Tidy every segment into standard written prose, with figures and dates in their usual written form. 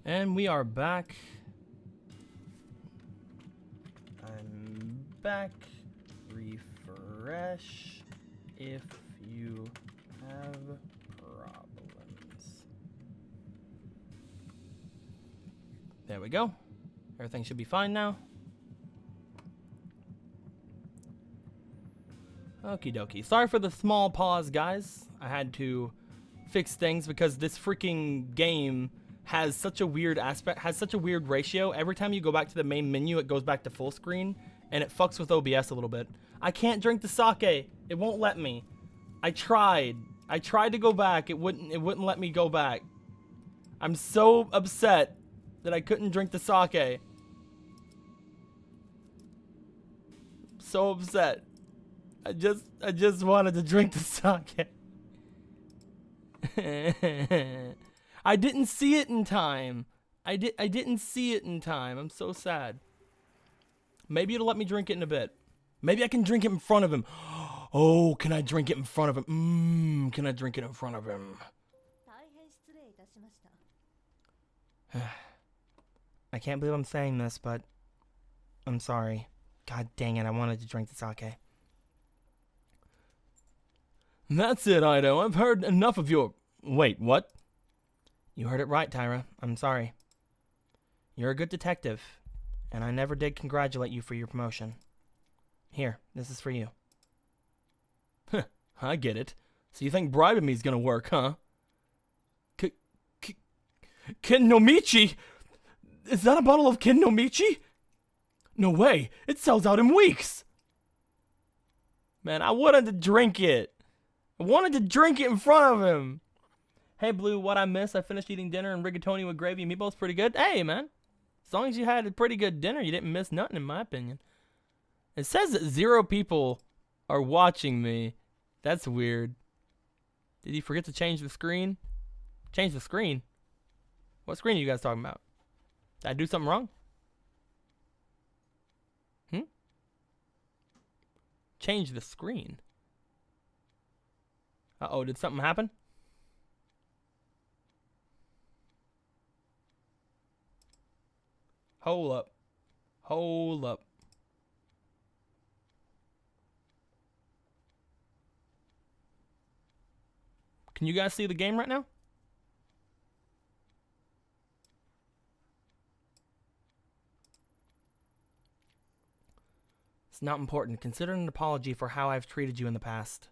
And we are back. I'm back. Refresh if you have problems. There we go. Everything should be fine now. Okie dokie. Sorry for the small pause, guys. I had to fix things because this freaking game has such a weird aspect, has such a weird ratio. Every time you go back to the main menu, it goes back to full screen, and it fucks with OBS a little bit. I can't drink the sake. It won't let me. I tried to go back. It wouldn't let me go back. I'm so upset that I couldn't drink the sake. So upset. I just wanted to drink the sake. I didn't see it in time. I didn't see it in time. I'm so sad. Maybe it'll let me drink it in a bit. Maybe I can drink it in front of him. Oh, can I drink it in front of him? Can I drink it in front of him? I can't believe I'm saying this, but I'm sorry. God dang it, I wanted to drink the sake. That's it, Ido. I've heard enough of your... Wait, what? You heard it right, Tyra. I'm sorry. You're a good detective, and I never did congratulate you for your promotion. Here, this is for you. I get it. So you think bribing me's gonna work, huh? Kennomichi? Is that a bottle of Kennomichi? No way. It sells out in weeks. Man, I wanted to drink it. I wanted to drink it in front of him. Hey, Blue, what I missed? I finished eating dinner and rigatoni with gravy and meatballs. Pretty good. Hey, man. As long as you had a pretty good dinner, you didn't miss nothing, in my opinion. It says that 0 people are watching me. That's weird. Did you forget to change the screen? Change the screen? What screen are you guys talking about? Did I do something wrong? Change the screen. Uh-oh, did something happen? Hold up. Hold up. Can you guys see the game right now? It's not important. Consider an apology for how I've treated you in the past.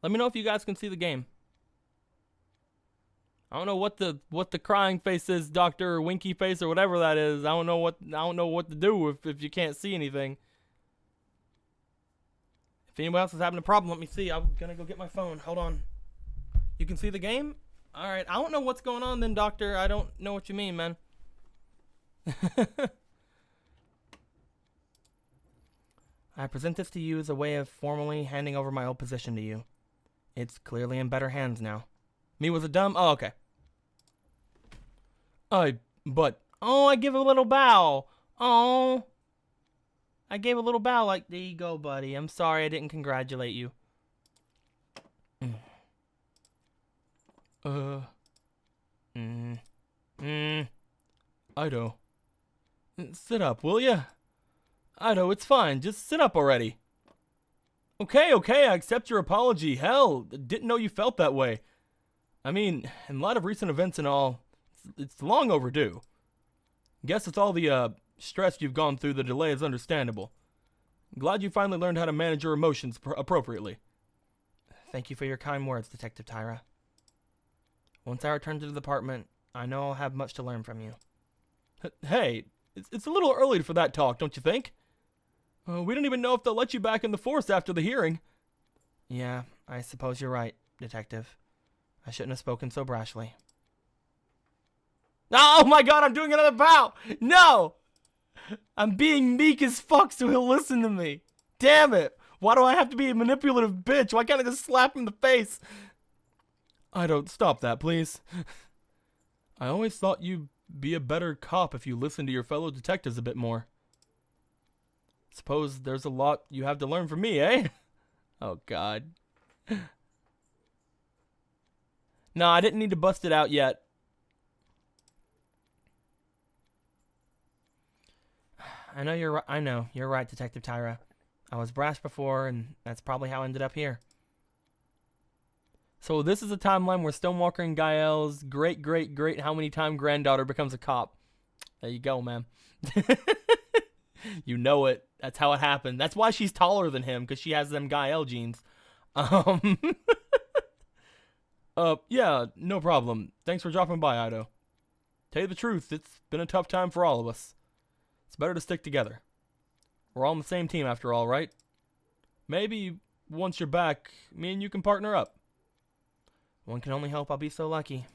Let me know if you guys can see the game. I don't know what the crying face is, Doctor, or winky face, or whatever that is. I don't know what to do if you can't see anything. If anyone else is having a problem, let me see. I'm gonna go get my phone. Hold on. You can see the game? Alright, I don't know what's going on then, Doctor. I don't know what you mean, man. I present this to you as a way of formally handing over my old position to you. It's clearly in better hands now. Me was a dumb... Oh, okay. Oh, I give a little bow. Oh. I gave a little bow like, there you go, buddy. I'm sorry I didn't congratulate you. Ido. Sit up, will ya? Ido, it's fine. Just sit up already. Okay, I accept your apology. Hell, didn't know you felt that way. I mean, in light of recent events and all, it's long overdue. Guess with all the stress you've gone through, the delay is understandable. Glad you finally learned how to manage your emotions appropriately. Thank you for your kind words, Detective Tyra. Once I return to the department, I know I'll have much to learn from you. Hey, it's a little early for that talk, don't you think? We don't even know if they'll let you back in the force after the hearing. Yeah, I suppose you're right, Detective. I shouldn't have spoken so brashly. Oh my god, I'm doing another bow! No! I'm being meek as fuck so he'll listen to me. Damn it! Why do I have to be a manipulative bitch? Why can't I just slap him in the face? I don't stop that, please. I always thought you'd be a better cop if you listened to your fellow detectives a bit more. Suppose there's a lot you have to learn from me, eh? Oh god. No, I didn't need to bust it out yet. I know you're right, Detective Tyra. I was brash before, and that's probably how I ended up here. So this is a timeline where Stonewalker and Gael's great how many time granddaughter becomes a cop. There you go, man. You know it. That's how it happened. That's why she's taller than him, because she has them Gael genes. Um, yeah, no problem. Thanks for dropping by, Ido. Tell you the truth, it's been a tough time for all of us. It's better to stick together. We're all on the same team after all, right? Maybe once you're back, me and you can partner up. One can only hope I'll be so lucky.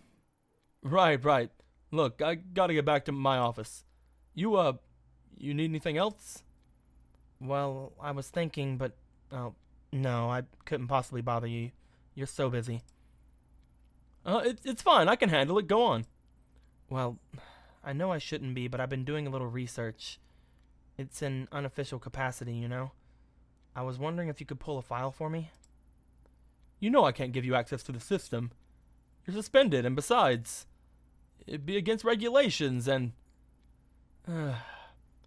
Right. Look, I gotta get back to my office. You need anything else? Well, I was thinking, but, oh, no, I couldn't possibly bother you. You're so busy. It's fine. I can handle it. Go on. Well, I know I shouldn't be, but I've been doing a little research. It's in unofficial capacity, you know? I was wondering if you could pull a file for me? You know I can't give you access to the system. You're suspended, and besides, it'd be against regulations, and...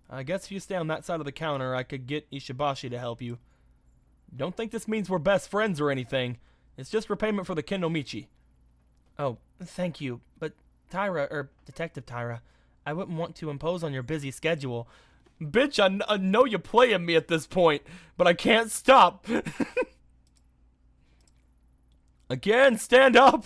I guess if you stay on that side of the counter, I could get Ishibashi to help you. Don't think this means we're best friends or anything. It's just repayment for the Kennomichi. Oh, thank you, but Detective Tyra, I wouldn't want to impose on your busy schedule. Bitch, I know you're playing me at this point, but I can't stop. Again, stand up.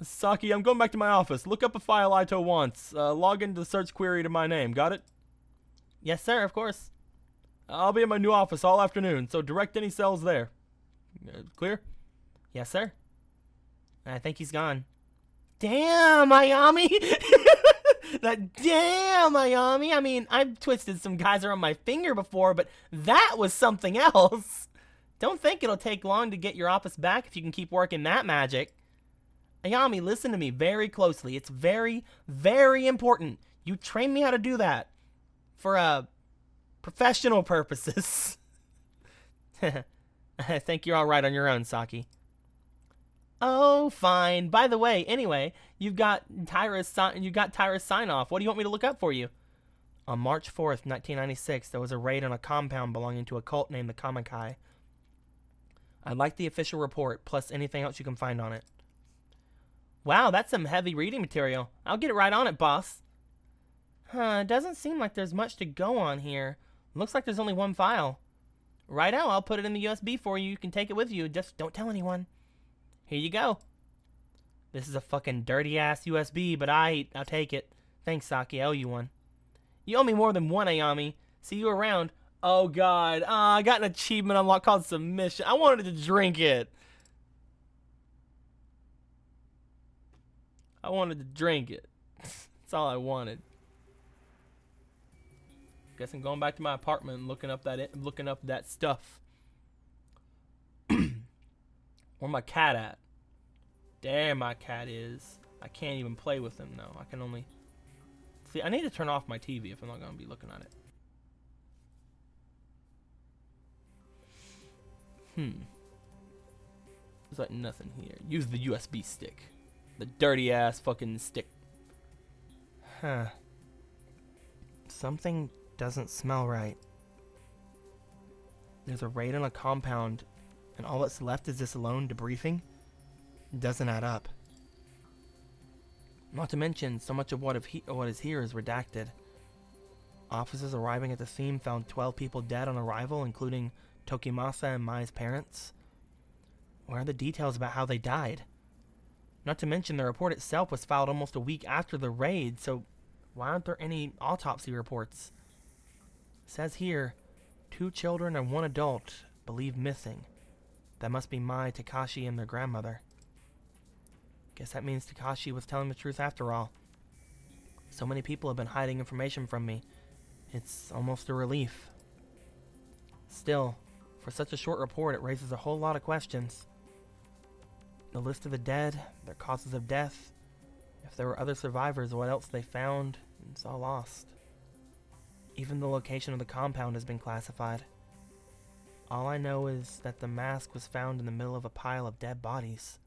Saki, I'm going back to my office. Look up a file Ito wants. Log into the search query to my name. Got it? Yes, sir, of course. I'll be in my new office all afternoon, so direct any cells there. Clear? Yes, sir. I think he's gone. Damn, Ayami! Damn, Ayami! I mean, I've twisted some geyser on my finger before, but that was something else. Don't think it'll take long to get your office back if you can keep working that magic. Ayami, listen to me very closely. It's very, very important. You train me how to do that. For, professional purposes. I think you're alright on your own, Saki. Oh, fine. By the way, anyway, you got Tyra's sign-off. What do you want me to look up for you? On March 4th, 1996, there was a raid on a compound belonging to a cult named the Kamakai. I'd like the official report, plus anything else you can find on it. Wow, that's some heavy reading material. I'll get right on it, boss. It doesn't seem like there's much to go on here. Looks like there's only one file. Righto, I'll put it in the USB for you. You can take it with you. Just don't tell anyone. Here you go. This is a fucking dirty-ass USB, but I'll take it. Thanks, Saki. I owe you one. You owe me more than one, Ayami. See you around. Oh, God. I got an achievement unlocked called Submission. I wanted to drink it. I wanted to drink it. That's all I wanted. Guess I'm going back to my apartment and looking up that stuff. Where my cat at? There my cat is. I can't even play with him though. I can only see. I need to turn off my TV if I'm not going to be looking at it. There's like nothing here. Use the USB stick. The dirty ass fucking stick. Huh. Something doesn't smell right. There's a raid on a compound, and all that's left is this lone debriefing? It doesn't add up. Not to mention, so much of what is here is redacted. Officers arriving at the scene found 12 people dead on arrival, including Tokimasa and Mai's parents. Where are the details about how they died? Not to mention, the report itself was filed almost a week after the raid, so why aren't there any autopsy reports? It says here, 2 children and 1 adult believed missing. That must be Mai, Takashi, and their grandmother. Guess that means Takashi was telling the truth after all. So many people have been hiding information from me. It's almost a relief. Still, for such a short report, it raises a whole lot of questions. The list of the dead, their causes of death, if there were other survivors, what else they found, it's all lost. Even the location of the compound has been classified. All I know is that the mask was found in the middle of a pile of dead bodies.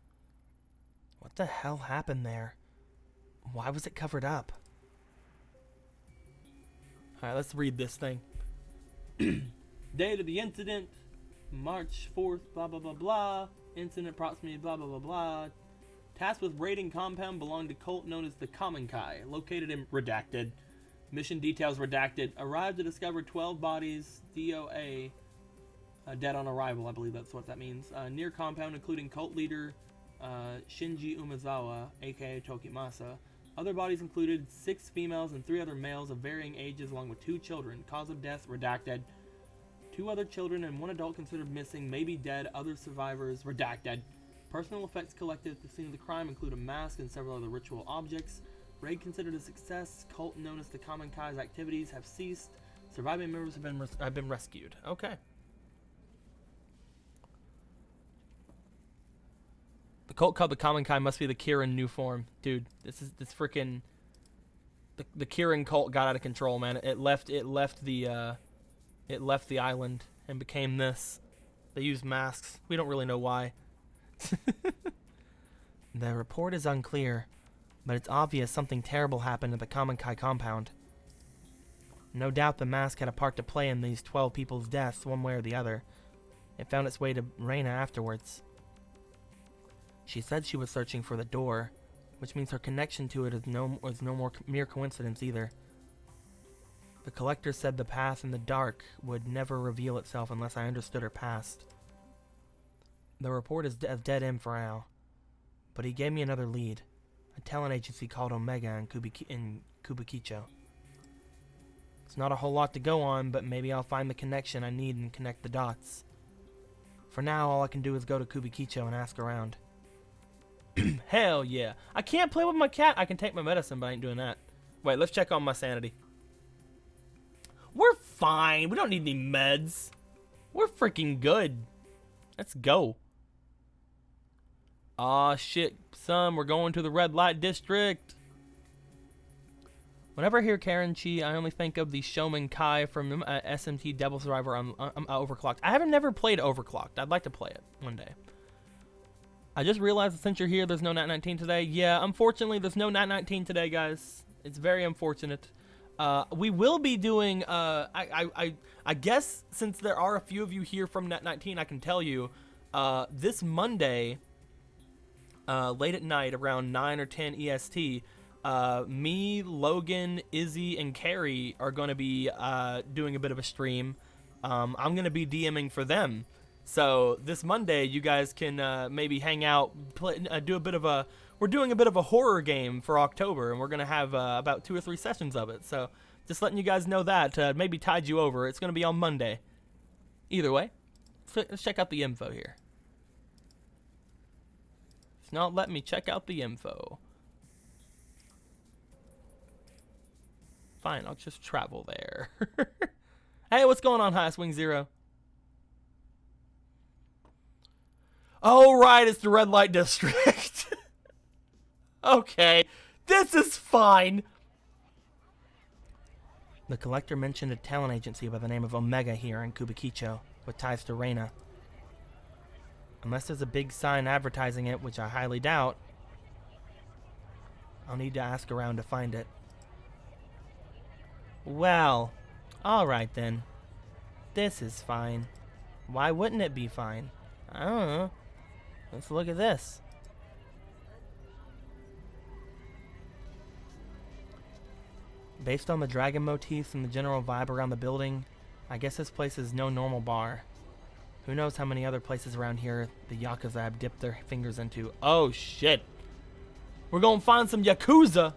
What the hell happened there? Why was it covered up? Alright, let's read this thing. Date of the incident, March 4th, blah, blah, blah, blah. Incident approximately, blah, blah, blah, blah. Tasked with raiding compound belonging to cult known as the Common Kai, located in redacted. Mission details redacted. Arrived to discover 12 bodies, DOA, dead on arrival, I believe that's what that means. Near compound, including cult leader Shinji Umezawa, aka Tokimasa. Other bodies included 6 females and 3 other males of varying ages, along with 2 children. Cause of death redacted. 2 other children and 1 adult considered missing, may be dead. Other survivors redacted. Personal effects collected at the scene of the crime include a mask and several other ritual objects. Raid considered a success. Cult known as the Common Kai's activities have ceased. Surviving members have been rescued. Okay. The cult called the Common Kai must be the Kirin new form. Dude, this freaking the Kirin cult got out of control, man. It left the island and became this. They used masks. We don't really know why. The report is unclear, but it's obvious something terrible happened at the Common Kai compound. No doubt the mask had a part to play in these 12 people's deaths, one way or the other. It found its way to Reina afterwards. She said she was searching for the door, which means her connection to it is no more mere coincidence either. The collector said the path in the dark would never reveal itself unless I understood her past. The report is a dead end for Al, but he gave me another lead, a talent agency called Omega in Kubikicho. It's not a whole lot to go on, but maybe I'll find the connection I need and connect the dots. For now, all I can do is go to Kubikicho and ask around. Hell yeah. I can't play with my cat. I can take my medicine, but I ain't doing that. Wait, let's check on my sanity. We're fine. We don't need any meds. We're freaking good. Let's go. Aw, shit, son. We're going to the red light district. Whenever I hear Karenchi, I only think of the Showman Kai from SMT Devil Survivor on Overclocked. I haven't never played Overclocked. I'd like to play it one day. I just realized that since you're here, there's no Nat 19 today. Yeah, unfortunately, there's no Nat 19 today, guys. It's very unfortunate. We will be doing, I guess since there are a few of you here from Nat 19, I can tell you, this Monday, late at night, around 9 or 10 EST, me, Logan, Izzy, and Carrie are going to be doing a bit of a stream. I'm going to be DMing for them. So this Monday, you guys can maybe hang out, do a bit of a. We're doing a bit of a horror game for October, and we're gonna have about 2 or 3 sessions of it. So just letting you guys know that maybe tide you over. It's gonna be on Monday. Either way, let's check out the info here. It's not letting me check out the info. Fine, I'll just travel there. Hey, what's going on, Highest Wing Zero? Oh, right, it's the red light district. Okay, this is fine. The collector mentioned a talent agency by the name of Omega here in Kubikicho, with ties to Reina. Unless there's a big sign advertising it, which I highly doubt, I'll need to ask around to find it. Well, alright then. This is fine. Why wouldn't it be fine? I don't know. Let's look at this. Based on the dragon motifs and the general vibe around the building, I guess this place is no normal bar. Who knows how many other places around here the Yakuza have dipped their fingers into. Oh shit. We're gonna find some Yakuza.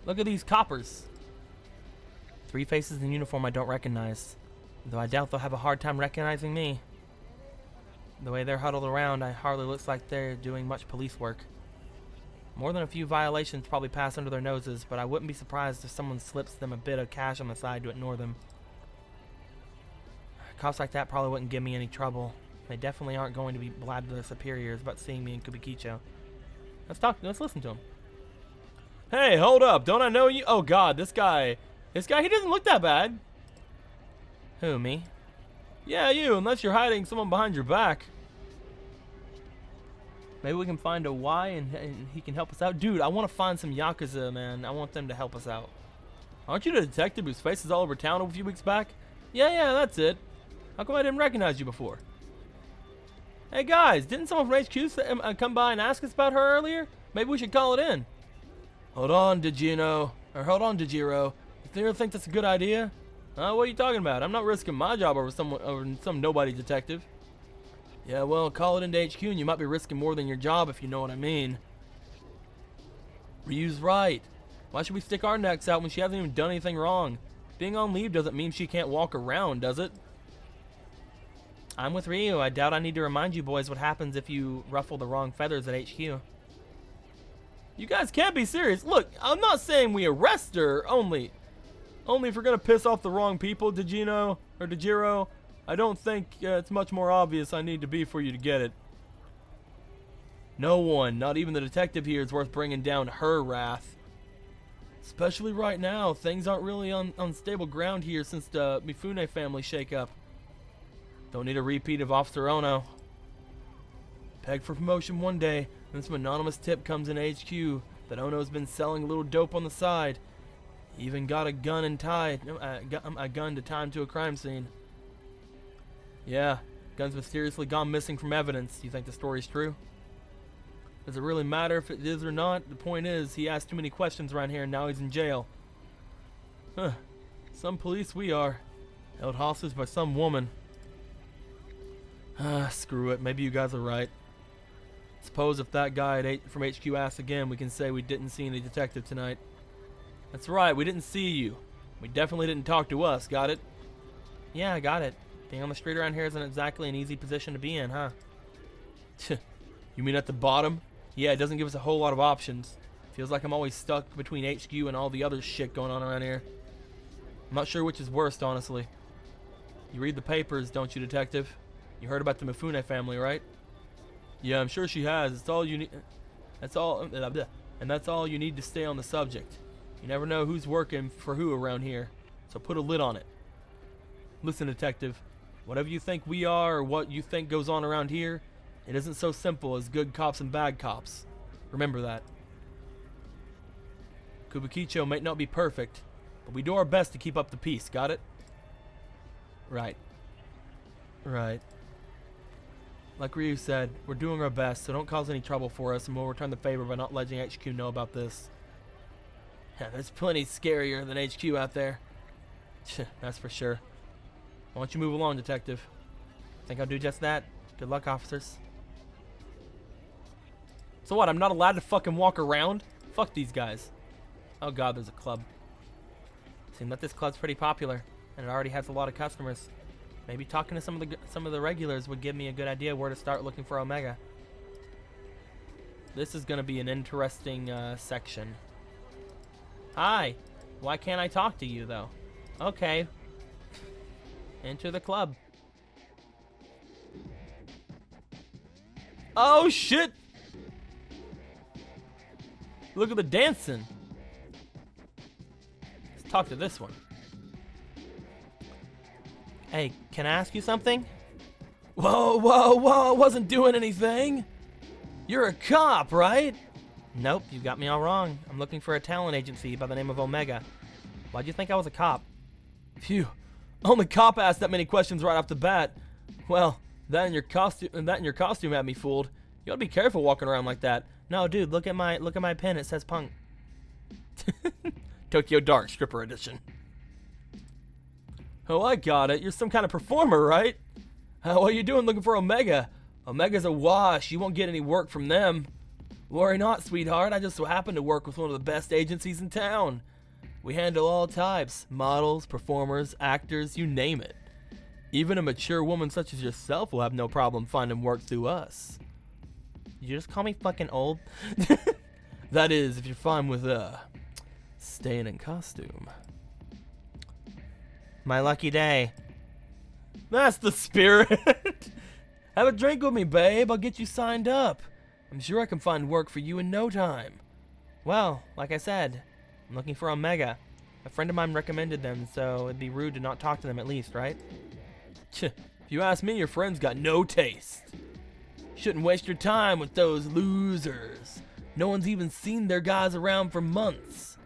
Look at these coppers. 3 faces in uniform I don't recognize. Though I doubt they'll have a hard time recognizing me. The way they're huddled around, it hardly looks like they're doing much police work. More than a few violations probably pass under their noses, but I wouldn't be surprised if someone slips them a bit of cash on the side to ignore them. Cops like that probably wouldn't give me any trouble. They definitely aren't going to be blabbed to their superiors about seeing me in Kubikicho. Let's listen to them. Hey, hold up. Don't I know you? Oh, God, this guy. This guy, he doesn't look that bad. Who, me? Yeah, you, unless you're hiding someone behind your back. Maybe we can find a Y and he can help us out. Dude, I want to find some Yakuza, man. I want them to help us out. Aren't you the detective whose face is all over town a few weeks back? Yeah, that's it. How come I didn't recognize you before? Hey guys, didn't someone from HQ come by and ask us about her earlier? Maybe we should call it in. Hold on, Dejiro. You really think that's a good idea? What are you talking about? I'm not risking my job over some nobody detective. Yeah, well, call it into HQ and you might be risking more than your job if you know what I mean. Ryu's right. Why should we stick our necks out when she hasn't even done anything wrong? Being on leave doesn't mean she can't walk around, does it? I'm with Ryu. I doubt I need to remind you boys what happens if you ruffle the wrong feathers at HQ. You guys can't be serious. Look, I'm not saying we arrest her, only if we're gonna piss off the wrong people, Dejiro. I don't think it's much more obvious I need to be for you to get it. No one, not even the detective here, is worth bringing down her wrath. Especially right now, things aren't really on stable ground here since the Mifune family shakeup. Don't need a repeat of Officer Ono. Pegged for promotion one day, then some anonymous tip comes in HQ that Ono's been selling a little dope on the side. He even got a gun to tie him to a crime scene. Yeah, gun's mysteriously gone missing from evidence. You think the story's true? Does it really matter if it is or not? The point is, he asked too many questions around here and now he's in jail. Huh. Some police we are. Held hostage by some woman. Screw it. Maybe you guys are right. Suppose if that guy from HQ asks again, we can say we didn't see any detective tonight. That's right, we didn't see you. We definitely didn't talk to us, got it? Yeah, I got it. Being on the street around here isn't exactly an easy position to be in, huh? You mean at the bottom? Yeah, it doesn't give us a whole lot of options. Feels like I'm always stuck between HQ and all the other shit going on around here. I'm not sure which is worst, honestly. You read the papers, don't you, detective? You heard about the Mifune family, right? Yeah, I'm sure she has. It's all you need. That's all you need to stay on the subject. You never know who's working for who around here, so put a lid on it. Listen, detective, whatever you think we are or what you think goes on around here, it isn't so simple as good cops and bad cops. Remember that. Kubukicho might not be perfect, but we do our best to keep up the peace, got it? Right. Like Ryu said, we're doing our best, so don't cause any trouble for us, and we'll return the favor by not letting HQ know about this. Yeah, there's plenty scarier than HQ out there. That's for sure. Why don't you move along, detective? Think I'll do just that? Good luck, officers. So what, I'm not allowed to fucking walk around? Fuck these guys. Oh god, there's a club. Seems like this club's pretty popular, and it already has a lot of customers. Maybe talking to some of the regulars would give me a good idea where to start looking for Omega. This is gonna be an interesting section. Hi. Why can't I talk to you though? Okay. Enter the club. Oh shit! Look at the dancing. Let's talk to this one. Hey, can I ask you something? Whoa, I wasn't doing anything. You're a cop, right? Nope, you got me all wrong. I'm looking for a talent agency by the name of Omega. Why'd you think I was a cop? Phew. Only cop asked that many questions right off the bat. Well, that and your costume had me fooled. You ought to be careful walking around like that. No, dude, look at my pin. It says punk. Tokyo Dark Stripper Edition. Oh, I got it. You're some kind of performer, right? What are you doing looking for Omega? Omega's a wash. You won't get any work from them. Worry not, sweetheart. I just so happen to work with one of the best agencies in town. We handle all types. Models, performers, actors, you name it. Even a mature woman such as yourself will have no problem finding work through us. Did you just call me fucking old? That is, if you're fine with, staying in costume. My lucky day. That's the spirit. Have a drink with me, babe. I'll get you signed up. I'm sure I can find work for you in no time. Well, like I said, I'm looking for Omega. A friend of mine recommended them, so it'd be rude to not talk to them at least, right? If you ask me, your friend's got no taste. Shouldn't waste your time with those losers. No one's even seen their guys around for months.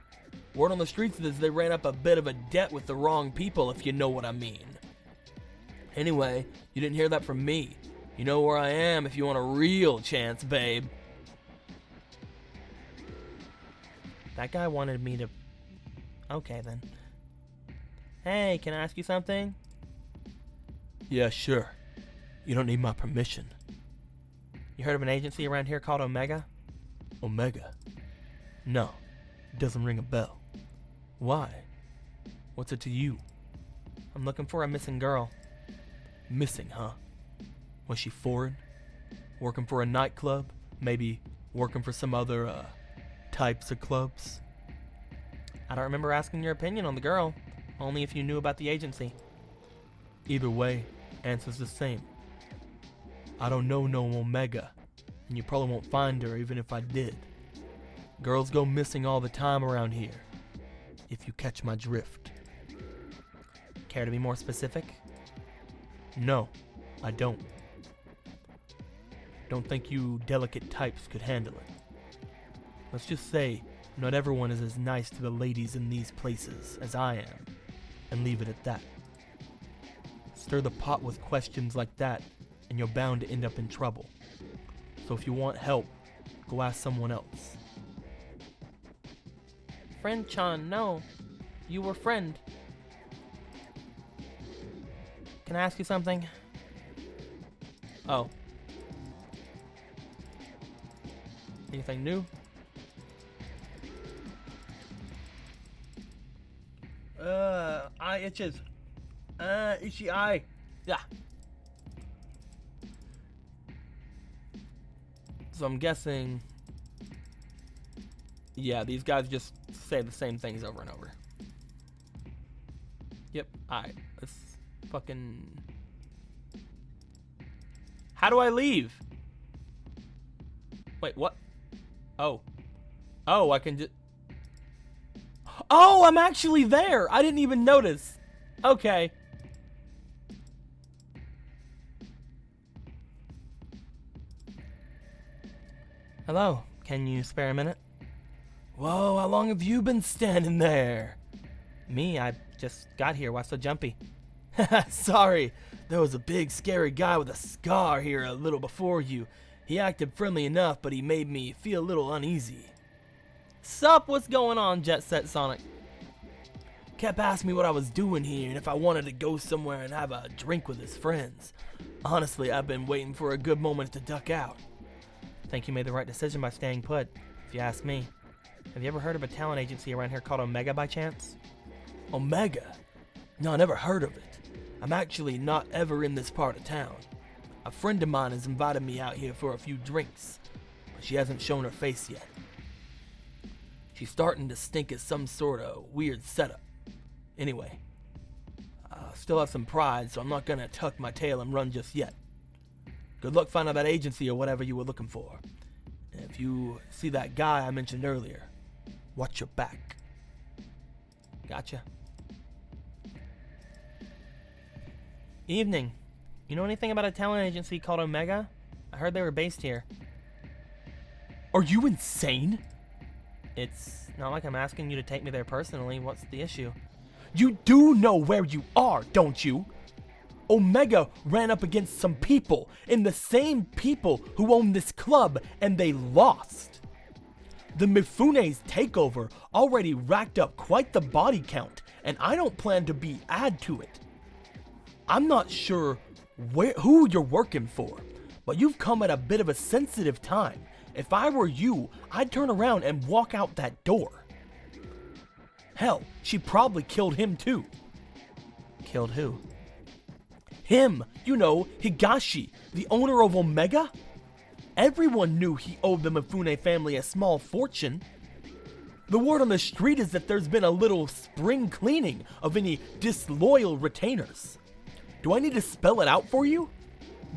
Word on the streets is they ran up a bit of a debt with the wrong people, if you know what I mean. Anyway, you didn't hear that from me. You know where I am if you want a real chance, babe. That guy wanted me to... Okay, then. Hey, can I ask you something? Yeah, sure. You don't need my permission. You heard of an agency around here called Omega? Omega? No, it doesn't ring a bell. Why? What's it to you? I'm looking for a missing girl. Missing, huh? Was she foreign? Working for a nightclub? Maybe working for some other, types of clubs? I don't remember asking your opinion on the girl. Only if you knew about the agency. Either way, answer's the same. I don't know no Omega, and you probably won't find her even if I did. Girls go missing all the time around here, if you catch my drift. Care to be more specific? No, I don't. Don't think you delicate types could handle it. Let's just say not everyone is as nice to the ladies in these places as I am, and leave it at that. Stir the pot with questions like that, and you're bound to end up in trouble. So if you want help, go ask someone else. Friend Chan, no. You were friend. Can I ask you something? Oh. Anything new? Eye itches. Itchy eye. Yeah. So I'm guessing, yeah, these guys just say the same things over and over. Yep, alright, let's fucking... How do I leave? Wait, what? Oh. Oh, I can just... Oh, I'm actually there! I didn't even notice. Okay. Hello, can you spare a minute? Whoa, how long have you been standing there? Me, I just got here. Why so jumpy? Sorry, there was a big scary guy with a scar here a little before you. He acted friendly enough, but he made me feel a little uneasy. Sup, what's going on, Jet Set Sonic? Kept asking me what I was doing here and if I wanted to go somewhere and have a drink with his friends. Honestly, I've been waiting for a good moment to duck out. Think you made the right decision by staying put, if you ask me. Have you ever heard of a talent agency around here called Omega by chance? Omega? No, I never heard of it. I'm actually not ever in this part of town. A friend of mine has invited me out here for a few drinks, but she hasn't shown her face yet. She's starting to stink as some sort of weird setup. Anyway, I still have some pride, so I'm not gonna tuck my tail and run just yet. Good luck finding that agency or whatever you were looking for. And if you see that guy I mentioned earlier, watch your back. Gotcha. Evening. You know anything about a talent agency called Omega? I heard they were based here. Are you insane? It's not like I'm asking you to take me there personally. What's the issue? You do know where you are, don't you? Omega ran up against some people, and the same people who own this club, and they lost. The Mifune's takeover already racked up quite the body count, and I don't plan to add to it. I'm not sure who you're working for, but you've come at a bit of a sensitive time. If I were you, I'd turn around and walk out that door. Hell, she probably killed him too. Killed who? Him, you know, Higashi, the owner of Omega. Everyone knew he owed the Mifune family a small fortune. The word on the street is that there's been a little spring cleaning of any disloyal retainers. Do I need to spell it out for you?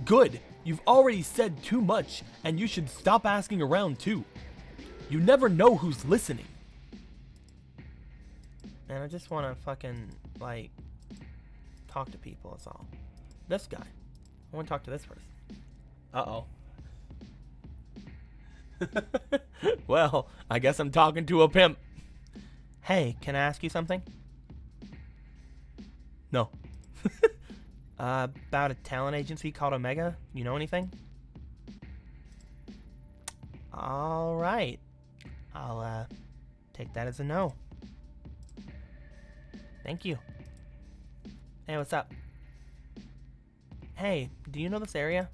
Good, you've already said too much, and you should stop asking around too. You never know who's listening. And I just want to fucking, like, talk to people, that's all. This guy. I want to talk to this person. Uh-oh. Well, I guess I'm talking to a pimp. Hey, can I ask you something? No. About a talent agency called Omega? You know anything? Alright. I'll, take that as a no. Thank you. Hey, what's up? Hey, do you know this area?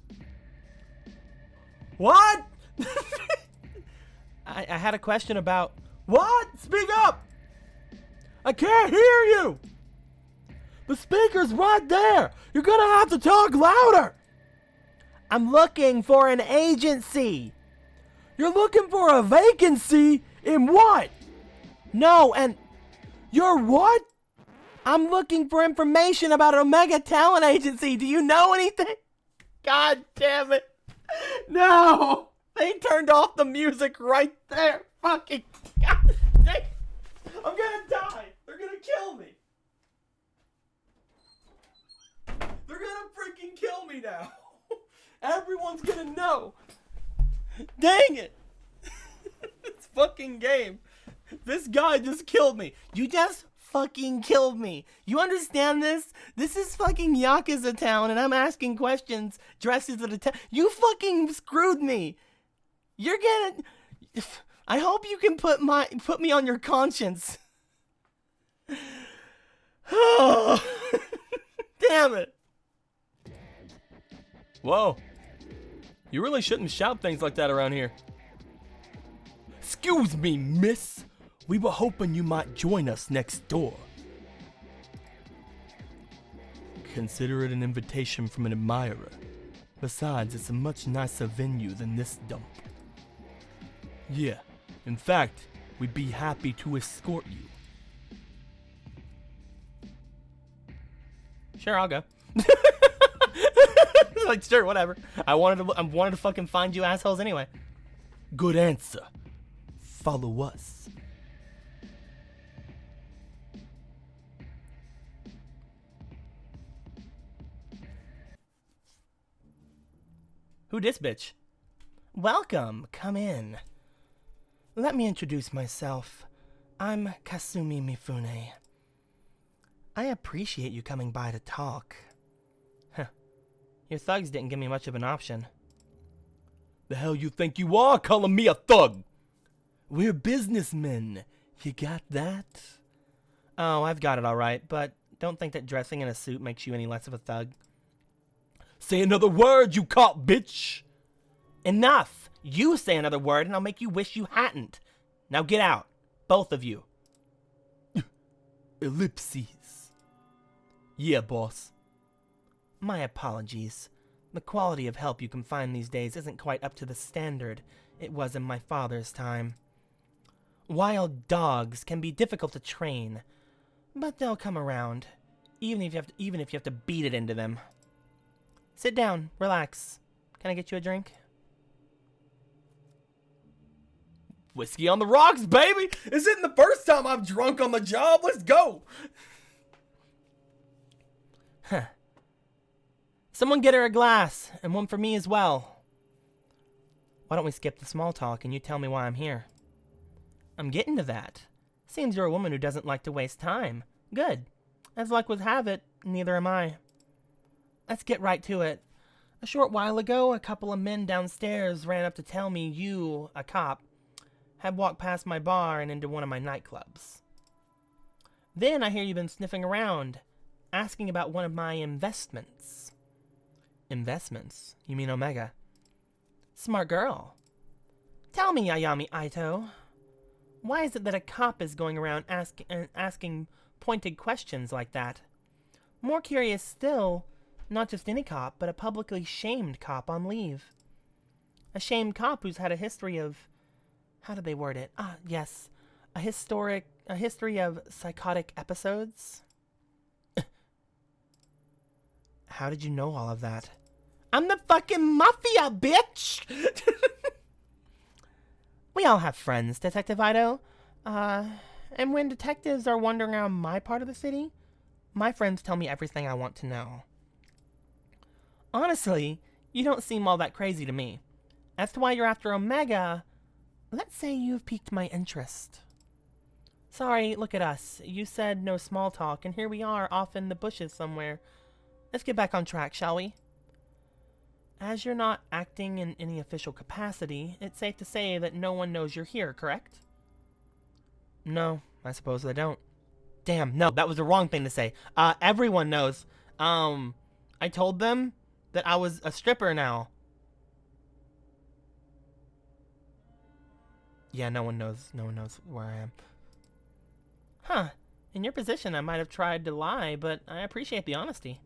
What? I had a question about... What? Speak up! I can't hear you! The speaker's right there! You're gonna have to talk louder! I'm looking for an agency! You're looking for a vacancy in what? No, and You're what? I'm looking for information about an Omega talent agency. Do you know anything? God damn it. No! They turned off the music right there. Fucking God damn. I'm gonna die. They're gonna kill me. They're gonna freaking kill me now. Everyone's gonna know. Dang it. This fucking game. This guy just killed me. You just fucking killed me. You understand this? This is fucking Yakuza Town, and I'm asking questions dressed as a town. You fucking screwed me. You're gonna... I hope you can put me on your conscience. Oh, damn it. Whoa. You really shouldn't shout things like that around here. Excuse me, miss. We were hoping you might join us next door. Consider it an invitation from an admirer. Besides, it's a much nicer venue than this dump. Yeah, in fact, we'd be happy to escort you. Sure, I'll go. Like, sure, whatever. I wanted to fucking find you assholes anyway. Good answer. Follow us. Who dis bitch? Welcome, come in. Let me introduce myself. I'm Kasumi Mifune. I appreciate you coming by to talk. Huh. Your thugs didn't give me much of an option. The hell you think you are calling me a thug? We're businessmen. You got that? Oh, I've got it all right, but don't think that dressing in a suit makes you any less of a thug. Say another word, you cop bitch. Enough! You say another word and I'll make you wish you hadn't. Now get out. Both of you. Ellipses. Yeah, boss. My apologies. The quality of help you can find these days isn't quite up to the standard it was in my father's time. Wild dogs can be difficult to train, but they'll come around, even if you have to beat it into them. Sit down, relax. Can I get you a drink? Whiskey on the rocks, baby! This isn't the first time I'm drunk on the job. Let's go! Huh. Someone get her a glass, and one for me as well. Why don't we skip the small talk and you tell me why I'm here? I'm getting to that. Seems you're a woman who doesn't like to waste time. Good. As luck would have it, neither am I. Let's get right to it. A short while ago, a couple of men downstairs ran up to tell me you, a cop, had walked past my bar and into one of my nightclubs. Then I hear you've been sniffing around, asking about one of my investments. Investments? You mean Omega? Smart girl. Tell me, Ayami Aito, why is it that a cop is going around asking pointed questions like that? More curious still, not just any cop, but a publicly shamed cop on leave. A shamed cop who's had a history of... How did they word it? Ah, yes. A history of psychotic episodes? How did you know all of that? I'm the fucking mafia, bitch! We all have friends, Detective Ido. And when detectives are wandering around my part of the city, my friends tell me everything I want to know. Honestly, you don't seem all that crazy to me. As to why you're after Omega, let's say you've piqued my interest. Sorry, look at us. You said no small talk, and here we are off in the bushes somewhere. Let's get back on track, shall we? As you're not acting in any official capacity, it's safe to say that no one knows you're here, correct? No, I suppose they don't. Damn, no, that was the wrong thing to say. Everyone knows. I told them that I was a stripper now. Yeah, no one knows where I am. Huh. In your position, I might have tried to lie, but I appreciate the honesty.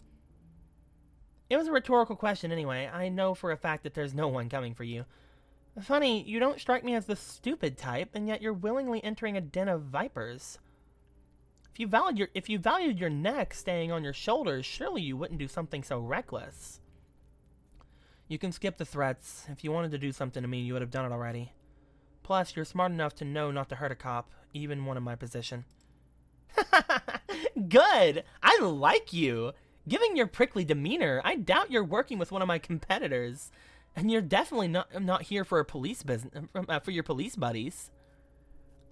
It was a rhetorical question anyway. I know for a fact that there's no one coming for you. Funny, you don't strike me as the stupid type, and yet you're willingly entering a den of vipers. If you valued your neck staying on your shoulders, surely you wouldn't do something so reckless. You can skip the threats. If you wanted to do something to me, you would have done it already. Plus, you're smart enough to know not to hurt a cop, even one in my position. Good! I like you! Given your prickly demeanor, I doubt you're working with one of my competitors. And you're definitely not here for a police business, for your police buddies.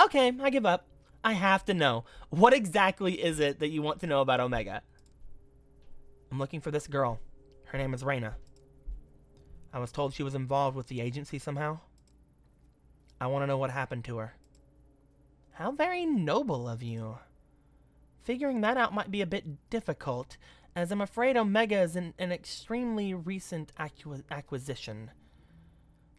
Okay, I give up. I have to know. What exactly is it that you want to know about Omega? I'm looking for this girl. Her name is Reina. I was told she was involved with the agency somehow. I want to know what happened to her. How very noble of you. Figuring that out might be a bit difficult, as I'm afraid Omega is an extremely recent acquisition.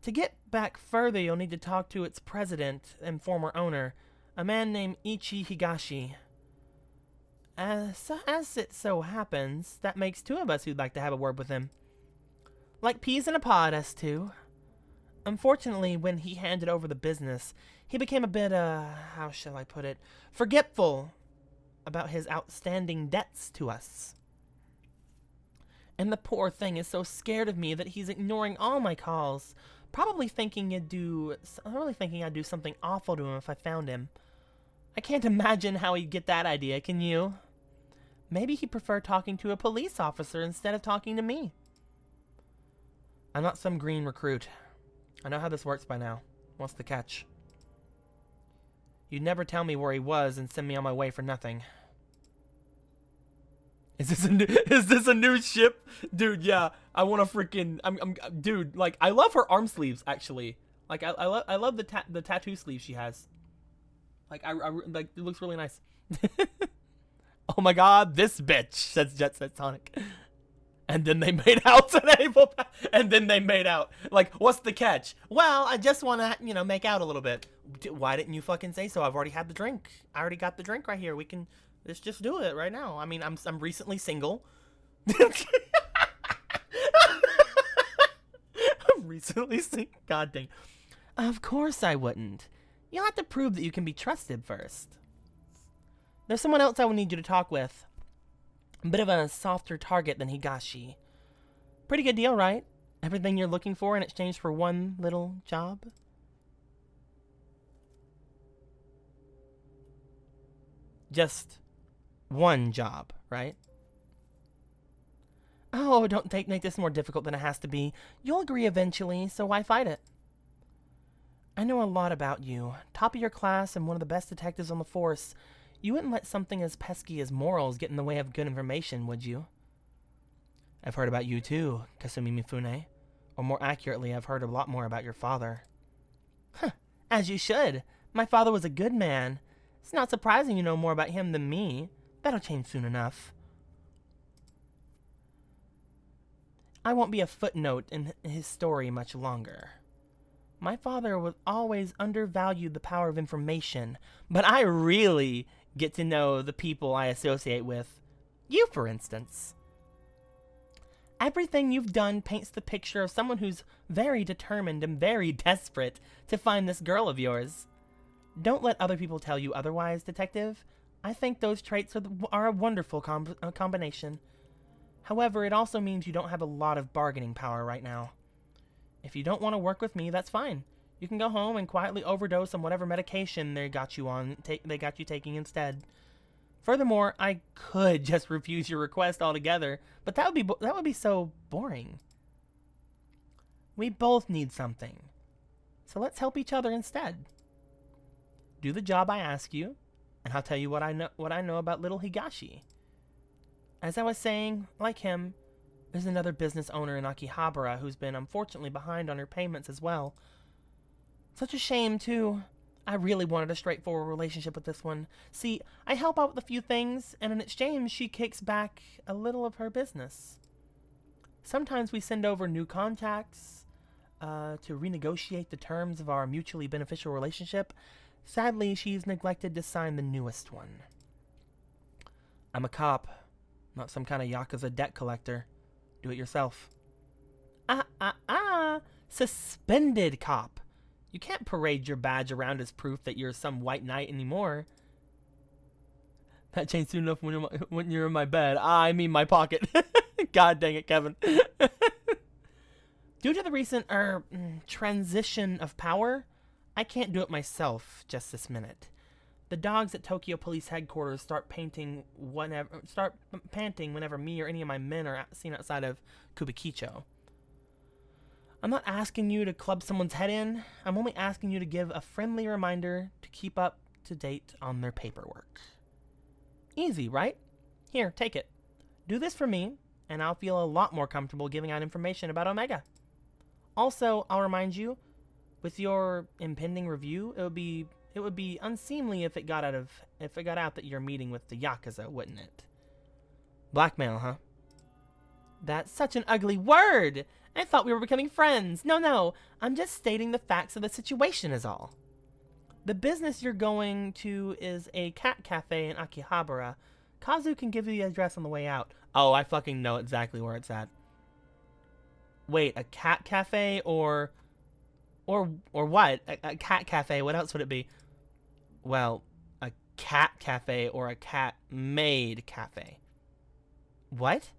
To get back further, you'll need to talk to its president and former owner, a man named Ichi Higashi. As it so happens, that makes two of us who'd like to have a word with him. Like peas in a pod, us two. Unfortunately, when he handed over the business, he became a bit, how shall I put it, forgetful about his outstanding debts to us. And the poor thing is so scared of me that he's ignoring all my calls, probably thinking I'd do something awful to him if I found him. I can't imagine how he'd get that idea, can you? Maybe he'd prefer talking to a police officer instead of talking to me. I'm not some green recruit. I know how this works by now. What's the catch? You'd never tell me where he was and send me on my way for nothing. Is this a new ship? Dude, yeah. I want to freaking dude, like I love her arm sleeves actually. Like I love the tattoo sleeve she has. Like I like it looks really nice. Oh my god, this bitch, says Jet Set Sonic. And then they made out and then they made out. Like, what's the catch? Well, I just want to, make out a little bit. Why didn't you fucking say so? I've already had the drink. I already got the drink right here. Let's just do it right now. I mean, I'm recently single. I'm recently single. God dang. Of course I wouldn't. You'll have to prove that you can be trusted first. There's someone else I will need you to talk with. A bit of a softer target than Higashi. Pretty good deal, right? Everything you're looking for in exchange for one little job? Just one job, right? Oh, don't make this more difficult than it has to be. You'll agree eventually, so why fight it? I know a lot about you. Top of your class and one of the best detectives on the force. You wouldn't let something as pesky as morals get in the way of good information, would you? I've heard about you too, Kasumi Mifune. Or more accurately, I've heard a lot more about your father. Huh, as you should. My father was a good man. It's not surprising you know more about him than me. That'll change soon enough. I won't be a footnote in his story much longer. My father was always undervalued the power of information, but I really get to know the people I associate with. You, for instance. Everything you've done paints the picture of someone who's very determined and very desperate to find this girl of yours. Don't let other people tell you otherwise, Detective. I think those traits are a wonderful combination. However, it also means you don't have a lot of bargaining power right now. If you don't want to work with me, that's fine. You can go home and quietly overdose on whatever medication they got you taking instead. Furthermore, I could just refuse your request altogether, but that would be so boring. We both need something, so let's help each other instead. Do the job I ask you, and I'll tell you what I know about little Higashi. As I was saying, like him, there's another business owner in Akihabara who's been unfortunately behind on her payments as well. Such a shame, too. I really wanted a straightforward relationship with this one. See, I help out with a few things, and in exchange, she kicks back a little of her business. Sometimes we send over new contacts to renegotiate the terms of our mutually beneficial relationship. Sadly, she's neglected to sign the newest one. I'm a cop, not some kind of Yakuza debt collector. Do it yourself. Suspended cop. You can't parade your badge around as proof that you're some white knight anymore. That changed soon enough when you're in my bed. I mean my pocket. God dang it, Kevin. Due to the recent transition of power, I can't do it myself just this minute. The dogs at Tokyo Police Headquarters start panting whenever me or any of my men are seen outside of Kubikicho. I'm not asking you to club someone's head in. I'm only asking you to give a friendly reminder to keep up to date on their paperwork. Easy, right? Here, take it. Do this for me, and I'll feel a lot more comfortable giving out information about Omega. Also, I'll remind you, with your impending review, it would be unseemly if it got out that you're meeting with the Yakuza, wouldn't it? Blackmail, huh? That's such an ugly word! I thought we were becoming friends. No, I'm just stating the facts of the situation is all. The business you're going to is a cat cafe in Akihabara. Kazu can give you the address on the way out. Oh, I fucking know exactly where it's at. Wait, a cat cafe or what? A cat cafe, what else would it be? Well, a cat cafe or a cat-made cafe. What?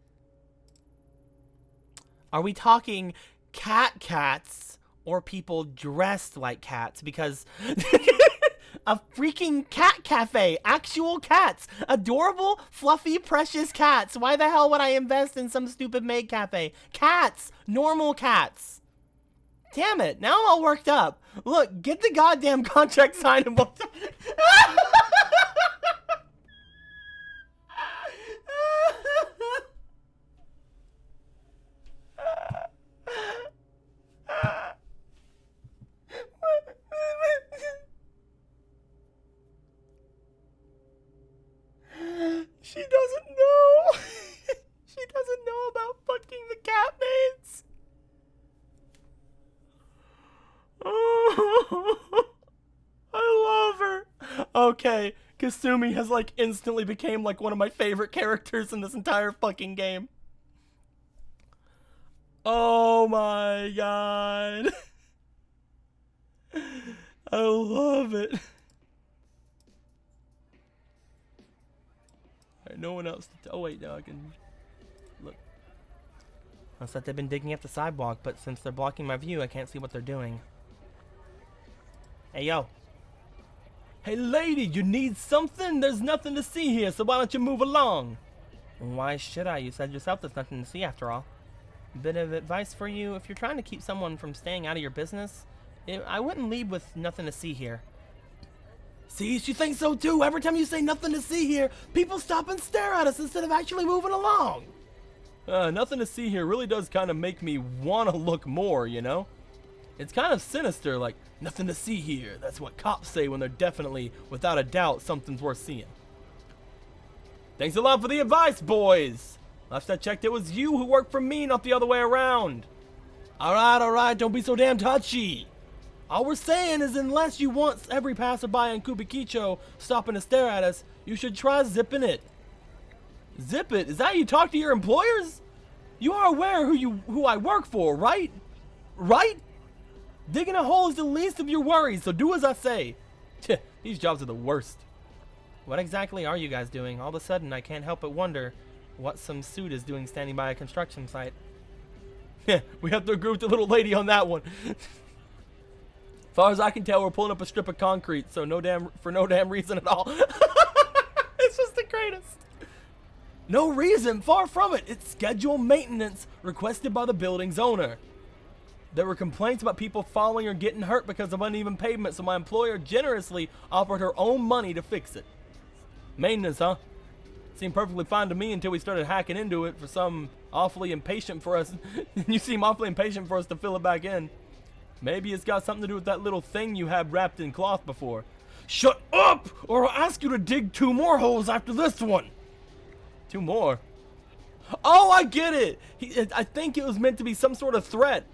Are we talking cats or people dressed like cats? Because a freaking cat cafe, actual cats, adorable, fluffy, precious cats. Why the hell would I invest in some stupid maid cafe? Cats, normal cats. Damn it, now I'm all worked up. Look, get the goddamn contract signed and we'll... She doesn't know. She doesn't know about fucking the cat maids. Oh, I love her. Okay, Kasumi has like instantly became like one of my favorite characters in this entire fucking game. Oh my god. I love it. No one else. Oh wait, no, I can look. I thought they've been digging up the sidewalk, but since they're blocking my view, I can't see what they're doing. Hey, yo. Hey, lady, you need something? There's nothing to see here, so why don't you move along? Why should I? You said yourself there's nothing to see after all. A bit of advice for you: if you're trying to keep someone from staying out of your business, I wouldn't leave with nothing to see here. See, she thinks so too. Every time you say nothing to see here, people stop and stare at us instead of actually moving along. Nothing to see here really does kind of make me want to look more, you know? It's kind of sinister, like, nothing to see here. That's what cops say when they're definitely, without a doubt, something's worth seeing. Thanks a lot for the advice, boys. Last I checked, it was you who worked for me, not the other way around. Alright, don't be so damn touchy. All we're saying is unless you want every passerby in Kubikicho stopping to stare at us, you should try zipping it. Zip it? Is that how you talk to your employers? You are aware who I work for, right? Right? Digging a hole is the least of your worries, so do as I say. These jobs are the worst. What exactly are you guys doing? All of a sudden, I can't help but wonder what some suit is doing standing by a construction site. We have to agree with the little lady on that one. As far as I can tell, we're pulling up a strip of concrete, so for no damn reason at all. It's just the greatest. No reason, far from it. It's scheduled maintenance requested by the building's owner. There were complaints about people falling or getting hurt because of uneven pavement, so my employer generously offered her own money to fix it. Maintenance, huh? Seemed perfectly fine to me until we started hacking into it You seem awfully impatient for us to fill it back in. Maybe it's got something to do with that little thing you had wrapped in cloth before. Shut up, or I'll ask you to dig 2 more holes after this one. 2 more? Oh, I get it. I think it was meant to be some sort of threat.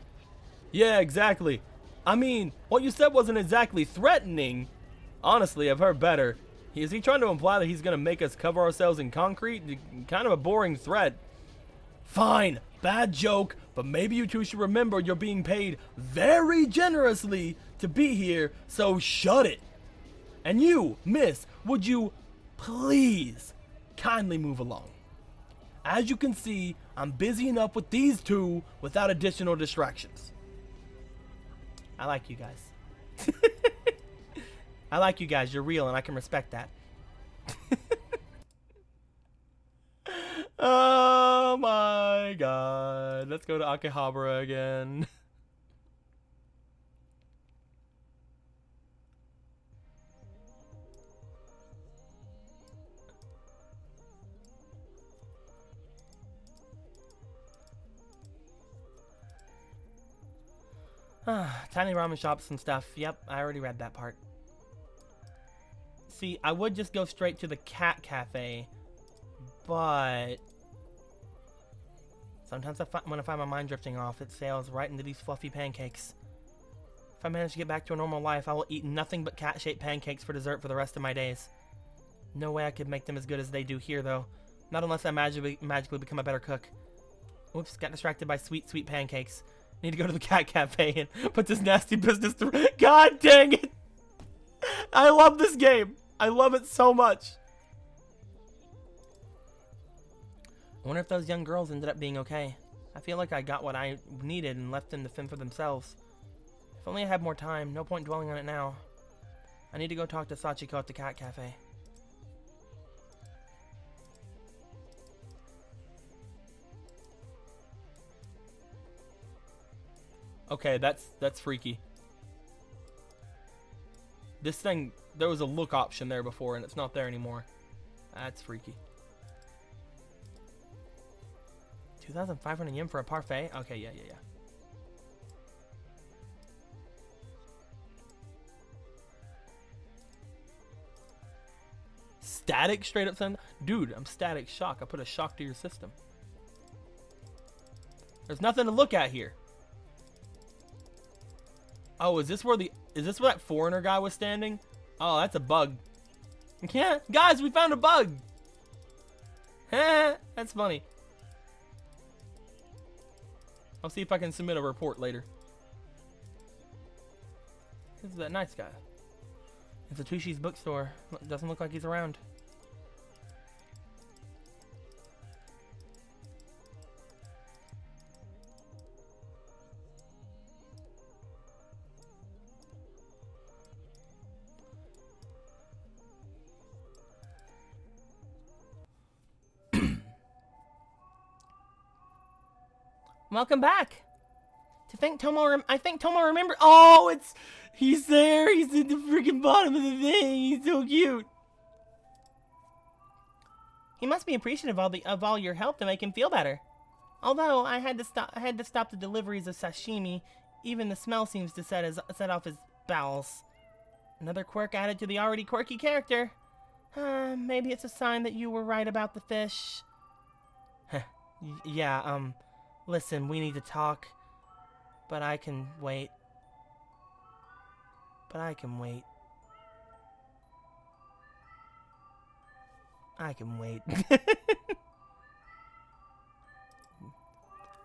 Yeah, exactly. I mean, what you said wasn't exactly threatening. Honestly, I've heard better. Is he trying to imply that he's going to make us cover ourselves in concrete? Kind of a boring threat. Fine, bad joke, but maybe you two should remember you're being paid very generously to be here, so shut it. And you, miss, would you please kindly move along? As you can see, I'm busy enough with these two without additional distractions. I like you guys. I like you guys. You're real, and I can respect that. Oh my god. Let's go to Akihabara again. Tiny ramen shops and stuff. Yep, I already read that part. See, I would just go straight to the cat cafe, but sometimes when I find my mind drifting off, it sails right into these fluffy pancakes. If I manage to get back to a normal life, I will eat nothing but cat-shaped pancakes for dessert for the rest of my days. No way I could make them as good as they do here, though. Not unless I magically become a better cook. Oops, got distracted by sweet, sweet pancakes. Need to go to the cat cafe and put this nasty business through. God dang it! I love this game. I love it so much. I wonder if those young girls ended up being okay. I feel like I got what I needed and left them to fend for themselves. If only I had more time. No point dwelling on it now. I need to go talk to Sachiko at the cat cafe. Okay, that's freaky. This thing, there was a look option there before and it's not there anymore. That's freaky. 2,500 yen for a parfait? Okay, yeah. Static straight up send? Dude, I'm static shock. I put a shock to your system. There's nothing to look at here. Oh, is this where that foreigner guy was standing? Oh, that's a bug. Yeah, guys, we found a bug. That's funny. I'll see if I can submit a report later. This is that nice guy. It's Atushi's bookstore. Doesn't look like he's around. Welcome back. I think Tomo remembered. Oh, he's there. He's at the freaking bottom of the thing. He's so cute. He must be appreciative of all your help to make him feel better. Although I had to stop the deliveries of sashimi. Even the smell seems to set off his bowels. Another quirk added to the already quirky character. Maybe it's a sign that you were right about the fish. Yeah, listen, we need to talk. But I can wait. I can wait.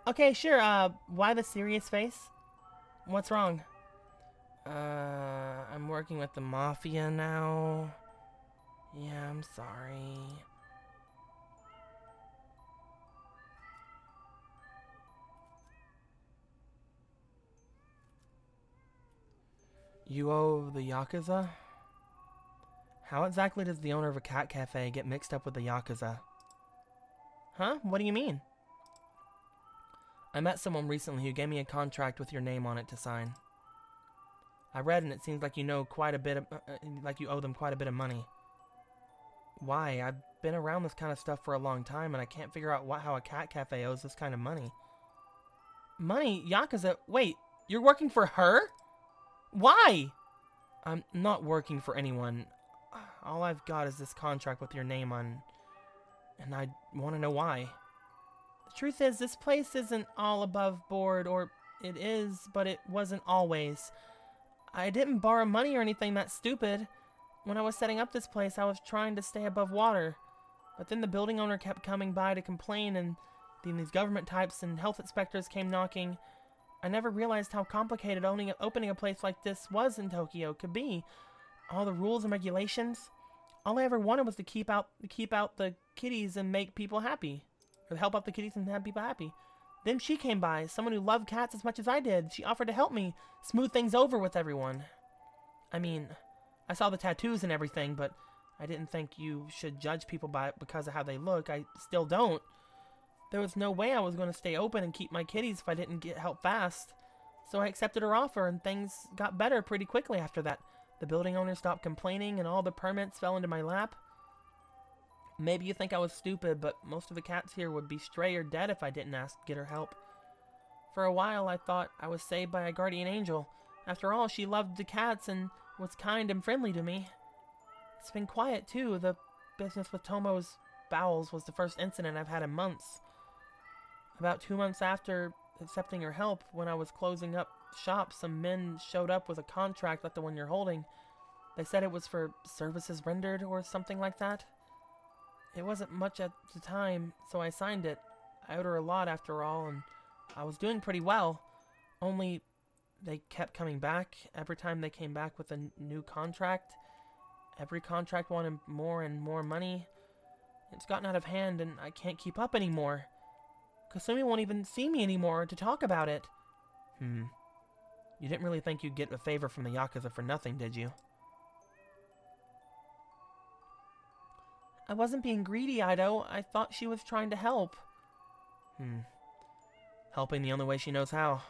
Okay, sure, why the serious face? What's wrong? I'm working with the mafia now. Yeah, I'm sorry. You owe the Yakuza? How exactly does the owner of a cat cafe get mixed up with the Yakuza? Huh? What do you mean? I met someone recently who gave me a contract with your name on it to sign. I read and it seems like you know quite a bit of, like you owe them quite a bit of money. Why? I've been around this kind of stuff for a long time and I can't figure out how a cat cafe owes this kind of money. Money? Yakuza? Wait, you're working for her? Why? I'm not working for anyone. All I've got is this contract with your name on, and I want to know why. The truth is, this place isn't all above board, or it is, but it wasn't always. I didn't borrow money or anything that's stupid. When I was setting up this place, I was trying to stay above water. But then the building owner kept coming by to complain, and then these government types and health inspectors came knocking. I never realized how complicated opening a place like this was in Tokyo could be. All the rules and regulations. All I ever wanted was to keep out the kitties and make people happy. Or help out the kitties and have people happy. Then she came by, someone who loved cats as much as I did. She offered to help me smooth things over with everyone. I mean, I saw the tattoos and everything, but I didn't think you should judge people because of how they look. I still don't. There was no way I was going to stay open and keep my kitties if I didn't get help fast. So I accepted her offer and things got better pretty quickly after that. The building owner stopped complaining and all the permits fell into my lap. Maybe you think I was stupid, but most of the cats here would be stray or dead if I didn't ask to get her help. For a while I thought I was saved by a guardian angel. After all, she loved the cats and was kind and friendly to me. It's been quiet too. The business with Tomo's bowels was the first incident I've had in months. About 2 months after accepting her help, when I was closing up shop, some men showed up with a contract like the one you're holding. They said it was for services rendered or something like that. It wasn't much at the time, so I signed it. I owed her a lot after all, and I was doing pretty well. Only they kept coming back. Every time they came back with a new contract, every contract wanted more and more money. It's gotten out of hand, and I can't keep up anymore. Kasumi won't even see me anymore to talk about it. You didn't really think you'd get a favor from the Yakuza for nothing, did you? I wasn't being greedy, Ido. I thought she was trying to help. Helping the only way she knows how.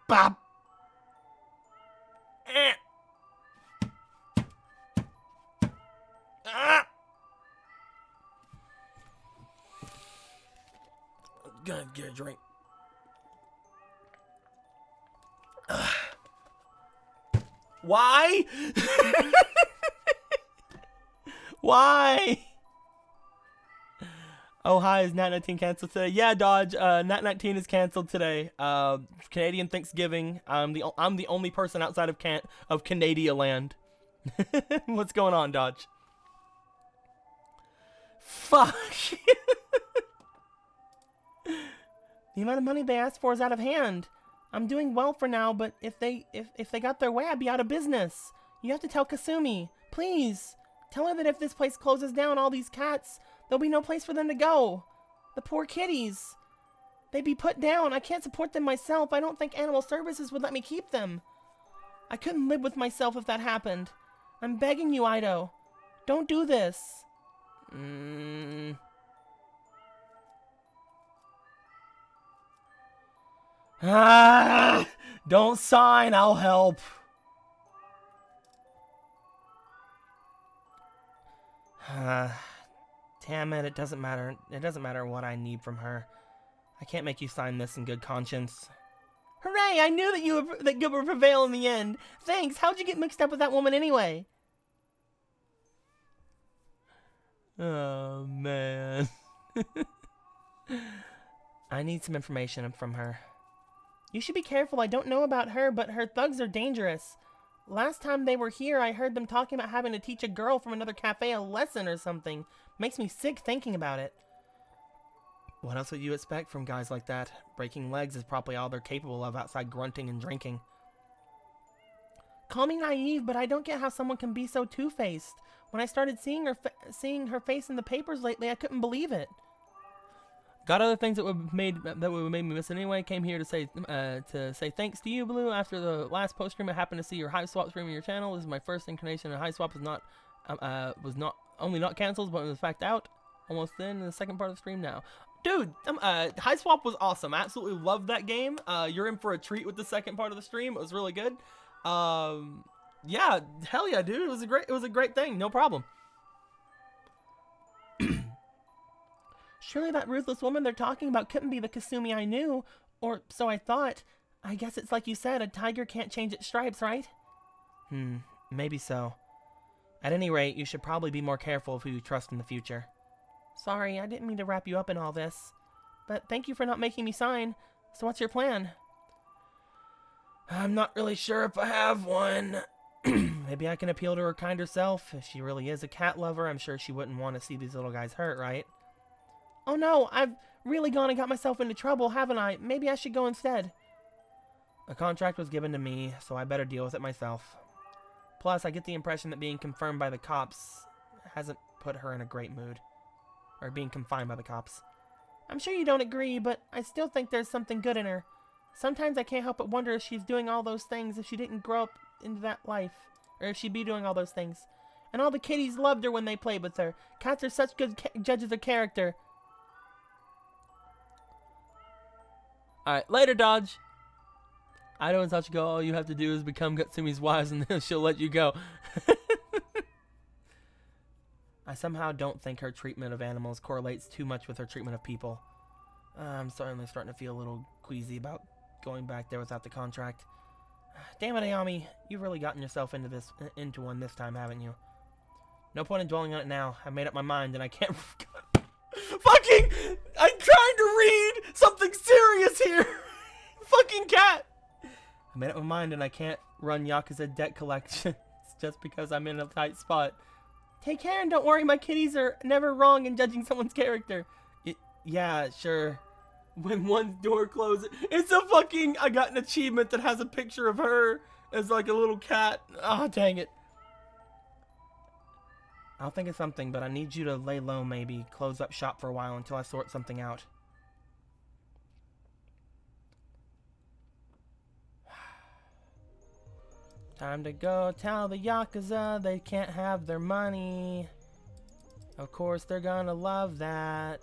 Bop! Gonna get a drink. Why? Why? Oh, hi, is Nat 19 canceled today? Yeah, Dodge, Nat 19 is canceled today. Canadian Thanksgiving. I'm the only person outside of Canada land. What's going on, Dodge? Fuck. The amount of money they asked for is out of hand. I'm doing well for now, but if they got their way, I'd be out of business. You have to tell Kasumi. Please. Tell her that if this place closes down, all these cats, there'll be no place for them to go. The poor kitties. They'd be put down. I can't support them myself. I don't think Animal Services would let me keep them. I couldn't live with myself if that happened. I'm begging you, Ido. Don't do this. Don't sign, I'll help. Damn it, it doesn't matter. It doesn't matter what I need from her. I can't make you sign this in good conscience. Hooray, I knew that good would prevail in the end. Thanks, how'd you get mixed up with that woman anyway? Oh, man. I need some information from her. You should be careful. I don't know about her, but her thugs are dangerous. Last time they were here, I heard them talking about having to teach a girl from another cafe a lesson or something. Makes me sick thinking about it. What else would you expect from guys like that? Breaking legs is probably all they're capable of outside grunting and drinking. Call me naive, but I don't get how someone can be so two-faced. When I started seeing her face in the papers lately, I couldn't believe it. Got other things that would have made me miss it anyway. Came here to say thanks to you, Blue. After the last post stream, I happened to see your Hive Swap stream on your channel. This is my first incarnation of Hive Swap. Was not only not canceled, but was in fact out. Almost in the second part of the stream now. Dude, Hive Swap was awesome. I absolutely loved that game. You're in for a treat with the second part of the stream. It was really good. Yeah, hell yeah, dude. It was a great thing. No problem. Surely that ruthless woman they're talking about couldn't be the Kasumi I knew, or so I thought. I guess it's like you said, a tiger can't change its stripes, right? Maybe so. At any rate, you should probably be more careful of who you trust in the future. Sorry, I didn't mean to wrap you up in all this. But thank you for not making me sign. So what's your plan? I'm not really sure if I have one. Maybe I can appeal to her kinder self. If she really is a cat lover, I'm sure she wouldn't want to see these little guys hurt, right? Oh no, I've really gone and got myself into trouble, haven't I? Maybe I should go instead. A contract was given to me, so I better deal with it myself. Plus, I get the impression that being confirmed by the cops hasn't put her in a great mood. Or being confined by the cops. I'm sure you don't agree, but I still think there's something good in her. Sometimes I can't help but wonder if she's doing all those things if she didn't grow up into that life. Or if she'd be doing all those things. And all the kitties loved her when they played with her. Cats are such good judges of character. Alright, later, Dodge. I know in Sachiko all you have to do is become Katsumi's wives and then she'll let you go. I somehow don't think her treatment of animals correlates too much with her treatment of people. I'm certainly starting to feel a little queasy about going back there without the contract. Damn it, Ayami. You've really gotten yourself into one this time, haven't you? No point in dwelling on it now. I've made up my mind and I can't... Fucking... I'm trying to read something serious here! Fucking cat! I made up my mind and I can't run Yakuza debt collection just because I'm in a tight spot. Take care and don't worry, my kitties are never wrong in judging someone's character. Yeah, sure. When one door closes, it's a fucking... I got an achievement that has a picture of her as like a little cat. Oh, dang it. I'll think of something, but I need you to lay low maybe. Close up shop for a while until I sort something out. Time to go tell the Yakuza they can't have their money. Of course they're gonna love that.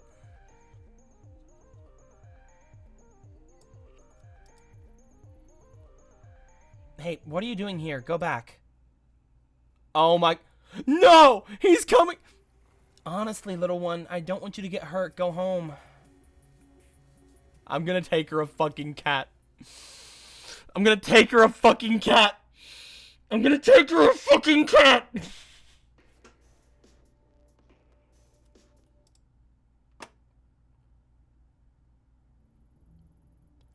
Hey, what are you doing here? Go back. Oh my... No! He's coming! Honestly, little one, I don't want you to get hurt. Go home. I'm gonna take her a fucking cat. I'm gonna take her a fucking cat. I'm gonna take her a fucking cat!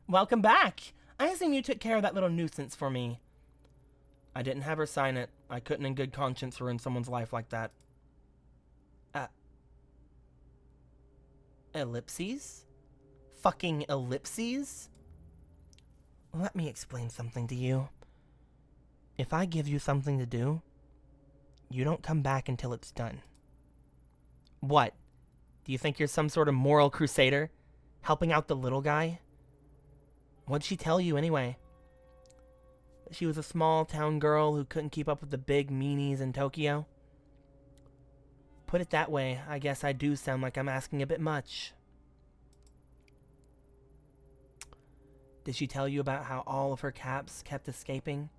Welcome back! I assume you took care of that little nuisance for me. I didn't have her sign it. I couldn't in good conscience ruin someone's life like that. Ellipses? Fucking ellipses? Let me explain something to you. If I give you something to do, you don't come back until it's done. What? Do you think you're some sort of moral crusader? Helping out the little guy? What'd she tell you anyway? That she was a small town girl who couldn't keep up with the big meanies in Tokyo? Put it that way, I guess I do sound like I'm asking a bit much. Did she tell you about how all of her caps kept escaping?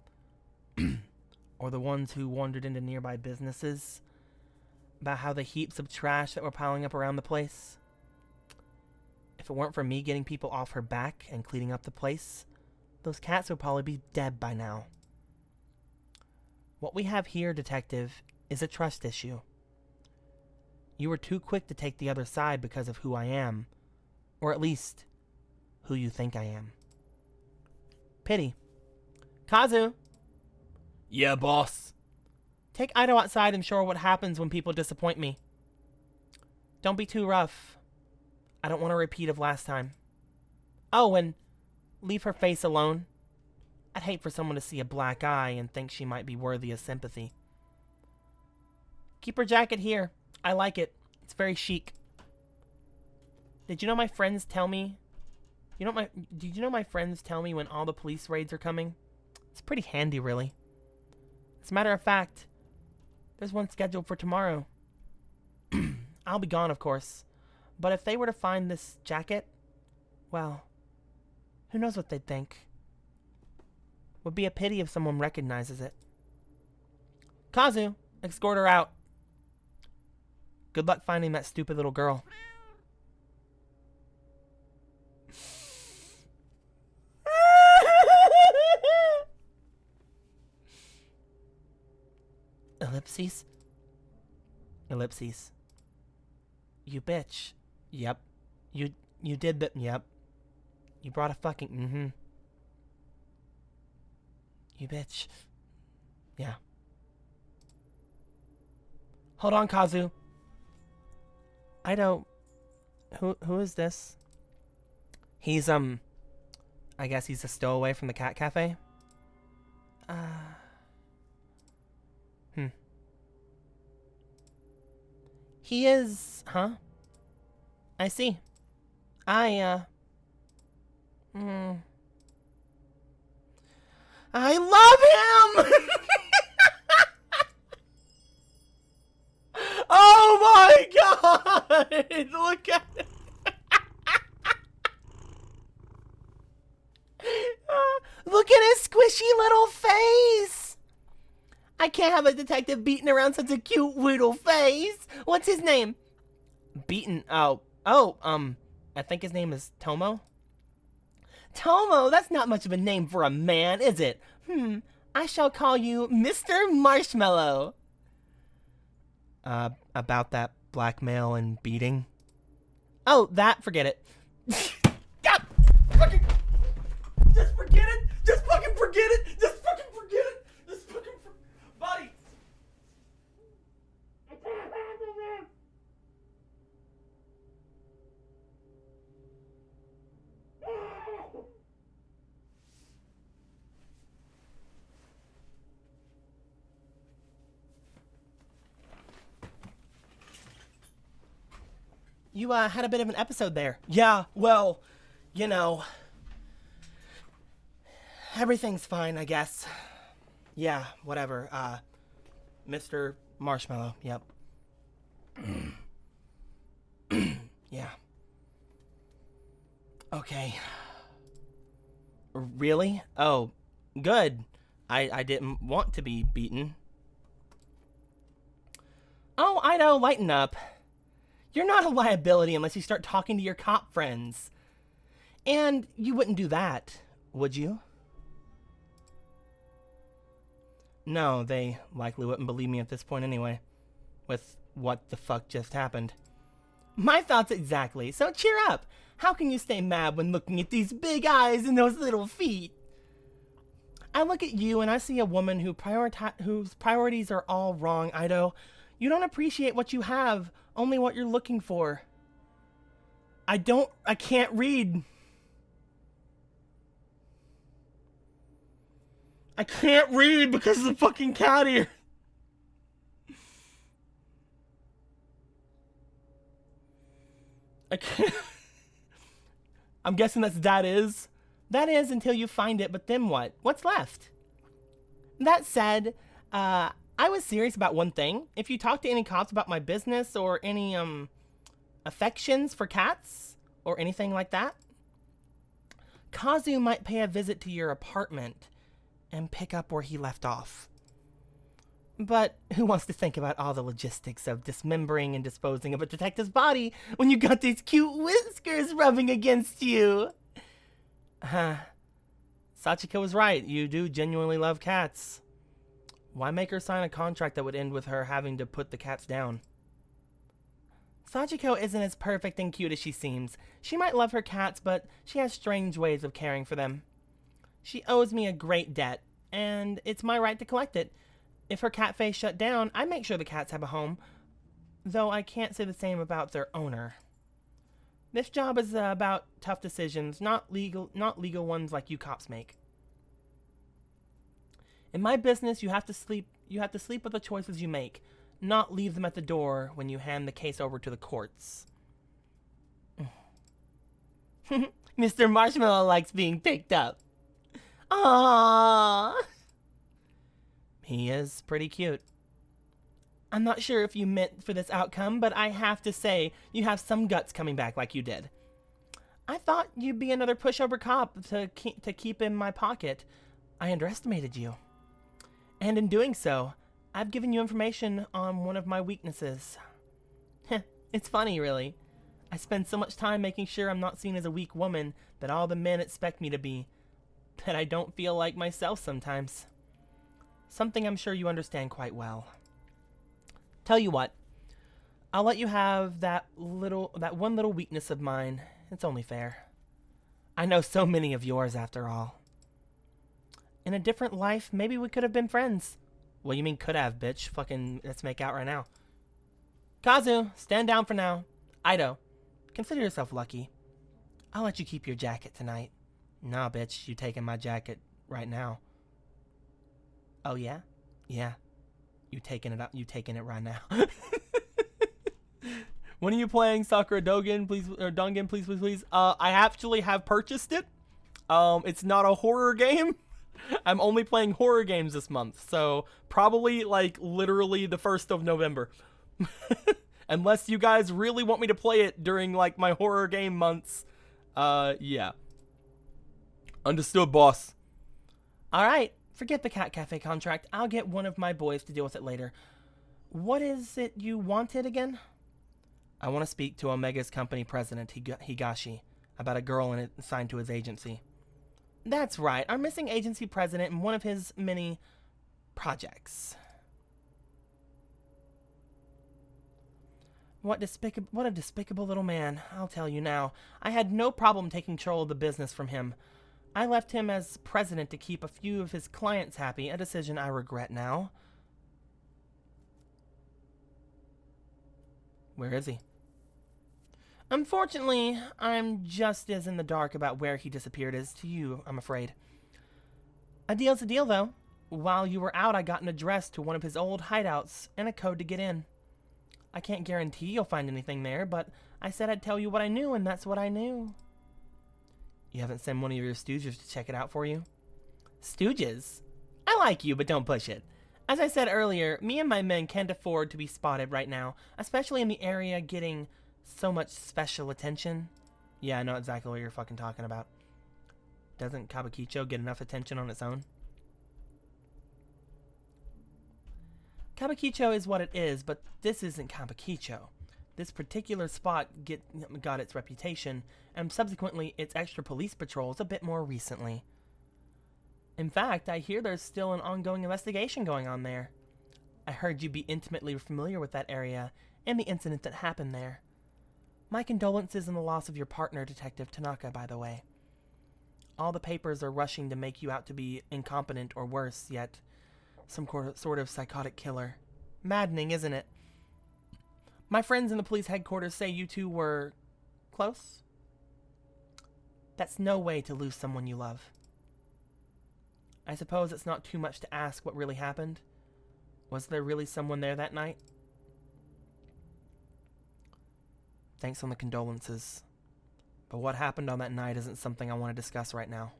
Or the ones who wandered into nearby businesses? About how the heaps of trash that were piling up around the place? If it weren't for me getting people off her back and cleaning up the place, those cats would probably be dead by now. What we have here, Detective, is a trust issue. You were too quick to take the other side because of who I am. Or at least, who you think I am. Pity. Kazu! Yeah, boss. Take Ido outside and show her what happens when people disappoint me. Don't be too rough. I don't want a repeat of last time. Oh, and leave her face alone. I'd hate for someone to see a black eye and think she might be worthy of sympathy. Keep her jacket here. I like it. It's very chic. Did you know my friends tell me? Did you know my friends tell me when all the police raids are coming? It's pretty handy, really. As a matter of fact, there's one scheduled for tomorrow. I'll be gone, of course. But if they were to find this jacket, well, who knows what they'd think. Would be a pity if someone recognizes it. Kazu, escort her out. Good luck finding that stupid little girl. Ellipses? Ellipses. You bitch. Yep. You did that. Yep. You brought a fucking. You bitch. Yeah. Hold on, Kazu. I don't. Who is this? He's I guess he's a stowaway from the cat cafe. He is, huh? I see. I love him! Oh my god! Look at it! Look at his squishy little face! I can't have a detective beating around such a cute little face. What's his name? Beaten. Oh, I think his name is Tomo. Tomo, that's not much of a name for a man, is it? I shall call you Mr. Marshmallow. About that blackmail and beating? Oh, forget it. God, fucking, just forget it. Just fucking forget it. Just fucking forget it. Just fucking buddy. I can't handle this. You had a bit of an episode there. Yeah, well, you know, everything's fine, I guess. Yeah, whatever. Mr. Marshmallow, yep. Yeah. Okay. Really? Oh, good. I didn't want to be beaten. Oh, Ido, lighten up. You're not a liability unless you start talking to your cop friends. And you wouldn't do that, would you? No, they likely wouldn't believe me at this point anyway, with what the fuck just happened. My thoughts exactly, so cheer up. How can you stay mad when looking at these big eyes and those little feet? I look at you and I see a woman whose priorities are all wrong, Ido. You don't appreciate what you have, only what you're looking for. I can't read. I can't read because of the fucking cat ear. I can't. I'm guessing that is. That is until you find it, but then what? What's left? That said, I was serious about one thing. If you talk to any cops about my business or any, affections for cats or anything like that, Kazu might pay a visit to your apartment and pick up where he left off. But who wants to think about all the logistics of dismembering and disposing of a detective's body when you got these cute whiskers rubbing against you? Sachiko was right. You do genuinely love cats. Why make her sign a contract that would end with her having to put the cats down? Sachiko isn't as perfect and cute as she seems. She might love her cats, but she has strange ways of caring for them. She owes me a great debt, and it's my right to collect it. If her cat face shut down, I make sure the cats have a home, though I can't say the same about their owner. This job is about tough decisions, not legal ones like you cops make. In my business, you have to sleep with the choices you make, not leave them at the door when you hand the case over to the courts. Mr. Marshmallow likes being picked up. Aww. He is pretty cute. I'm not sure if you meant for this outcome, but I have to say, you have some guts coming back like you did. I thought you'd be another pushover cop to keep in my pocket. I underestimated you. And in doing so, I've given you information on one of my weaknesses. It's funny, really. I spend so much time making sure I'm not seen as a weak woman that all the men expect me to be, that I don't feel like myself sometimes. Something I'm sure you understand quite well. Tell you what, I'll let you have that one little weakness of mine. It's only fair. I know so many of yours after all. In a different life, maybe we could have been friends. What you mean could have, bitch? Fucking let's make out right now. Kazu, stand down for now. Ido, consider yourself lucky. I'll let you keep your jacket tonight. Nah, bitch, you taking my jacket right now. Oh yeah? Yeah. You taking it right now. When are you playing Sakura Dogen, please, or Dongen, please, please, please? I actually have purchased it. It's not a horror game. I'm only playing horror games this month, so probably like literally the 1st of November. Unless you guys really want me to play it during like my horror game months. Yeah. Understood, boss. All right. Forget the Cat Cafe contract. I'll get one of my boys to deal with it later. What is it you wanted again? I want to speak to Omega's company president, Higashi, about a girl assigned to his agency. That's right. Our missing agency president in one of his many projects. What a despicable little man. I'll tell you now. I had no problem taking control of the business from him. I left him as president to keep a few of his clients happy, a decision I regret now. Where is he? Unfortunately, I'm just as in the dark about where he disappeared as to you, I'm afraid. A deal's a deal, though. While you were out, I got an address to one of his old hideouts and a code to get in. I can't guarantee you'll find anything there, but I said I'd tell you what I knew, and that's what I knew. You haven't sent one of your stooges to check it out for you? Stooges? I like you, but don't push it. As I said earlier, me and my men can't afford to be spotted right now, especially in the area getting so much special attention. Yeah, I know exactly what you're fucking talking about. Doesn't Kabukicho get enough attention on its own? Kabukicho is what it is, but this isn't Kabukicho. This particular spot got its reputation, and subsequently its extra police patrols a bit more recently. In fact, I hear there's still an ongoing investigation going on there. I heard you'd be intimately familiar with that area and the incident that happened there. My condolences on the loss of your partner, Detective Tanaka, by the way. All the papers are rushing to make you out to be incompetent or worse, yet some sort of psychotic killer. Maddening, isn't it? My friends in the police headquarters say you two were close. That's no way to lose someone you love. I suppose it's not too much to ask what really happened. Was there really someone there that night? Thanks on the condolences. But what happened on that night isn't something I want to discuss right now.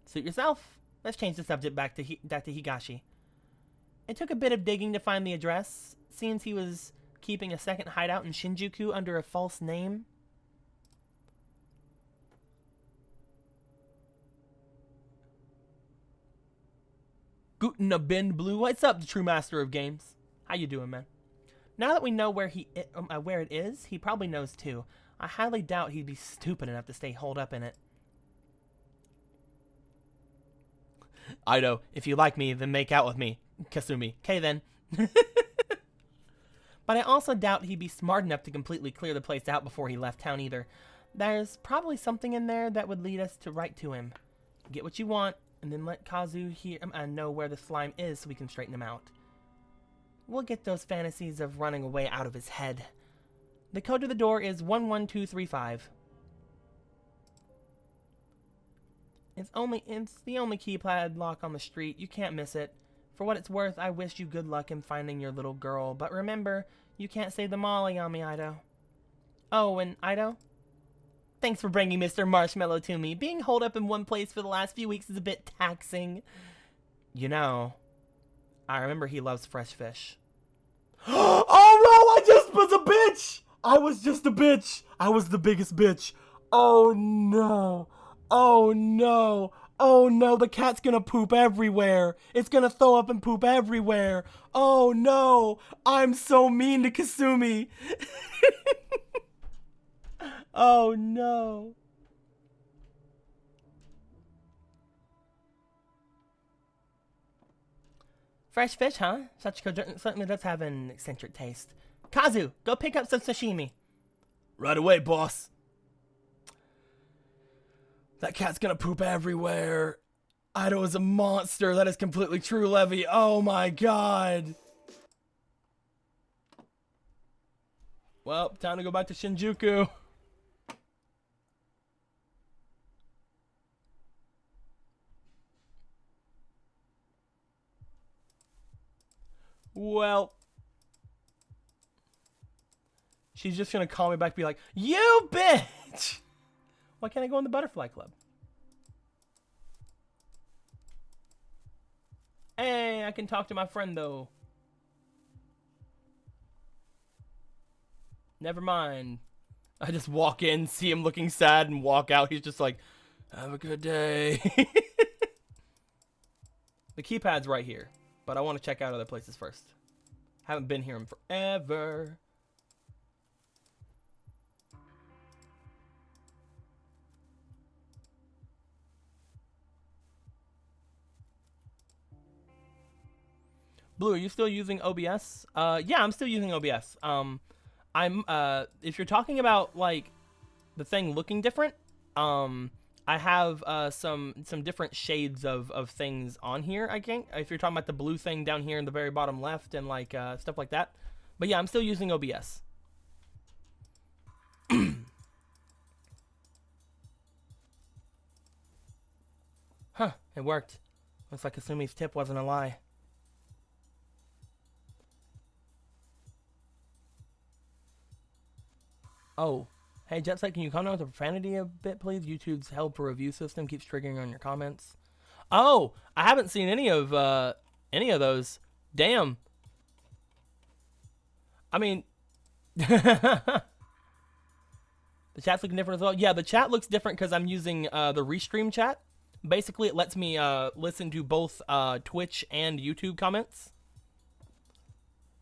Suit yourself. Let's change the subject back to Dr. Higashi. It took a bit of digging to find the address. Seems he was keeping a second hideout in Shinjuku under a false name. Guten Abend Blue. What's up, the true master of games? How you doing, man? Now that we know where where it is, he probably knows too. I highly doubt he'd be stupid enough to stay holed up in it. Ido, if you like me, then make out with me. Kasumi. Okay then. But I also doubt he'd be smart enough to completely clear the place out before he left town either. There's probably something in there that would lead us to right to him. Get what you want, and then let Kazu know where the slime is so we can straighten him out. We'll get those fantasies of running away out of his head. The code to the door is 11235. It's the only keypad lock on the street. You can't miss it. For what it's worth, I wish you good luck in finding your little girl. But remember, you can't save the Molly on me, Ido. Oh, and Ido? Thanks for bringing Mr. Marshmallow to me. Being holed up in one place for the last few weeks is a bit taxing. You know, I remember he loves fresh fish. Oh no, I just was a bitch! I was just a bitch. I was the biggest bitch. Oh no. Oh no. Oh no, the cat's gonna poop everywhere. It's gonna throw up and poop everywhere. Oh no. I'm so mean to Kasumi. Oh no. Fresh fish, huh? Certainly does have an eccentric taste. Kazu, go pick up some sashimi. Right away, boss. That cat's gonna poop everywhere. Ido is a monster. That is completely true, Levy. Oh my god. Well, time to go back to Shinjuku. Well, she's just gonna call me back and be like, "You bitch! Why can't I go in the butterfly club?" Hey, I can talk to my friend though. Never mind. I just walk in, see him looking sad, and walk out. He's just like, "Have a good day." The keypad's right here, but I want to check out other places first. Haven't been here in forever. Blue, are you still using OBS? Yeah, I'm still using OBS. If you're talking about like the thing looking different, I have some different shades of things on here, I think. If you're talking about the blue thing down here in the very bottom left and like stuff like that. But yeah, I'm still using OBS. Huh, it worked. Looks like Kasumi's tip wasn't a lie. Oh. Hey, Jetset, can you comment with the profanity a bit, please? YouTube's help for review system keeps triggering on your comments. Oh, I haven't seen any of those. Damn. I mean, the chat's looking different as well. Yeah, the chat looks different because I'm using the Restream chat. Basically, it lets me listen to both Twitch and YouTube comments.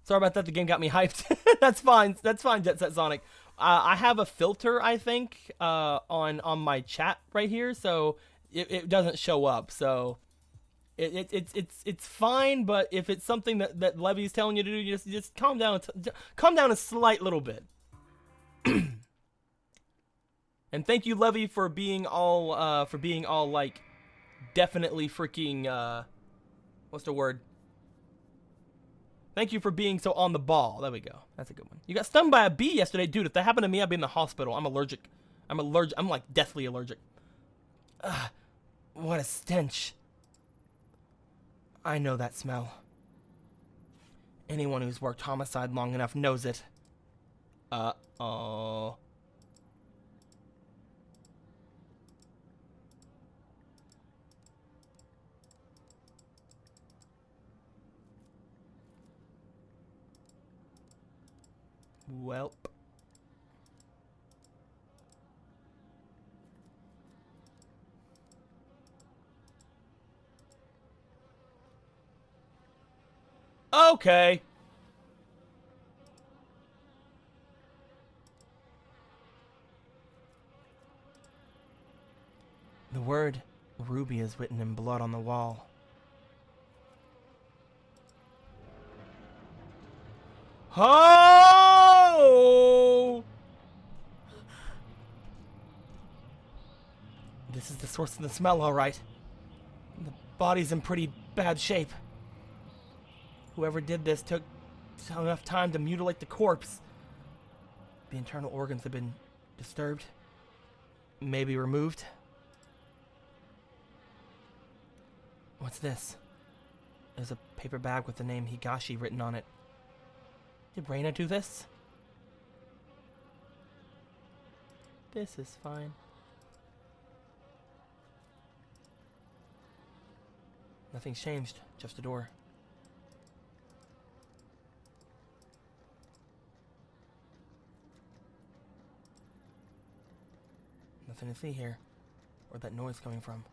Sorry about that. The game got me hyped. That's fine. That's fine, Jet Set Sonic. I have a filter, I think, on my chat right here, so it doesn't show up. So it's fine. But if it's something that Levy's telling you to do, just calm down. Calm down a slight little bit. And thank you, Levy, for being all like definitely freaking what's the word? Thank you for being so on the ball. There we go. That's a good one. You got stung by a bee yesterday. Dude, if that happened to me, I'd be in the hospital. I'm allergic. I'm like deathly allergic. Ugh, what a stench. I know that smell. Anyone who's worked homicide long enough knows it. Uh-oh. Welp. Okay. The word Ruby is written in blood on the wall. Oh! This is the source of the smell, all right. The body's in pretty bad shape. Whoever did this took enough time to mutilate the corpse. The internal organs have been disturbed. Maybe removed. What's this? There's a paper bag with the name Higashi written on it. Did Reina do this? This is fine. Nothing's changed, just a door. Nothing to see here. Where'd that noise coming from?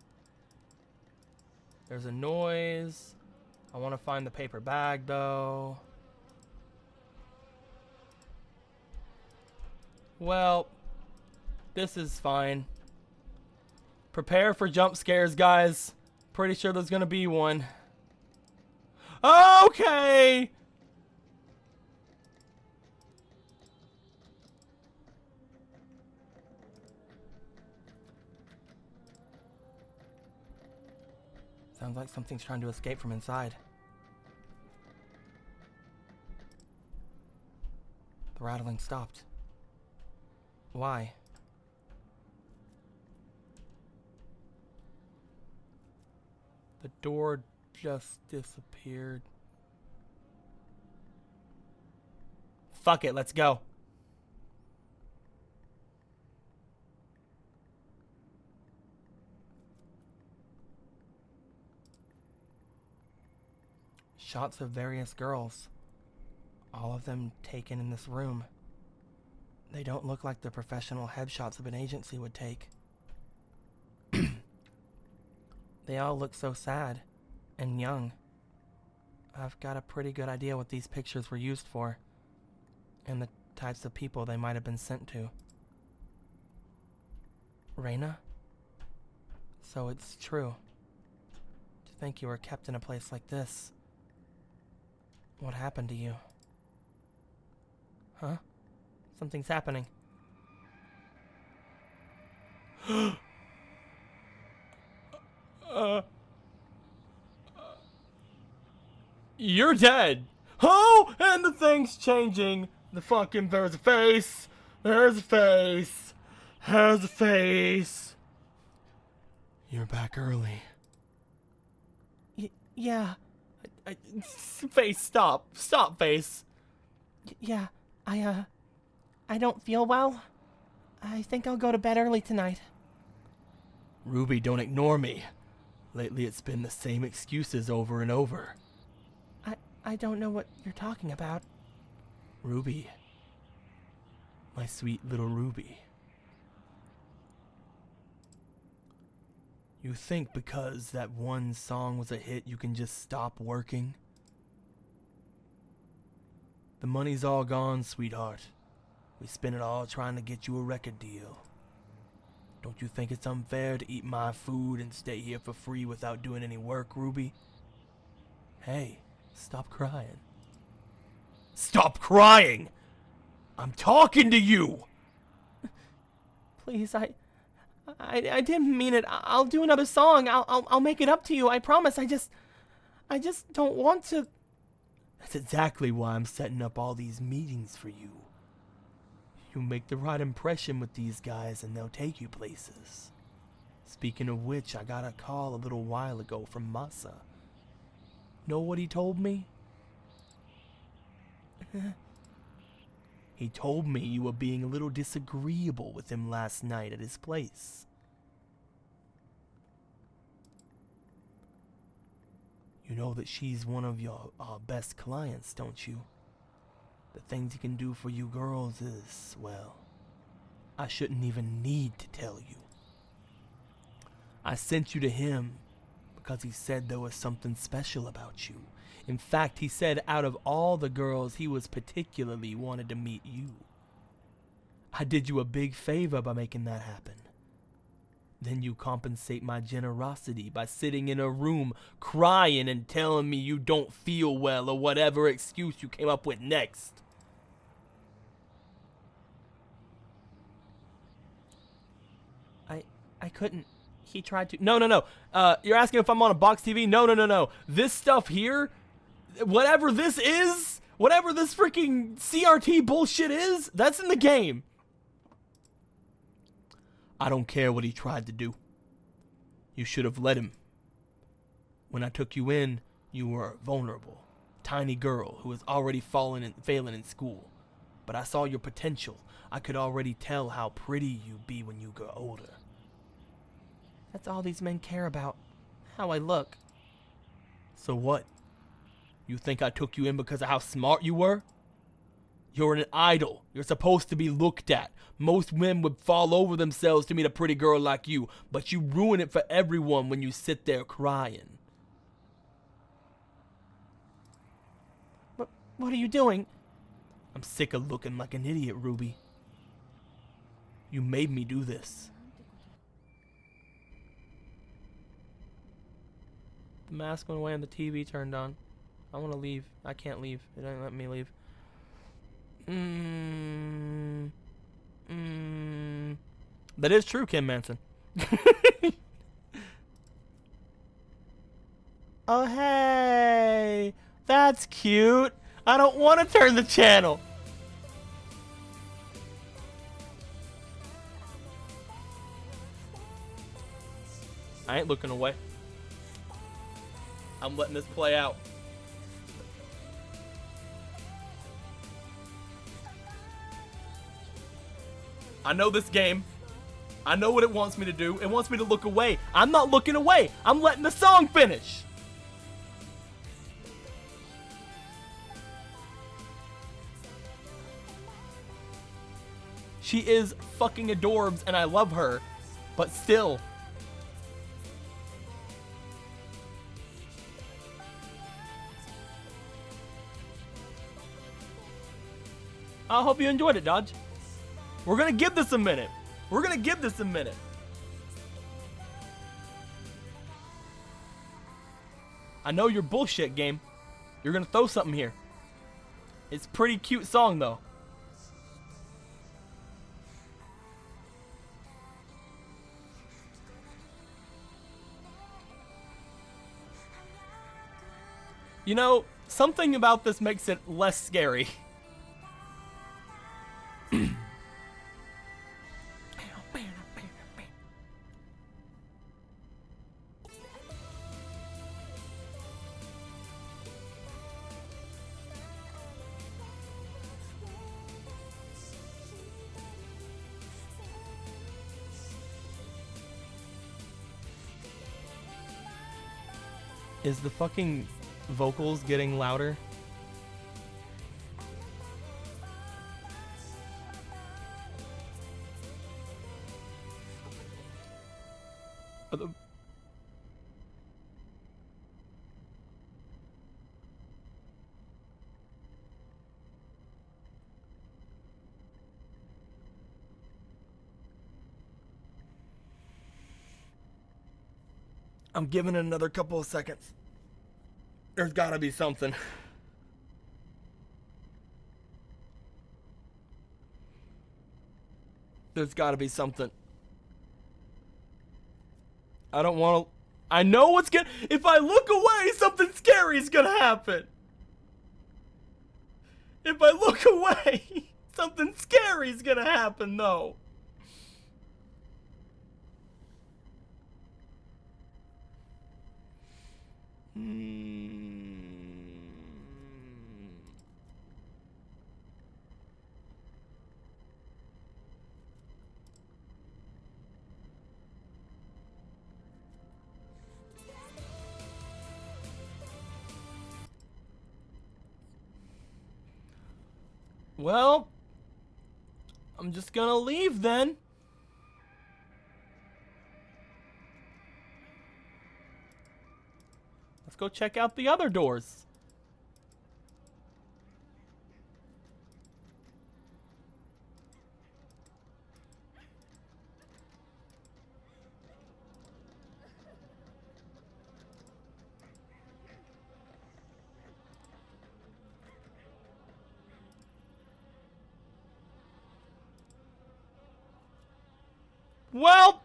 There's a noise. I want to find the paper bag, though. Well, this is fine. Prepare for jump scares, guys. Pretty sure there's gonna be one. Okay! Sounds like something's trying to escape from inside. The rattling stopped. Why? The door just disappeared. Fuck it, let's go. Shots of various girls. All of them taken in this room. They don't look like the professional headshots of an agency would take. They all look so sad and young. I've got a pretty good idea what these pictures were used for, and the types of people they might have been sent to. Reina? So it's true. To think you were kept in a place like this. What happened to you? Huh? Something's happening. You're dead. Oh, and the thing's changing. There's a face. There's a face. There's a face. You're back early. Yeah. Face, stop. Stop, face. Yeah, I don't feel well. I think I'll go to bed early tonight. Ruby, don't ignore me. Lately it's been the same excuses over and over. I don't know what you're talking about. Ruby. My sweet little Ruby. You think because that one song was a hit you can just stop working? The money's all gone, sweetheart. We spent it all trying to get you a record deal. Don't you think it's unfair to eat my food and stay here for free without doing any work, Ruby? Hey, stop crying. Stop crying! I'm talking to you! Please, I didn't mean it. I'll do another song. I'll make it up to you. I promise. I just don't want to. That's exactly why I'm setting up all these meetings for you. You make the right impression with these guys and they'll take you places. Speaking of which, I got a call a little while ago from Masa. Know what he told me? He told me you were being a little disagreeable with him last night at his place. You know that she's one of your best clients, don't you? The things he can do for you girls is, well, I shouldn't even need to tell you. I sent you to him because he said there was something special about you. In fact, he said out of all the girls, he was particularly wanted to meet you. I did you a big favor by making that happen. Then you compensate my generosity by sitting in a room crying and telling me you don't feel well or whatever excuse you came up with next. I couldn't. He tried to. No. You're asking if I'm on a box TV? No. This stuff here, whatever this is, whatever this freaking CRT bullshit is, that's in the game. I don't care what he tried to do. You should have let him. When I took you in, you were vulnerable, tiny girl who was already failing in school. But I saw your potential. I could already tell how pretty you'd be when you grow older. That's all these men care about. How I look. So what? You think I took you in because of how smart you were? You're an idol. You're supposed to be looked at. Most men would fall over themselves to meet a pretty girl like you, but you ruin it for everyone when you sit there crying. What are you doing? I'm sick of looking like an idiot, Ruby. You made me do this. The mask went away and the TV turned on. I want to leave. I can't leave. It didn't let me leave. That is true, Kim Manson. Oh, hey. That's cute. I don't want to turn the channel. I ain't looking away. I'm letting this play out. I know this game. I know what it wants me to do. It wants me to look away. I'm not looking away. I'm letting the song finish. She is fucking adorbs and I love her, but still. I hope you enjoyed it, Dodge. We're gonna give this a minute. We're gonna give this a minute. I know you're bullshit, game. You're gonna throw something here. It's a pretty cute song, though. You know, something about this makes it less scary. Is the fucking vocals getting louder? I'm giving it another couple of seconds. There's gotta be something. There's gotta be something. I don't want to. I know what's gonna. If I look away, something scary is gonna happen. If I look away, something scary is gonna happen, though. Well, I'm just gonna leave then. Let's go check out the other doors. Well,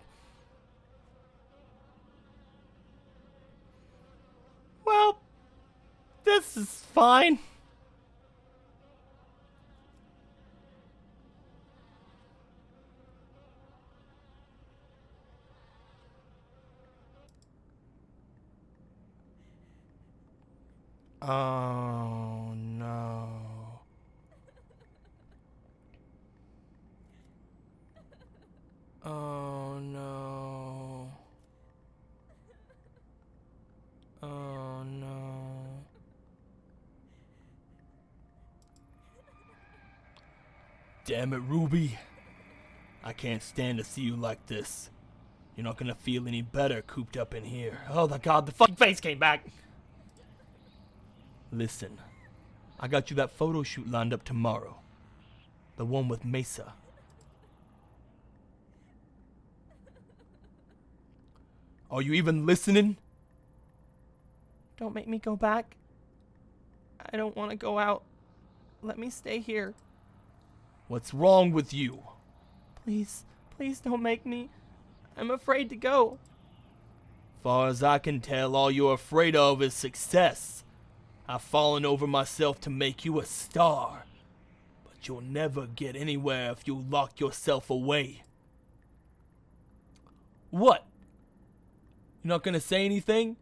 this is fine. Oh no. Oh no. Oh no. Damn it, Ruby. I can't stand to see you like this. You're not gonna feel any better cooped up in here. Oh my god, the fucking face came back! Listen, I got you that photo shoot lined up tomorrow. The one with Mesa. Are you even listening? Don't make me go back. I don't want to go out. Let me stay here. What's wrong with you? Please, please don't make me. I'm afraid to go. Far as I can tell, all you're afraid of is success. I've fallen over myself to make you a star. But you'll never get anywhere if you lock yourself away. What? You're not gonna say anything?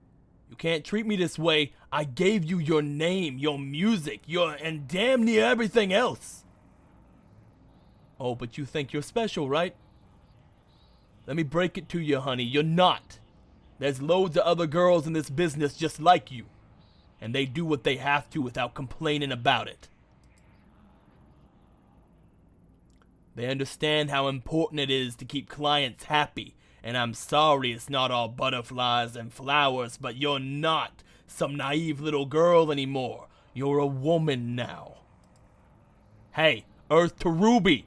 You can't treat me this way. I gave you your name, your music, and damn near everything else. Oh, but you think you're special, right? Let me break it to you, honey. You're not. There's loads of other girls in this business just like you. And they do what they have to without complaining about it. They understand how important it is to keep clients happy. And I'm sorry it's not all butterflies and flowers, but you're not some naive little girl anymore. You're a woman now. Hey, Earth to Ruby.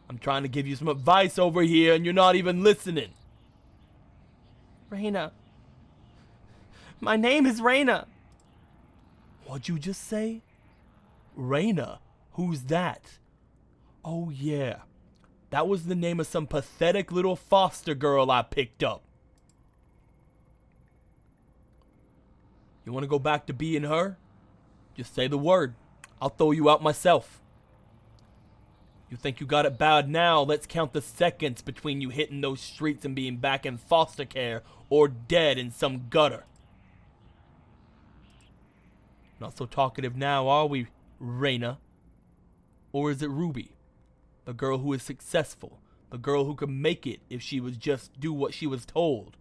I'm trying to give you some advice over here and you're not even listening. Raina. My name is Raina. What'd you just say? Raina? Who's that? Oh yeah. That was the name of some pathetic little foster girl I picked up. You want to go back to being her? Just say the word. I'll throw you out myself. You think you got it bad now? Let's count the seconds between you hitting those streets and being back in foster care or dead in some gutter. Not so talkative now, are we, Raina? Or is it Ruby? The girl who is successful. The girl who could make it if she would just do what she was told.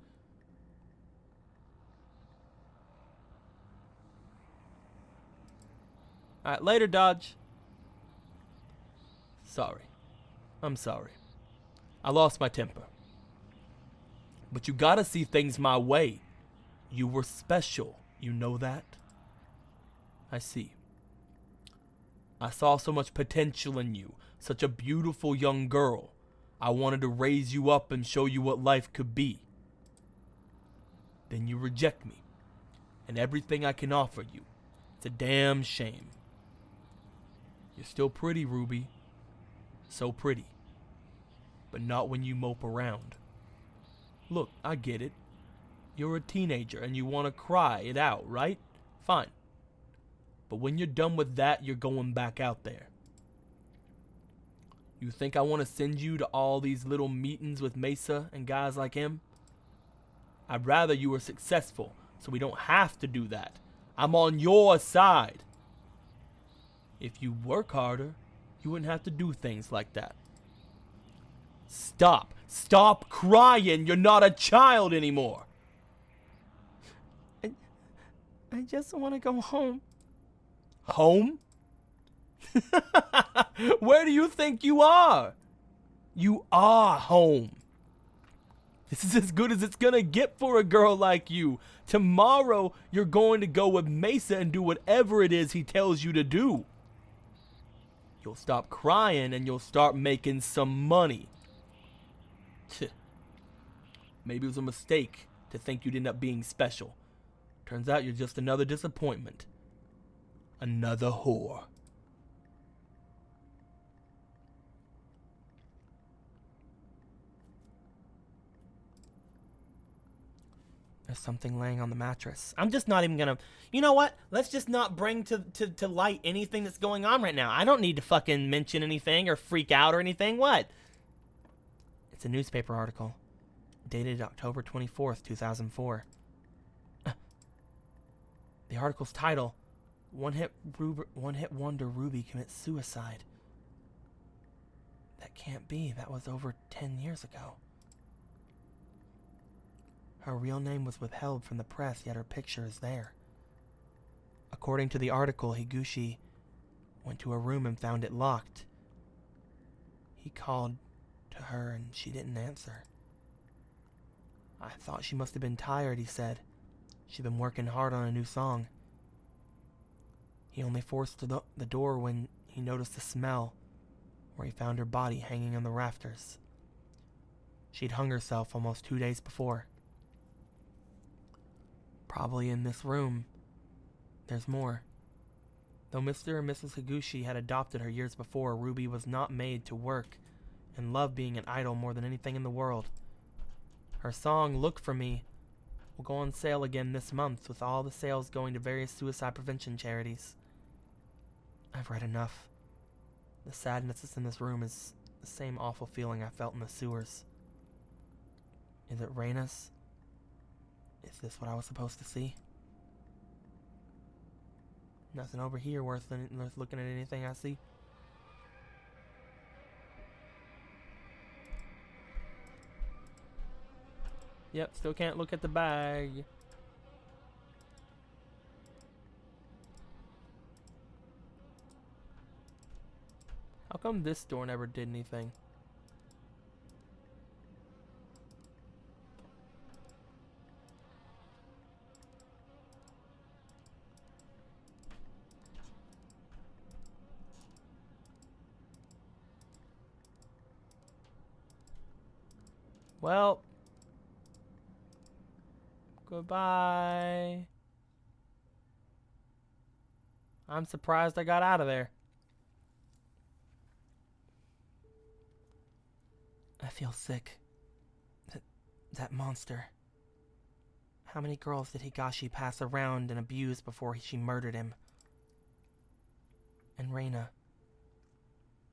Alright, later, Dodge. Sorry. I'm sorry. I lost my temper. But you gotta see things my way. You were special. You know that? I see. I saw so much potential in you. Such a beautiful young girl. I wanted to raise you up and show you what life could be. Then you reject me. And everything I can offer you. It's a damn shame. You're still pretty, Ruby. So pretty. But not when you mope around. Look, I get it. You're a teenager and you want to cry it out, right? Fine. But when you're done with that, you're going back out there. You think I want to send you to all these little meetings with Mesa and guys like him? I'd rather you were successful, so we don't have to do that. I'm on your side. If you work harder, you wouldn't have to do things like that. Stop. Stop crying. You're not a child anymore. I just want to go home. Home? Where do you think you are? You are home. This is as good as it's gonna get for a girl like you. Tomorrow, you're going to go with Mesa and do whatever it is he tells you to do. You'll stop crying and you'll start making some money. Maybe it was a mistake to think you'd end up being special. Turns out you're just another disappointment. Another whore. There's something laying on the mattress. I'm just not even gonna... You know what? Let's just not bring to light anything that's going on right now. I don't need to fucking mention anything or freak out or anything. What? It's a newspaper article. Dated October 24th, 2004. The article's title, One-hit wonder Ruby commits suicide. That can't be. That was over 10 years ago. Her real name was withheld from the press, yet her picture is there. According to the article, Higuchi went to her room and found it locked. He called to her and she didn't answer. I thought she must have been tired, he said. She'd been working hard on a new song. He only forced the door when he noticed the smell, where he found her body hanging on the rafters. She'd hung herself almost 2 days before. Probably in this room. There's more. Though Mr. and Mrs. Higuchi had adopted her years before, Ruby was not made to work and loved being an idol more than anything in the world. Her song, Look For Me, will go on sale again this month, with all the sales going to various suicide prevention charities. I've read enough. The sadness that's in this room is the same awful feeling I felt in the sewers. Is it Reina's? Is this what I was supposed to see? Nothing over here worth looking at anything I see. Yep, still can't look at the bag. How come this door never did anything? Well, goodbye. I'm surprised I got out of there. I feel sick. That monster. How many girls did Higashi pass around and abuse before she murdered him? And Reina.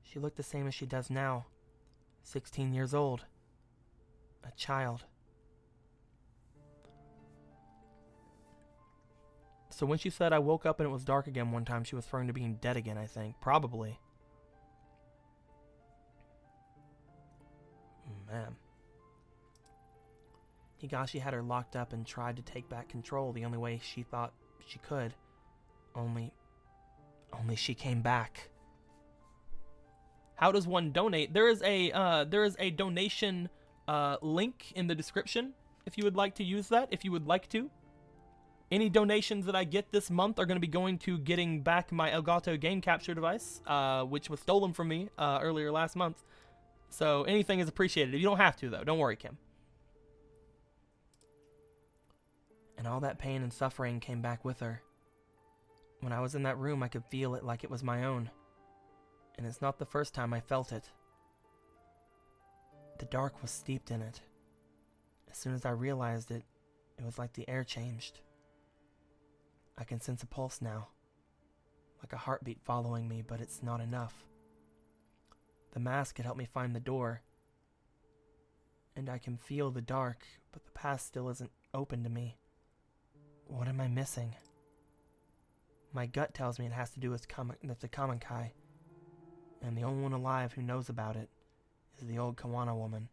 She looked the same as she does now. 16 years old. A child. So when she said I woke up and it was dark again one time, she was referring to being dead again, I think. Probably. Man. Higashi had her locked up and tried to take back control the only way she thought she could. Only she came back. How does one donate? There is a donation link in the description if you would like to use that, if you would like to. Any donations that I get this month are going to be going to getting back my Elgato game capture device, which was stolen from me earlier last month. So anything is appreciated. You don't have to, though. Don't worry, Kim. And all that pain and suffering came back with her. When I was in that room, I could feel it like it was my own. And it's not the first time I felt it. The dark was steeped in it. As soon as I realized it, it was like the air changed. I can sense a pulse now, like a heartbeat following me, but it's not enough. The mask had helped me find the door, and I can feel the dark, but the past still isn't open to me. What am I missing? My gut tells me it has to do with the Kamikai, and the only one alive who knows about it is the old Kawana woman.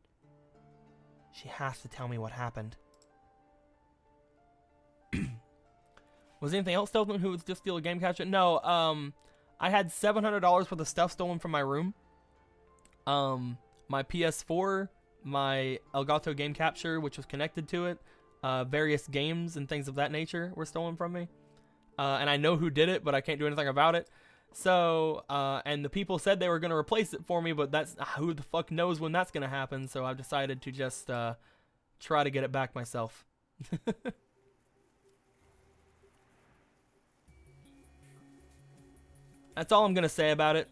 She has to tell me what happened. Was anything else stolen? Who was just steal a game capture? No, I had $700 worth of stuff stolen from my room. My PS4, my Elgato game capture, which was connected to it, various games and things of that nature were stolen from me. And I know who did it, but I can't do anything about it. So, and the people said they were going to replace it for me, but that's who the fuck knows when that's going to happen. So I've decided to just try to get it back myself. That's all I'm going to say about it.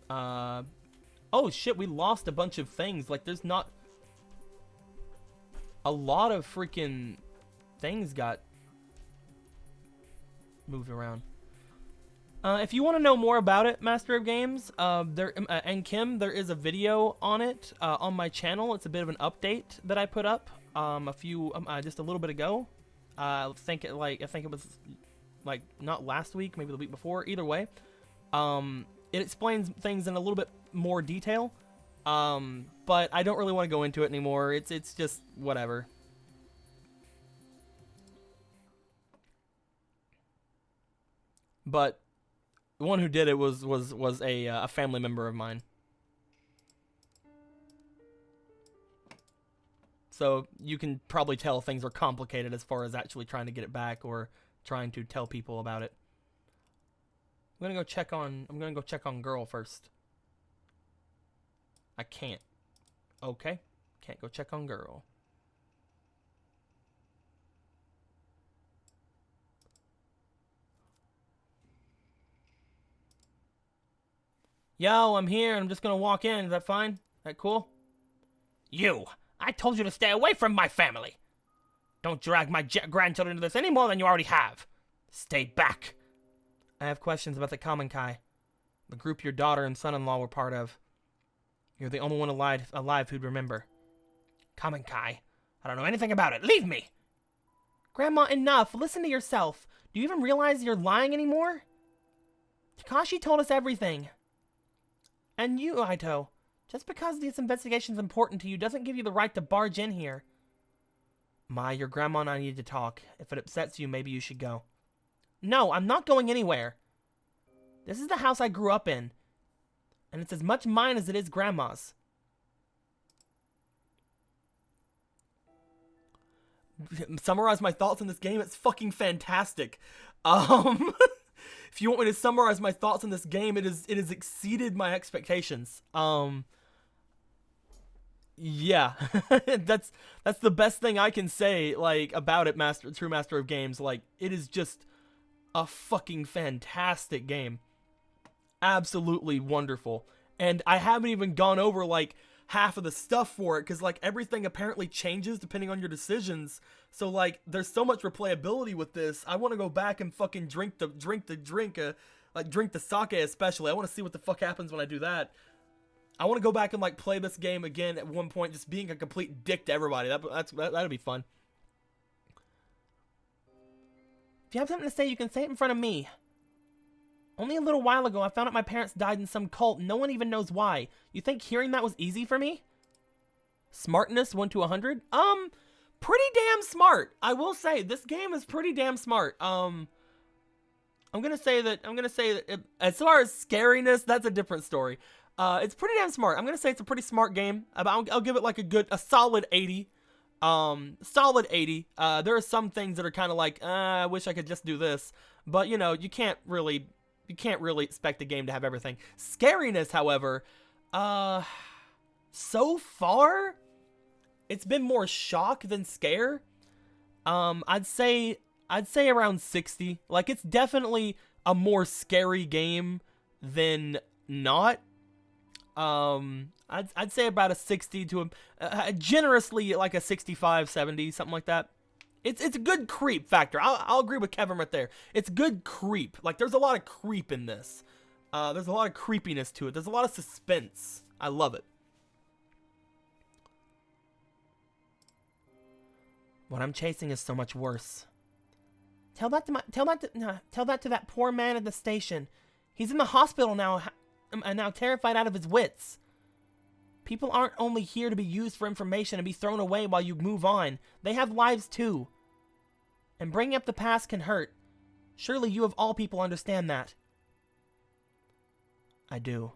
Oh shit, we lost a bunch of things. Like, there's not... A lot of freaking things got moved around. If you want to know more about it, Master of Games, and Kim, there is a video on it on my channel. It's a bit of an update that I put up just a little bit ago. I think it was like not last week, maybe the week before. Either way, it explains things in a little bit more detail. But I don't really want to go into it anymore. It's just whatever. But the one who did it was a family member of mine. So you can probably tell things are complicated as far as actually trying to get it back or trying to tell people about it. I'm gonna go check on girl first. I can't. Okay. Can't go check on girl. Yo, I'm here. I'm just gonna walk in. Is that fine? That cool? You! I told you to stay away from my family! Don't drag my grandchildren into this any more than you already have! Stay back! I have questions about the Kamenkai, the group your daughter and son-in-law were part of. You're the only one alive who'd remember. Kamenkai? I don't know anything about it. Leave me! Grandma, enough. Listen to yourself. Do you even realize you're lying anymore? Takashi told us everything. And you, Aito. Just because this investigation's important to you doesn't give you the right to barge in here. Mai, your grandma and I need to talk. If it upsets you, maybe you should go. No, I'm not going anywhere. This is the house I grew up in. And it's as much mine as it is Grandma's. Summarize my thoughts on this game, it's fucking fantastic. If you want me to summarize my thoughts on this game, it has exceeded my expectations. Yeah. that's the best thing I can say, like, about it, True Master of Games. Like, it is just a fucking fantastic game. Absolutely wonderful. And I haven't even gone over, like, half of the stuff for it, because, like, everything apparently changes depending on your decisions. So, like, there's so much replayability with this. I want to go back and fucking drink the sake especially. I want to see what the fuck happens when I do that. I want to go back and, like, play this game again at one point, just being a complete dick to everybody. That'd be fun. If you have something to say, you can say it in front of me. Only a little while ago, I found out my parents died in some cult. No one even knows why. You think hearing that was easy for me? Smartness 1 to 100? Pretty damn smart. I will say this game is pretty damn smart. I'm gonna say that as far as scariness, that's a different story. It's pretty damn smart. I'm gonna say it's a pretty smart game. I'll give it like a solid 80. Solid 80. There are some things that are kind of like, I wish I could just do this, but you know, you can't really expect a game to have everything. Scariness, however, so far, it's been more shock than scare. I'd say around 60. Like, it's definitely a more scary game than not. I'd say about a 60 to generously like a 65, 70, something like that. It's a good creep factor. I'll agree with Kevin right there. It's good creep. Like, there's a lot of creep in this. There's a lot of creepiness to it. There's a lot of suspense. I love it. What I'm chasing is so much worse. Tell that to that poor man at the station. He's in the hospital now, and now terrified out of his wits. People aren't only here to be used for information and be thrown away while you move on. They have lives too. And bringing up the past can hurt. Surely you of all people understand that. I do.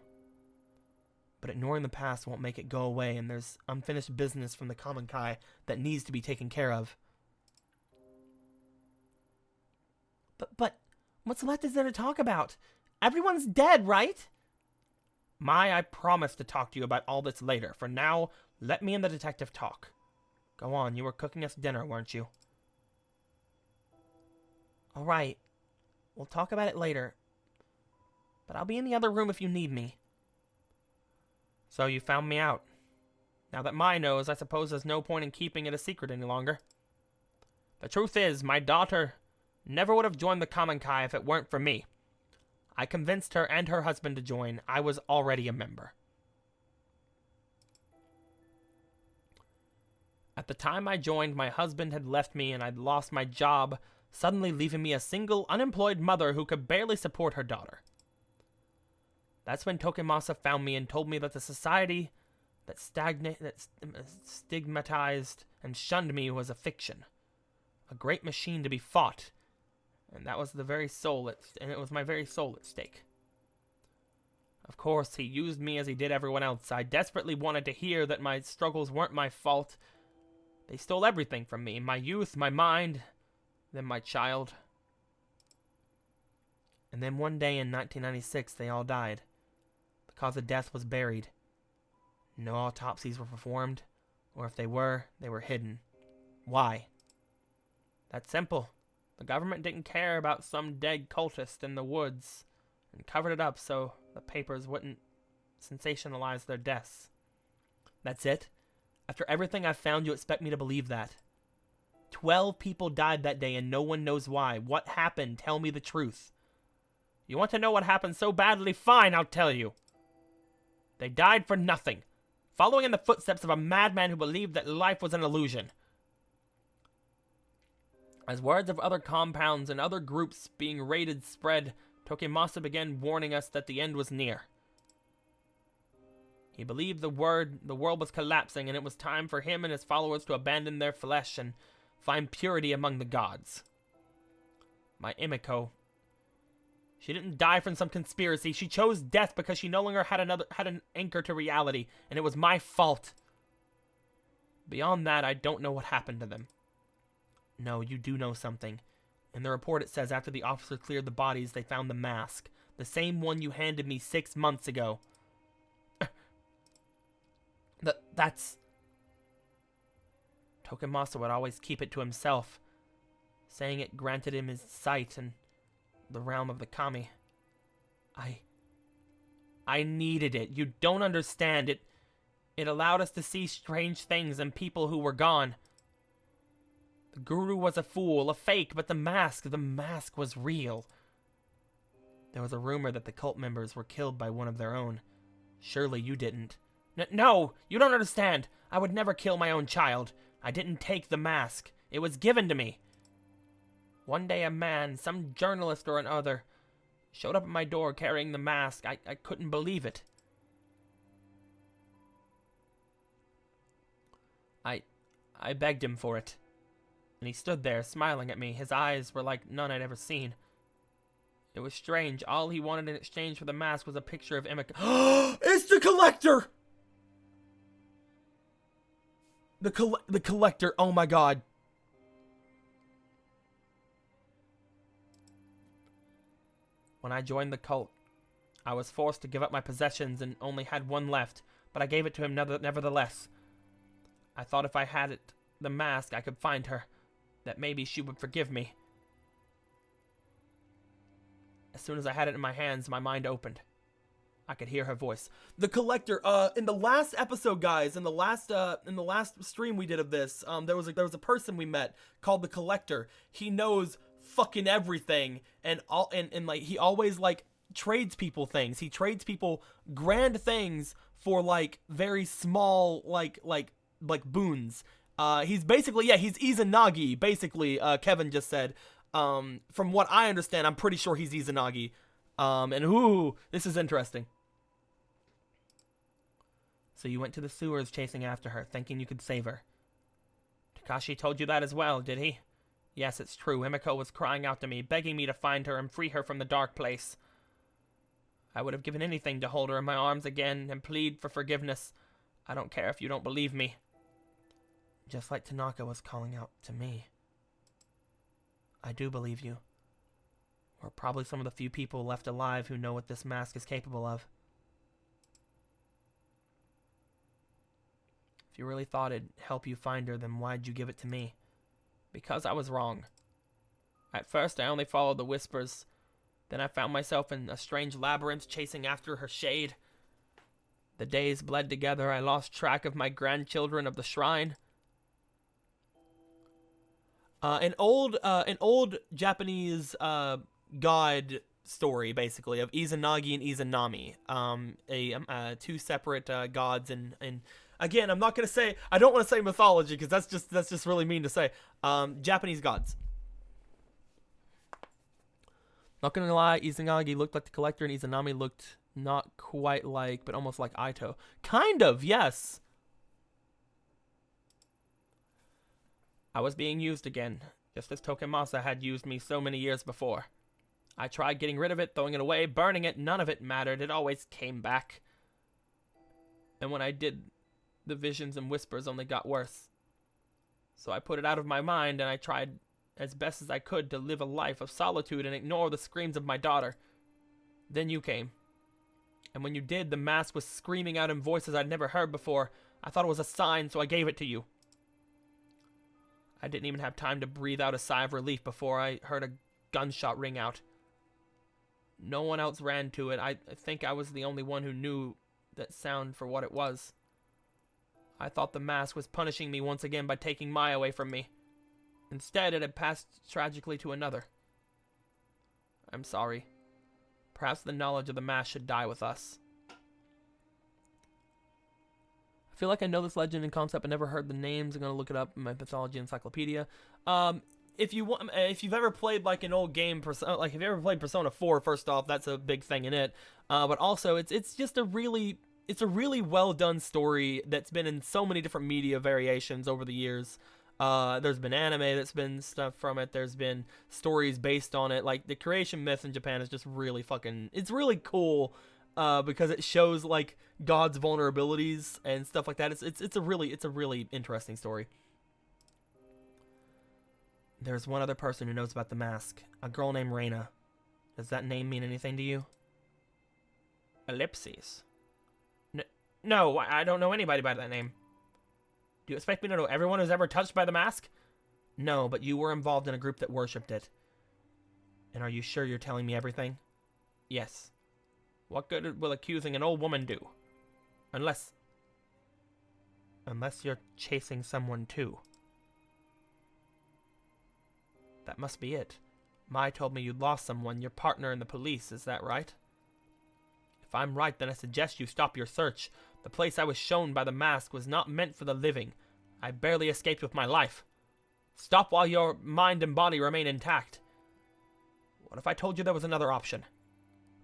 But ignoring the past won't make it go away, and there's unfinished business from the Kamenkai that needs to be taken care of. But what's left is there to talk about? Everyone's dead, right? Mai, I promise to talk to you about all this later. For now, let me and the detective talk. Go on, you were cooking us dinner, weren't you? Alright. We'll talk about it later. But I'll be in the other room if you need me. So you found me out. Now that Mai knows, I suppose there's no point in keeping it a secret any longer. The truth is, my daughter never would have joined the Kamenkai if it weren't for me. I convinced her and her husband to join. I was already a member. At the time I joined, my husband had left me and I'd lost my job suddenly leaving me a single, unemployed mother who could barely support her daughter. That's when Tokimasa found me and told me that the society that stigmatized and shunned me was a fiction, a great machine to be fought, and that was the very soul and it was my very soul at stake. Of course, he used me as he did everyone else. I desperately wanted to hear that my struggles weren't my fault. They stole everything from me, my youth, my mind, then my child. And then one day in 1996, they all died. The cause of death was buried. No autopsies were performed, or if they were hidden. Why? That's simple. The government didn't care about some dead cultist in the woods and covered it up so the papers wouldn't sensationalize their deaths. That's it? After everything I've found, you expect me to believe that? 12 people died that day and no one knows why. What happened? Tell me the truth. You want to know what happened so badly? Fine, I'll tell you. They died for nothing, following in the footsteps of a madman who believed that life was an illusion. As words of other compounds and other groups being raided spread, Tokimasa began warning us that the end was near. He believed the world was collapsing and it was time for him and his followers to abandon their flesh and find purity among the gods. My Emiko, she didn't die from some conspiracy. She chose death because she no longer had an anchor to reality, and it was my fault. Beyond that, I don't know what happened to them. No, you do know something. In the report it says after the officer cleared the bodies, they found the mask. The same one you handed me 6 months ago. That's... Tokimasa would always keep it to himself, saying it granted him his sight and the realm of the kami. I needed it. You don't understand. It allowed us to see strange things and people who were gone. The guru was a fool, a fake, but the mask was real. There was a rumor that the cult members were killed by one of their own. Surely you didn't. No, you don't understand. I would never kill my own child. I didn't take the mask. It was given to me. One day a man, some journalist or another, showed up at my door carrying the mask. I couldn't believe it. I begged him for it. And he stood there, smiling at me. His eyes were like none I'd ever seen. It was strange. All he wanted in exchange for the mask was a picture of Emiko. It's the Collector! The Collector, oh my god. When I joined the cult, I was forced to give up my possessions and only had one left, but I gave it to him nevertheless. I thought if I had the mask, I could find her, that maybe she would forgive me. As soon as I had it in my hands, my mind opened. I could hear her voice. The Collector, in the last episode, guys, in the last stream we did of this, there was a person we met called the Collector. He knows fucking everything, and like he always like trades people things. He trades people grand things for like very small like boons. He's basically, yeah, he's Izanagi, basically, Kevin just said. From what I understand, I'm pretty sure he's Izanagi. And ooh, this is interesting. So you went to the sewers chasing after her, thinking you could save her. Takashi told you that as well, did he? Yes, it's true. Emiko was crying out to me, begging me to find her and free her from the dark place. I would have given anything to hold her in my arms again and plead for forgiveness. I don't care if you don't believe me. Just like Tanaka was calling out to me. I do believe you. We're probably some of the few people left alive who know what this mask is capable of. If you really thought it'd help you find her, then why'd you give it to me? Because I was wrong. At first, I only followed the whispers. Then I found myself in a strange labyrinth chasing after her shade. The days bled together. I lost track of my grandchildren of the shrine. An old Japanese god story, basically, of Izanagi and Izanami. Two separate gods, and again, I'm not gonna say, I don't want to say mythology because that's just really mean to say. Japanese gods. Not gonna lie, Izanagi looked like the Collector, and Izanami looked not quite like, but almost like Aito. Kind of, yes. I was being used again, just as Tokemasa had used me so many years before. I tried getting rid of it, throwing it away, burning it. None of it mattered. It always came back. And when I did, the visions and whispers only got worse. So I put it out of my mind, and I tried as best as I could to live a life of solitude and ignore the screams of my daughter. Then you came. And when you did, the mask was screaming out in voices I'd never heard before. I thought it was a sign, so I gave it to you. I didn't even have time to breathe out a sigh of relief before I heard a gunshot ring out. No one else ran to it. I think I was the only one who knew that sound for what it was. I thought the mask was punishing me once again by taking Mai away from me. Instead, it had passed tragically to another. I'm sorry. Perhaps the knowledge of the mask should die with us. I feel like I know this legend and concept, but never heard the names. I'm gonna look it up in my mythology encyclopedia. If you've ever played like an old game, like if you ever played Persona 4, first off, that's a big thing in it. But also, it's just a really well done story that's been in so many different media variations over the years. There's been anime that's been stuff from it. There's been stories based on it. Like the creation myth in Japan is just really it's really cool. Because it shows like God's vulnerabilities and stuff like that. It's a really interesting story. There's one other person who knows about the mask. A girl named Reina. Does that name mean anything to you? Ellipses. No, I don't know anybody by that name. Do you expect me to know everyone who's ever touched by the mask? No, but you were involved in a group that worshipped it. And are you sure you're telling me everything? Yes. What good will accusing an old woman do? Unless you're chasing someone too. That must be it. Mai told me you lost someone, your partner in the police, is that right? If I'm right, then I suggest you stop your search. The place I was shown by the mask was not meant for the living. I barely escaped with my life. Stop while your mind and body remain intact. What if I told you there was another option?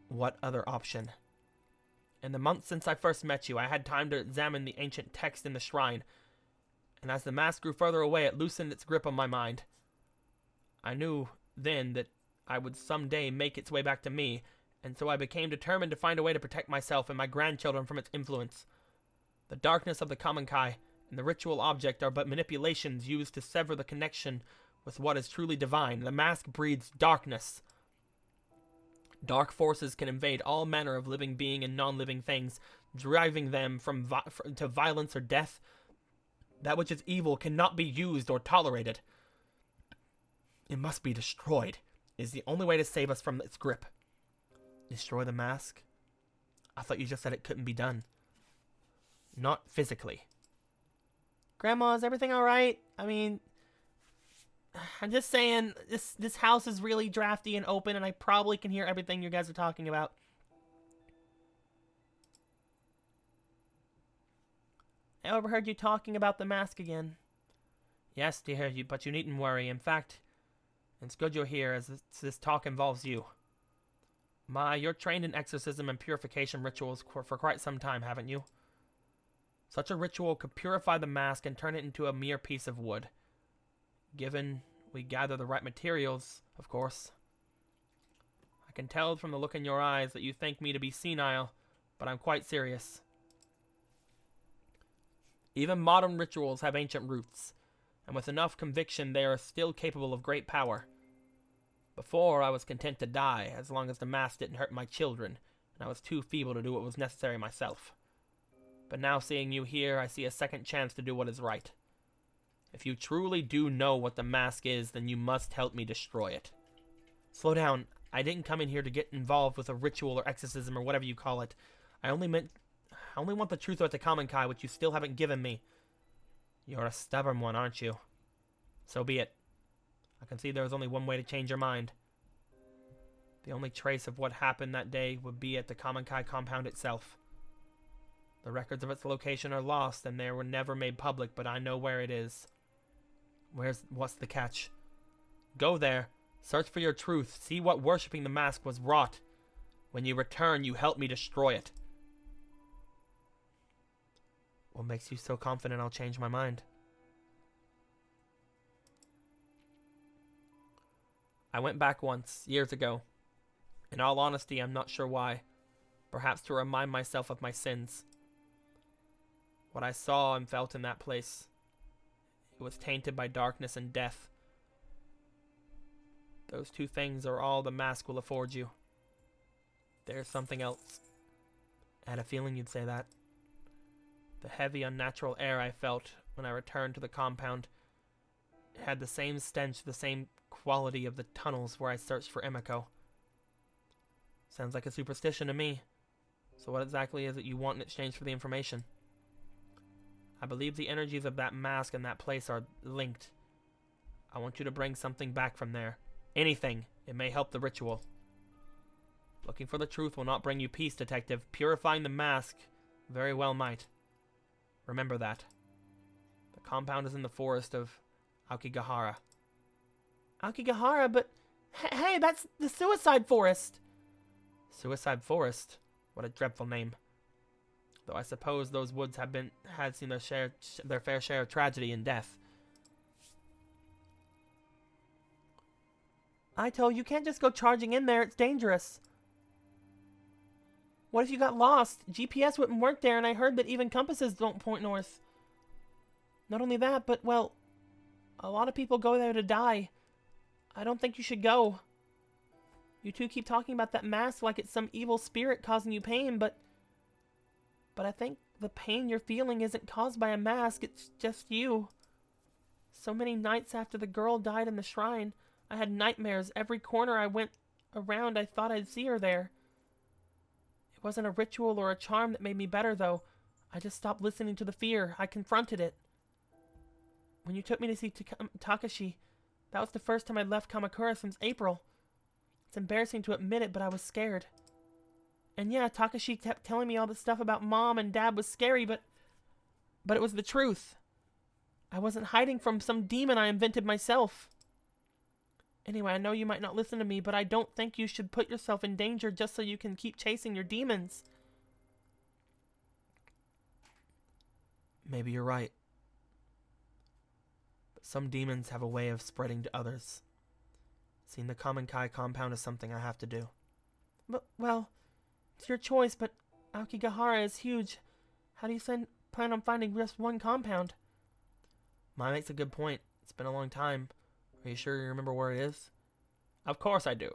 What other option? In the months since I first met you, I had time to examine the ancient text in the shrine, and as the mask grew further away, it loosened its grip on my mind. I knew then that I would someday make its way back to me, and so I became determined to find a way to protect myself and my grandchildren from its influence. The darkness of the Kamonkai and the ritual object are but manipulations used to sever the connection with what is truly divine. The mask breeds darkness. Dark forces can invade all manner of living being and non-living things, driving them to violence or death. That which is evil cannot be used or tolerated. It must be destroyed. It is the only way to save us from its grip. Destroy the mask? I thought you just said it couldn't be done. Not physically. Grandma, is everything alright? I mean, I'm just saying, this house is really drafty and open, and I probably can hear everything you guys are talking about. I overheard you talking about the mask again. Yes, dear, but you needn't worry. In fact, it's good you're here, as this talk involves you. Mai, you're trained in exorcism and purification rituals for quite some time, haven't you? Such a ritual could purify the mask and turn it into a mere piece of wood. Given we gather the right materials, of course. I can tell from the look in your eyes that you think me to be senile, but I'm quite serious. Even modern rituals have ancient roots, and with enough conviction they are still capable of great power. Before, I was content to die, as long as the mask didn't hurt my children, and I was too feeble to do what was necessary myself. But now seeing you here, I see a second chance to do what is right. If you truly do know what the mask is, then you must help me destroy it. Slow down. I didn't come in here to get involved with a ritual or exorcism or whatever you call it. I only want the truth about the Kamonkai, which you still haven't given me. You're a stubborn one, aren't you? So be it. I can see there was only one way to change your mind. The only trace of what happened that day would be at the Kamonkai compound itself. The records of its location are lost, and they were never made public, but I know where it is. What's the catch? Go there, Search for your truth. See what worshipping the mask was wrought. When you return, you help me destroy it. What makes you so confident I'll change my mind? I went back once, years ago. In all honesty, I'm not sure why. Perhaps to remind myself of my sins. What I saw and felt in that place, it was tainted by darkness and death. Those two things are all the mask will afford you. There's something else. I had a feeling you'd say that. The heavy, unnatural air I felt when I returned to the compound, it had the same stench, the same quality of the tunnels where I searched for Emiko. Sounds like a superstition to me. So what exactly is it you want in exchange for the information? I believe the energies of that mask and that place are linked. I want you to bring something back from there. Anything. It may help the ritual. Looking for the truth will not bring you peace, detective. Purifying the mask very well might. Remember that. The compound is in the forest of Aokigahara. Aokigahara? But hey, that's the suicide forest. Suicide forest? What a dreadful name. Though I suppose those woods had seen their fair share of tragedy and death. Aito, you can't just go charging in there. It's dangerous. What if you got lost? GPS wouldn't work there, and I heard that even compasses don't point north. Not only that, but, well, a lot of people go there to die. I don't think you should go. You two keep talking about that mask like it's some evil spirit causing you pain, but I think the pain you're feeling isn't caused by a mask, it's just you. So many nights after the girl died in the shrine, I had nightmares. Every corner I went around, I thought I'd see her there. It wasn't a ritual or a charm that made me better, though. I just stopped listening to the fear. I confronted it. When you took me to see Takashi, that was the first time I'd left Kamakura since April. It's embarrassing to admit it, but I was scared. And yeah, Takashi kept telling me all this stuff about Mom and Dad was scary, but it was the truth. I wasn't hiding from some demon I invented myself. Anyway, I know you might not listen to me, but I don't think you should put yourself in danger just so you can keep chasing your demons. Maybe you're right. But some demons have a way of spreading to others. Seeing the Common Kai compound is something I have to do. But, well, it's your choice, but Aokigahara is huge. How do you plan on finding just one compound? Mai makes a good point. It's been a long time. Are you sure you remember where it is? Of course I do.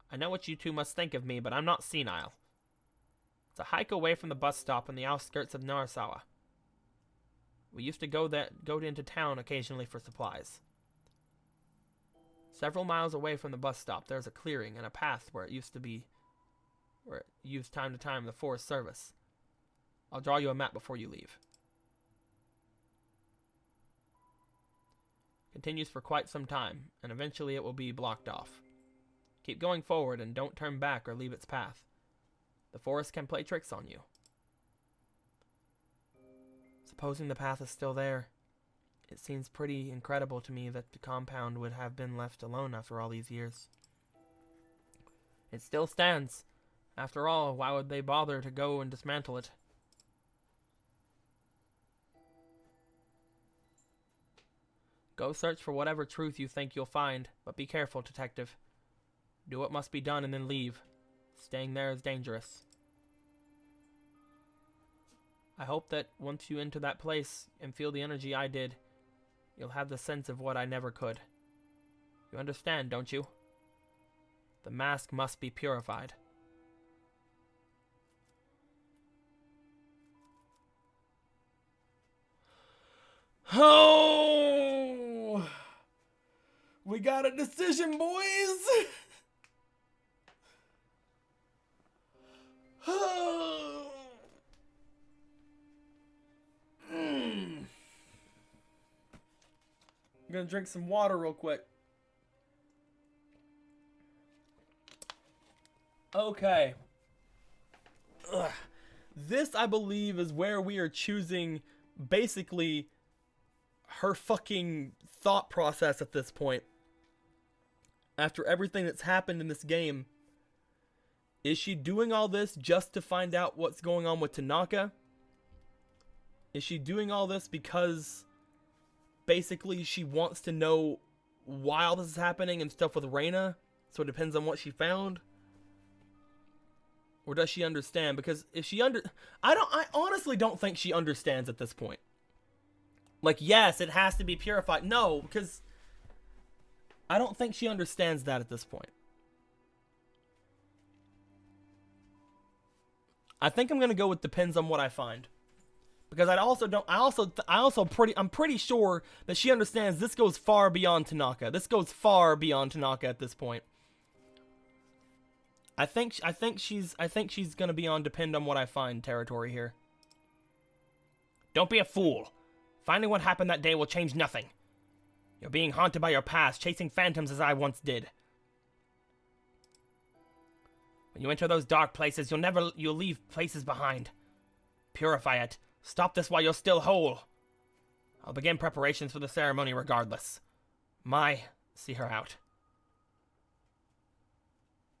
I know what you two must think of me, but I'm not senile. It's a hike away from the bus stop on the outskirts of Narasawa. We used to go into town occasionally for supplies. Several miles away from the bus stop, there's a clearing and a path where it used time to time the Forest Service. I'll draw you a map before you leave. Continues for quite some time, and eventually it will be blocked off. Keep going forward and don't turn back or leave its path. The forest can play tricks on you. Supposing the path is still there, it seems pretty incredible to me that the compound would have been left alone after all these years. It still stands. After all, why would they bother to go and dismantle it? Go search for whatever truth you think you'll find, but be careful, detective. Do what must be done and then leave. Staying there is dangerous. I hope that once you enter that place and feel the energy I did, you'll have the sense of what I never could. You understand, don't you? The mask must be purified. Oh! We got a decision, boys! I'm gonna drink some water real quick. Okay. Ugh. This, I believe, is where we are choosing basically her fucking thought process at this point. After everything that's happened in this game, is she doing all this just to find out what's going on with Tanaka? Is she doing all this because basically she wants to know why all this is happening and stuff with Reina? So it depends on what she found? Or does she understand? Because if she I honestly don't think she understands at this point. Like, yes, it has to be purified. No, because I don't think she understands that at this point. I think I'm gonna go with depends on what I find, because I'm pretty sure that she understands this goes far beyond Tanaka. This goes far beyond Tanaka at this point. I think she's gonna be on depend on what I find territory here. Don't be a fool. Finding what happened that day will change nothing. You're being haunted by your past, chasing phantoms as I once did. When you enter those dark places, you'll leave places behind. Purify it. Stop this while you're still whole. I'll begin preparations for the ceremony regardless. See her out.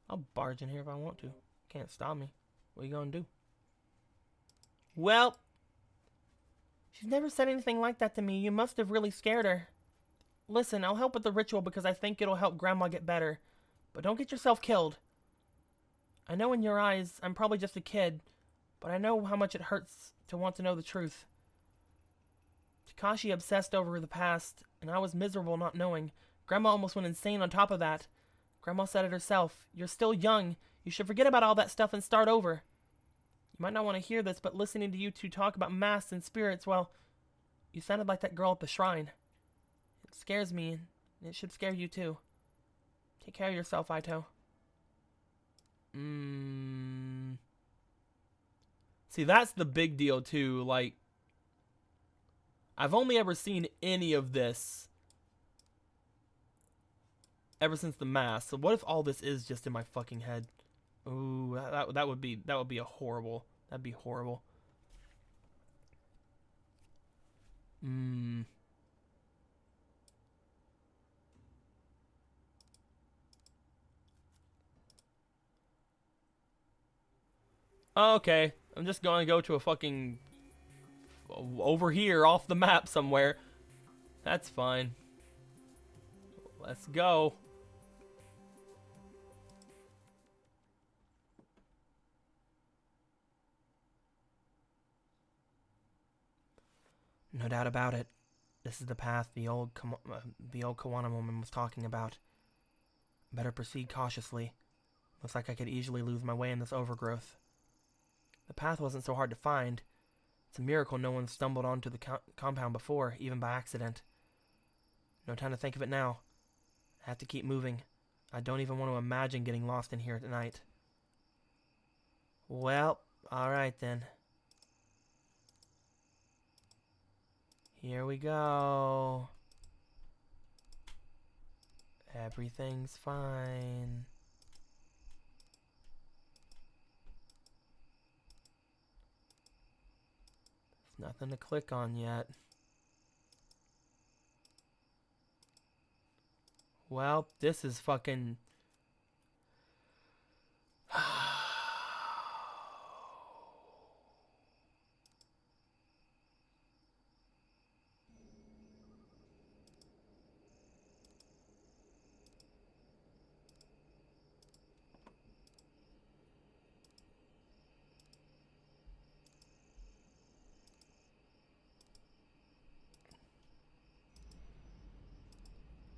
I'll barge in here if I want to. Can't stop me. What are you gonna do? Well, she's never said anything like that to me. You must have really scared her. Listen, I'll help with the ritual because I think it'll help Grandma get better. But don't get yourself killed. I know in your eyes, I'm probably just a kid, but I know how much it hurts to want to know the truth. Takashi obsessed over the past, and I was miserable not knowing. Grandma almost went insane on top of that. Grandma said it herself. You're still young. You should forget about all that stuff and start over. You might not want to hear this, but listening to you two talk about masks and spirits, well, you sounded like that girl at the shrine. It scares me, and it should scare you too. Take care of yourself, Aito. See, that's the big deal too. Like, I've only ever seen any of this ever since the mask. So what if all this is just in my fucking head? Ooh, that would be a horrible. That'd be horrible. Okay, I'm just going to go to a fucking over here off the map somewhere. That's fine. Let's go. No doubt about it. This is the path the old Kawana woman was talking about. Better proceed cautiously. Looks like I could easily lose my way in this overgrowth. The path wasn't so hard to find. It's a miracle no one stumbled onto the compound before, even by accident. No time to think of it now. I have to keep moving. I don't even want to imagine getting lost in here tonight. Well, alright then. Here we go. Everything's fine. There's nothing to click on yet. Well, this is fucking...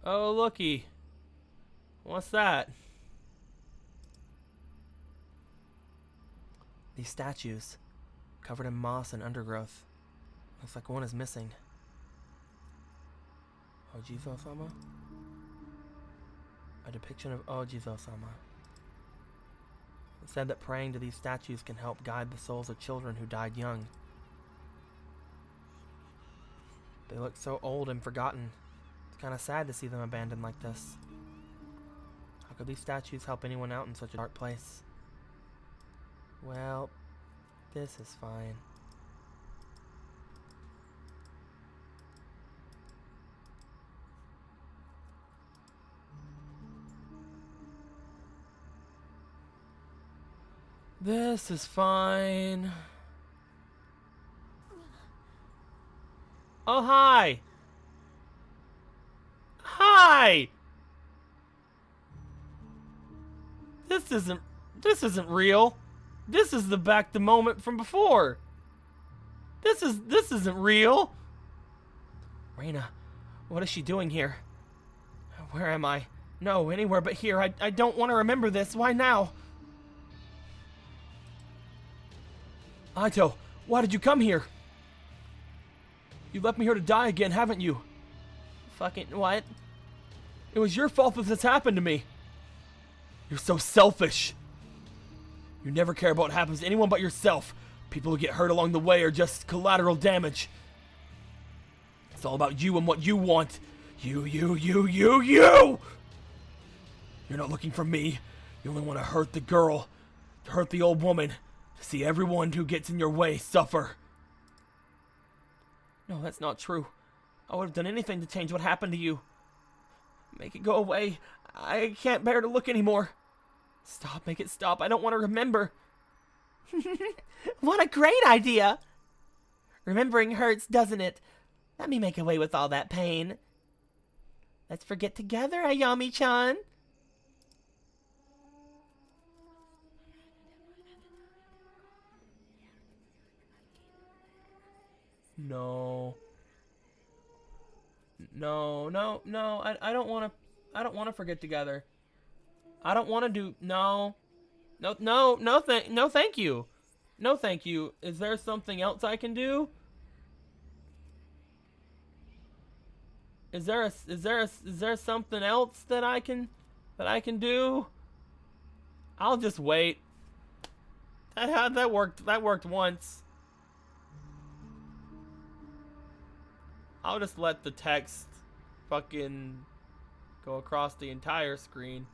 Oh, looky. What's that? These statues, covered in moss and undergrowth. Looks like one is missing. Ojizo-sama? A depiction of Ojizo-sama. It said that praying to these statues can help guide the souls of children who died young. They look so old and forgotten. It's kind of sad to see them abandoned like this. How could these statues help anyone out in such a dark place? Well, this is fine. This is fine. Oh, hi. Hi. This isn't real. This is the moment from before. This isn't real. Reina, what is she doing here? Where am I? No, anywhere but here. I don't want to remember this. Why now? Aito, why did you come here? You left me here to die again, haven't you? Fucking what? It was your fault that this happened to me. You're so selfish. You never care about what happens to anyone but yourself. People who get hurt along the way are just collateral damage. It's all about you and what you want. You. You're not looking for me. You only want to hurt the girl, to hurt the old woman, to see everyone who gets in your way suffer. No, that's not true. I would have done anything to change what happened to you. Make it go away. I can't bear to look anymore. Stop, make it stop. I don't want to remember. What a great idea! Remembering hurts, doesn't it? Let me make away with all that pain. Let's forget together, Ayami-chan. No. I don't want to forget together. I don't want to do no, thank you. No, thank you. Is there something else I can do? Is there something else that I can do? I'll just wait. That worked once. I'll just let the text fucking go across the entire screen.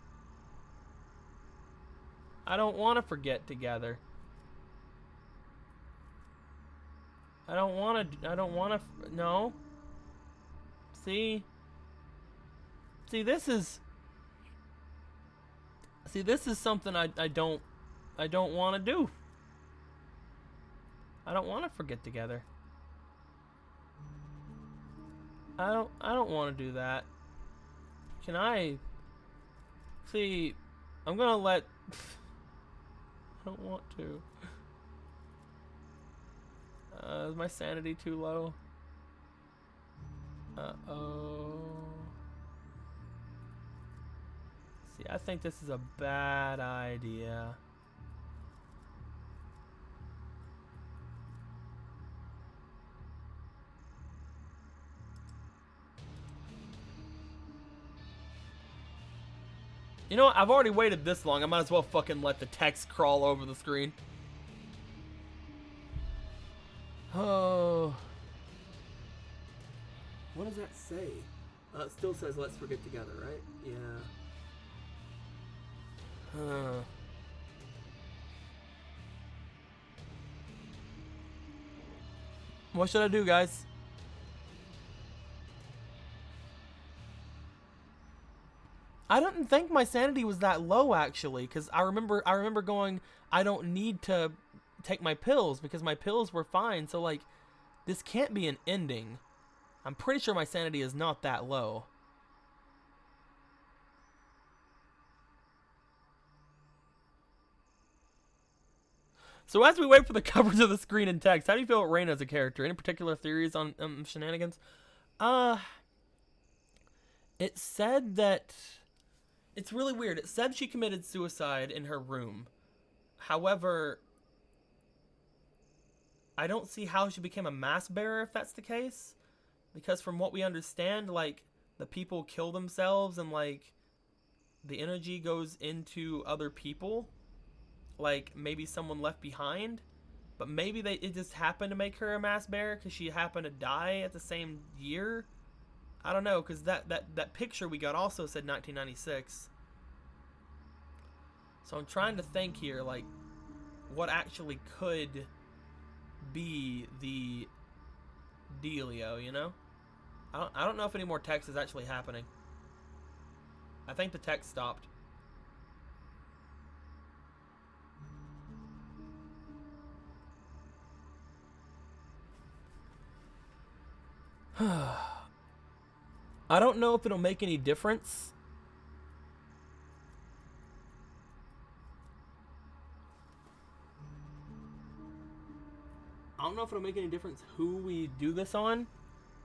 I don't want to forget together. I don't want to, no. See, this is something I don't want to do. I don't want to forget together. I don't want to do that. Can I? See, I'm gonna let. I don't want to. Is my sanity too low? Uh-oh. See, I think this is a bad idea. You know what? I've already waited this long. I might as well fucking let the text crawl over the screen. Oh. What does that say? It still says let's forget together, right? Yeah. What should I do, guys? I didn't think my sanity was that low, actually, because I remember going, I don't need to take my pills because my pills were fine. So like, this can't be an ending. I'm pretty sure my sanity is not that low. So as we wait for the covers of the screen and text, how do you feel about Reina as a character? Any particular theories on shenanigans? It said that... It's really weird. It said she committed suicide in her room. However, I don't see how she became a mass bearer if that's the case. Because from what we understand, like, the people kill themselves and, like, the energy goes into other people. Like, maybe someone left behind. But maybe it just happened to make her a mass bearer because she happened to die at the same year. I don't know, because that picture we got also said 1996. So I'm trying to think here, like, what actually could be the dealio, you know? I don't know if any more text is actually happening. I think the text stopped. I don't know if it'll make any difference. I don't know if it'll make any difference who we do this on.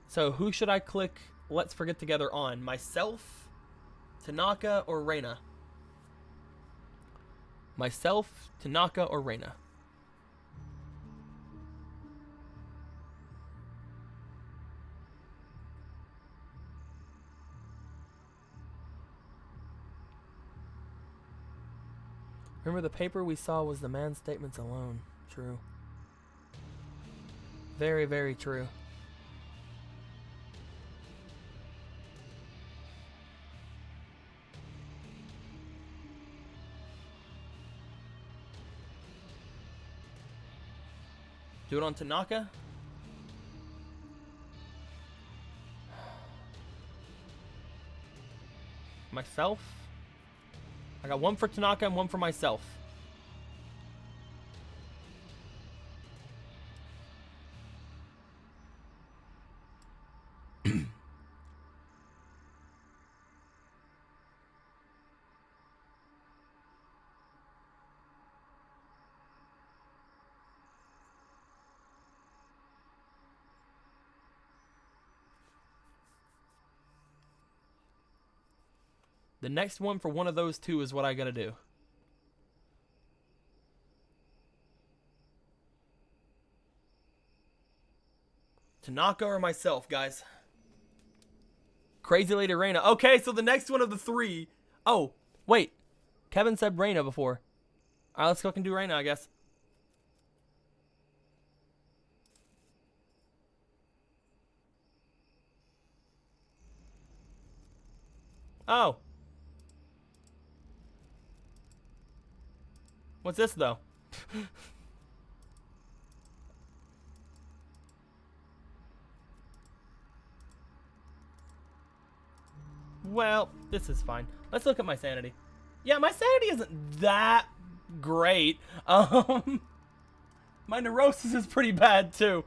So who should I click Let's Forget Together on? Myself, Tanaka, or Reina? Myself, Tanaka, or Reina? Remember, the paper we saw was the man's statements alone. True. Very, very true. Do it on Tanaka? Myself? I got one for Tanaka and one for myself. The next one for one of those two is what I gotta do. Tanaka or myself, guys? Crazy Lady Reina. Okay, so the next one of the three. Oh, wait. Kevin said Reina before. Alright, let's go and do Reina, I guess. Oh. What's this, though? Well, this is fine. Let's look at my sanity. Yeah, my sanity isn't that great. My neurosis is pretty bad too.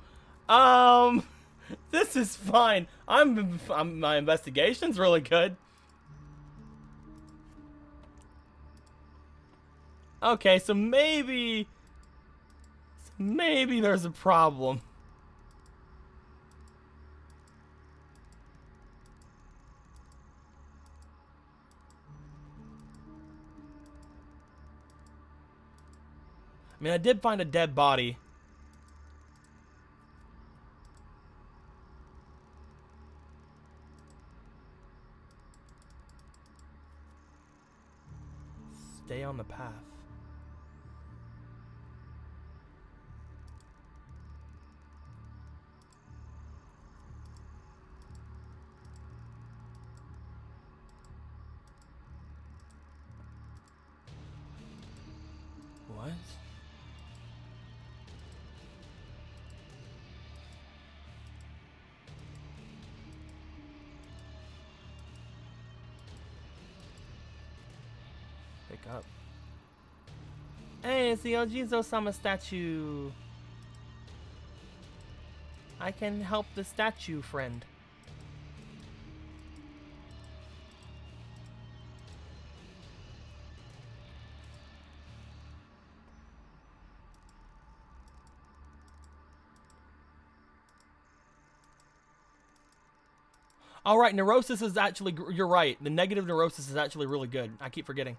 This is fine. My investigation's really good. Okay, so maybe there's a problem. I mean, I did find a dead body. Stay on the path. What? Pick up. Hey, it's the Ojizo-sama statue. I can help the statue, friend. All right, neurosis is actually, you're right. The negative neurosis is actually really good. I keep forgetting.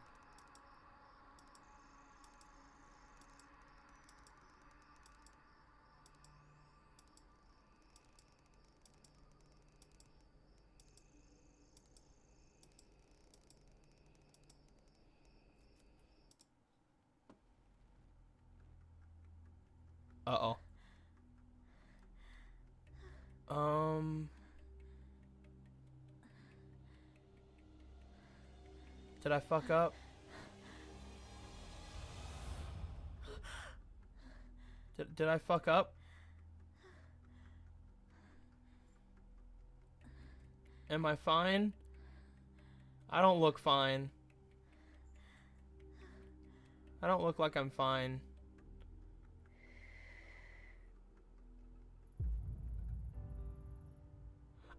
Uh-oh. Did I fuck up? Did I fuck up? Am I fine? I don't look fine. I don't look like I'm fine.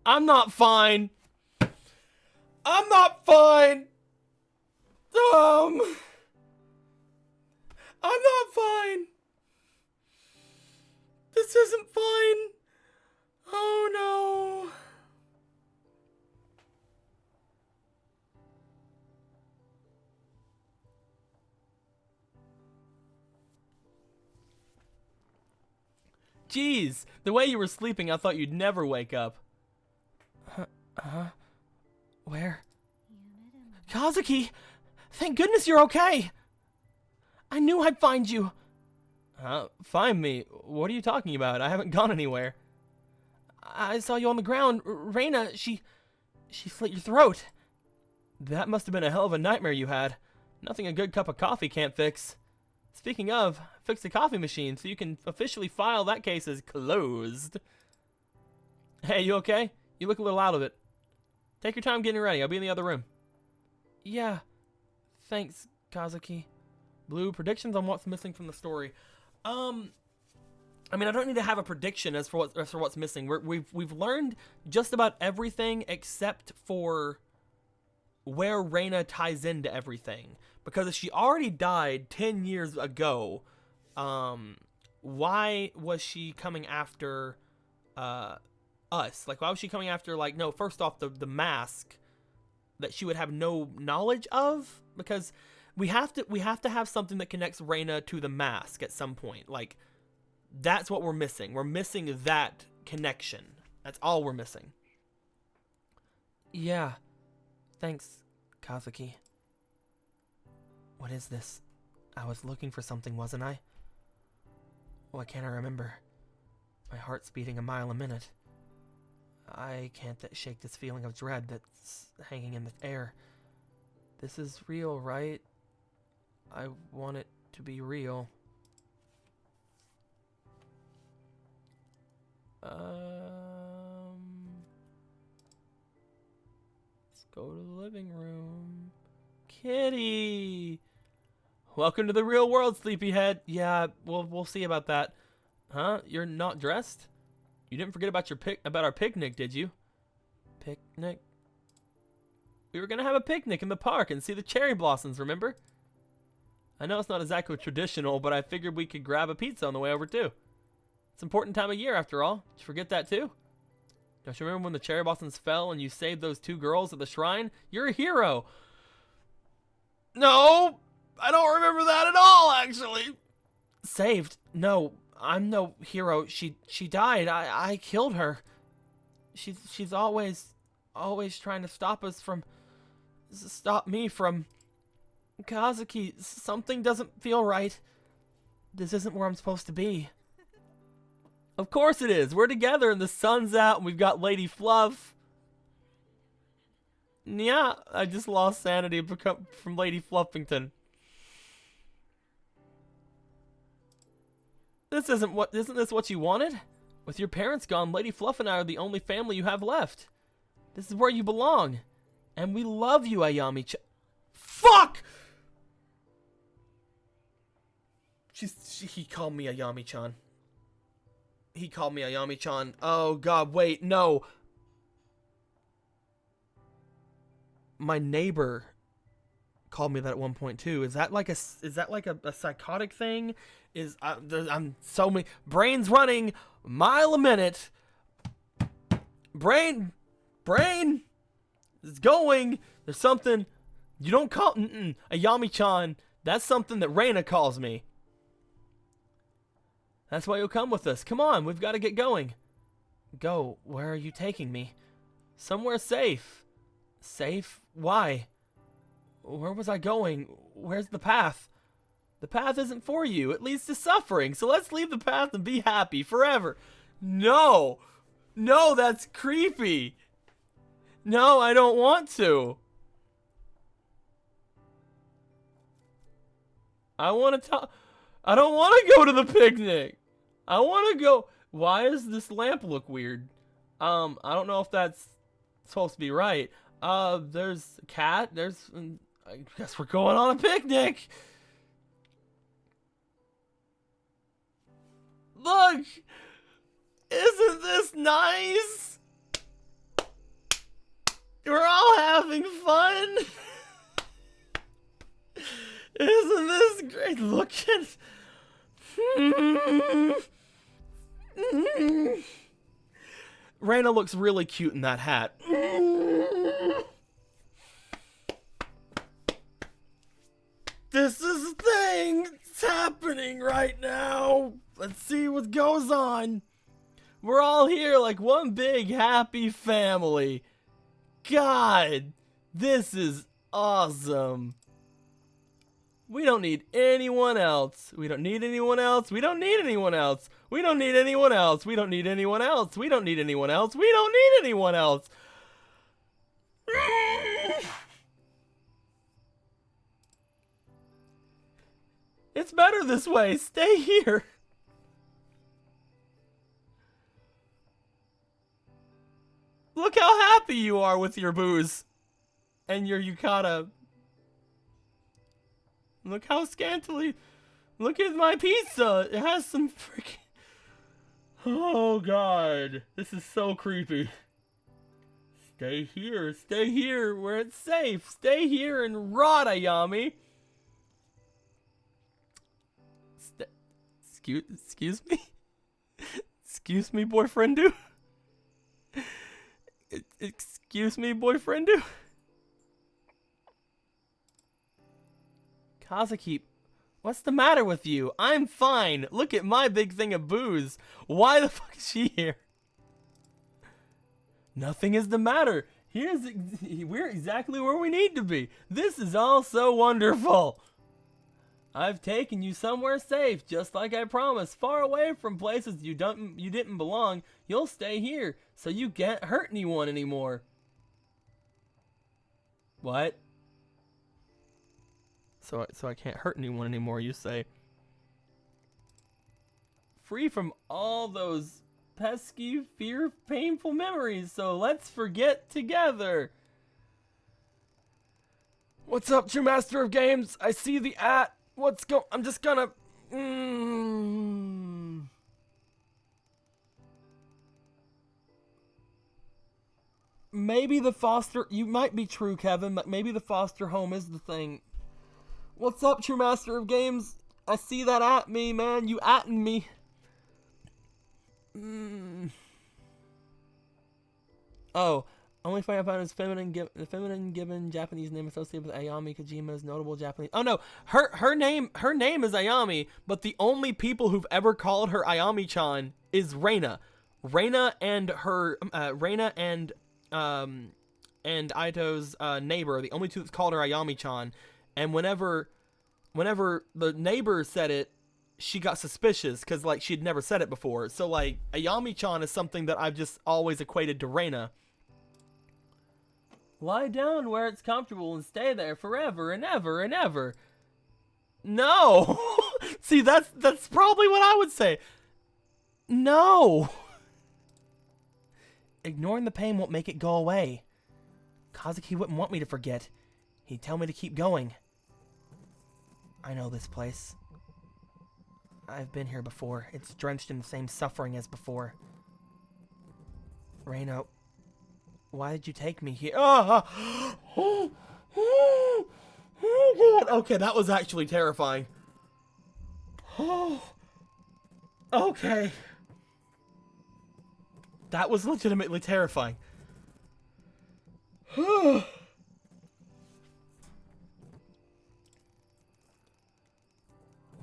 I'm not fine. I'm not fine. I'm not fine. This isn't fine. Oh no. Jeez, the way you were sleeping, I thought you'd never wake up. Where? Kazuki! Thank goodness you're okay! I knew I'd find you! Find me? What are you talking about? I haven't gone anywhere. I saw you on the ground. Reina, she slit your throat. That must have been a hell of a nightmare you had. Nothing a good cup of coffee can't fix. Speaking of, fix the coffee machine so you can officially file that case as closed. Hey, you okay? You look a little out of it. Take your time getting ready. I'll be in the other room. Yeah. Thanks, Kazuki. Blue, predictions on what's missing from the story. I mean, I don't need to have a prediction as for what's missing. We've learned just about everything except for where Reina ties into everything. Because if she already died 10 years ago, why was she coming after us? Like, why was she coming after, like, no, first off, the mask that she would have no knowledge of? Because we have to have something that connects Reina to the mask at some point. Like, that's what we're missing. We're missing that connection. That's all we're missing. Yeah. Thanks, Kazuki. What is this? I was looking for something, wasn't I? Why can't I remember? My heart's beating a mile a minute. I can't shake this feeling of dread that's hanging in the air. This is real, right? I want it to be real. Let's go to the living room. Kitty! Welcome to the real world, sleepyhead. Yeah, we'll see about that. Huh? You're not dressed? You didn't forget about our picnic, did you? Picnic? We were gonna have a picnic in the park and see the cherry blossoms, remember? I know it's not exactly traditional, but I figured we could grab a pizza on the way over too. It's an important time of year after all. Did you forget that too? Don't you remember when the cherry blossoms fell and you saved those 2 girls at the shrine? You're a hero. No, I don't remember that at all, actually. Saved? No, I'm no hero. She died. I killed her. She's always trying to stop me from Kazuki. Something doesn't feel right. This isn't where I'm supposed to be. Of course it is. We're together and the sun's out and we've got Lady Fluff. Yeah, I just lost sanity from Lady Fluffington. Isn't this what you wanted? With your parents gone, Lady Fluff and I are the only family you have left. This is where you belong. And we love you, Ayami-chan. Fuck! He called me Ayami-chan. He called me Ayami-chan. Oh god, wait, no. My neighbor called me that at one point too. Is that like a psychotic thing? I'm so many brains running mile a minute. Brain is going. There's something you don't call Ayami-chan. That's something that Reina calls me. That's why you'll come with us. Come on, we've got to get going. Go? Where are you taking me? Somewhere safe. Safe? Why? Where was I going? Where's the path? The path isn't for you. It leads to suffering. So let's leave the path and be happy forever. No. No, that's creepy. No, I don't want to. I don't want to go to the picnic. I want to go. Why does this lamp look weird? I don't know if that's supposed to be right. There's a cat. I guess we're going on a picnic. Look. Isn't this nice? We're all having fun. Isn't this great? Look at. Raina looks really cute in that hat. This is the thing that's happening right now. Let's see what goes on. We're all here like one big happy family. God, this is awesome. We don't need anyone else. We don't need anyone else. We don't need anyone else. We don't need anyone else. We don't need anyone else. We don't need anyone else. We don't need anyone else. It's better this way. Stay here. Look how happy you are with your booze and your yukata. Look how scantily. Look at my pizza. It has some freaking. Oh God, this is so creepy. Stay here where it's safe. Stay here and rot, Ayami. Excuse me? Excuse me, boyfriendu? Excuse me, boyfriendu? Kazuki, what's the matter with you? I'm fine. Look at my big thing of booze. Why the fuck is she here? Nothing is the matter. We're exactly where we need to be. This is all so wonderful. I've taken you somewhere safe, just like I promised, far away from places you didn't belong. You'll stay here, so you can't hurt anyone anymore. What? So I can't hurt anyone anymore, you say? Free from all those pesky, painful memories, so let's forget together. What's up, True Master of Games? I see the at. I'm just gonna. Maybe the foster. You might be true, Kevin, but maybe the foster home is the thing. What's up, True Master of Games? I see that at me, man. You atting me. Oh. Only find I found is the feminine given Japanese name associated with Ayami Kojima's notable Japanese. Oh no, her name is Ayami, but the only people who've ever called her Ayami-chan is Reina. Reina and Aito's neighbor are the only two that's called her Ayami-chan. And whenever the neighbor said it, she got suspicious because like she'd never said it before. So like Ayami-chan is something that I've just always equated to Reina. Lie down where it's comfortable and stay there forever and ever and ever. No. See, that's probably what I would say. No. Ignoring the pain won't make it go away. Kazuki wouldn't want me to forget. He'd tell me to keep going. I know this place. I've been here before. It's drenched in the same suffering as before. Reina, why did you take me here? Oh, God. Okay, that was actually terrifying. Oh, okay. That was legitimately terrifying.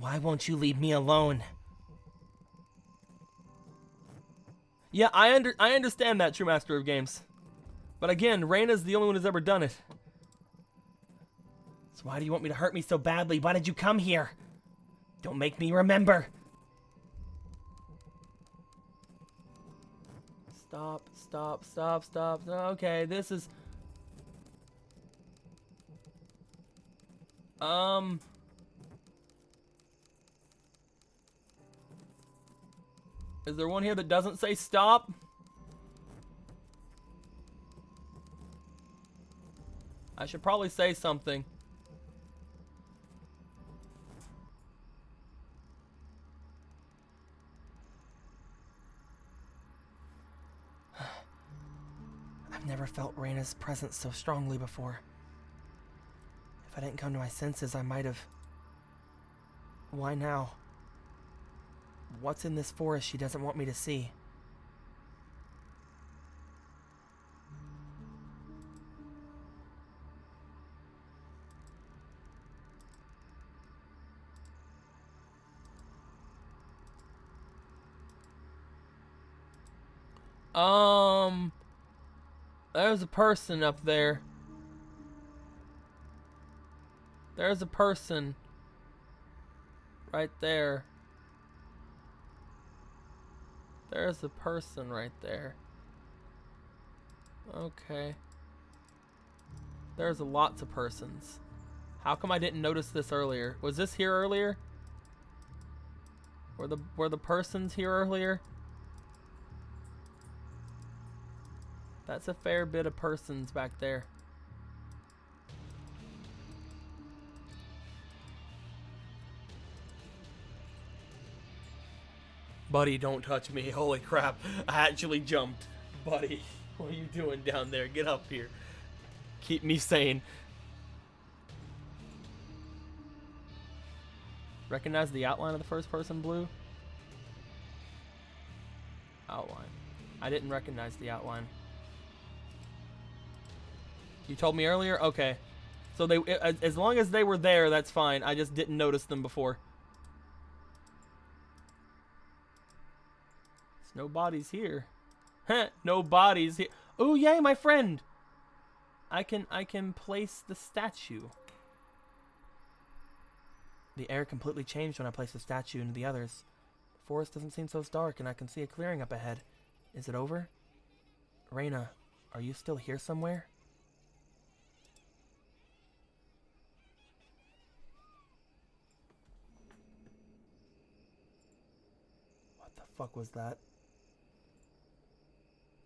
Why won't you leave me alone? Yeah, I understand that, True Master of Games. But again, Reina's the only one who's ever done it. So why do you want me to hurt me so badly? Why did you come here? Don't make me remember. Stop. Okay, this is... Is there one here that doesn't say stop? I should probably say something. Never felt Reyna's presence so strongly before. If I didn't come to my senses, I might have... Why now? What's in this forest she doesn't want me to see? There's a person up there. There's a person right there. There's a person right there. Okay. There's lots of persons. How come I didn't notice this earlier? Was this here earlier? Were the persons here earlier? That's a fair bit of persons back there. Buddy, don't touch me. Holy crap. I actually jumped. Buddy, what are you doing down there? Get up here. Keep me sane. Recognize the outline of the first person blue? Outline. I didn't recognize the outline. You told me earlier? Okay. So they, as long as they were there, that's fine. I just didn't notice them before. There's no bodies here. Heh, no bodies here. Oh, yay, my friend. I can place the statue. The air completely changed when I placed the statue into the others. The forest doesn't seem so dark, and I can see a clearing up ahead. Is it over? Reyna, are you still here somewhere? What the fuck was that?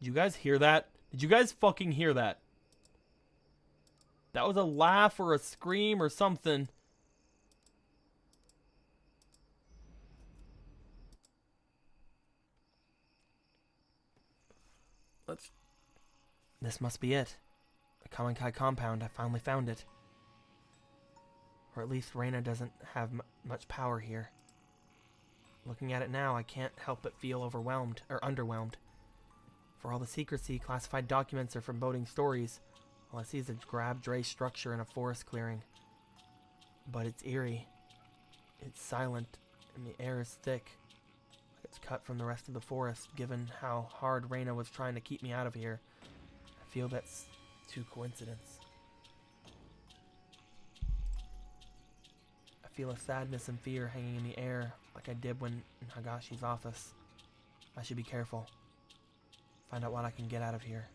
Did you guys hear that? Did you guys fucking hear that? That was a laugh or a scream or something. This must be it. The Kamankai compound. I finally found it. Or at least Reyna doesn't have much power here. Looking at it now, I can't help but feel overwhelmed, or underwhelmed. For all the secrecy, classified documents are foreboding stories. All I see is a grab-dray structure in a forest clearing. But it's eerie. It's silent, and the air is thick. Like it's cut from the rest of the forest, given how hard Reyna was trying to keep me out of here. I feel that's too coincidence. I feel a sadness and fear hanging in the air, like I did when in Higashi's office. I should be careful. Find out what I can get out of here.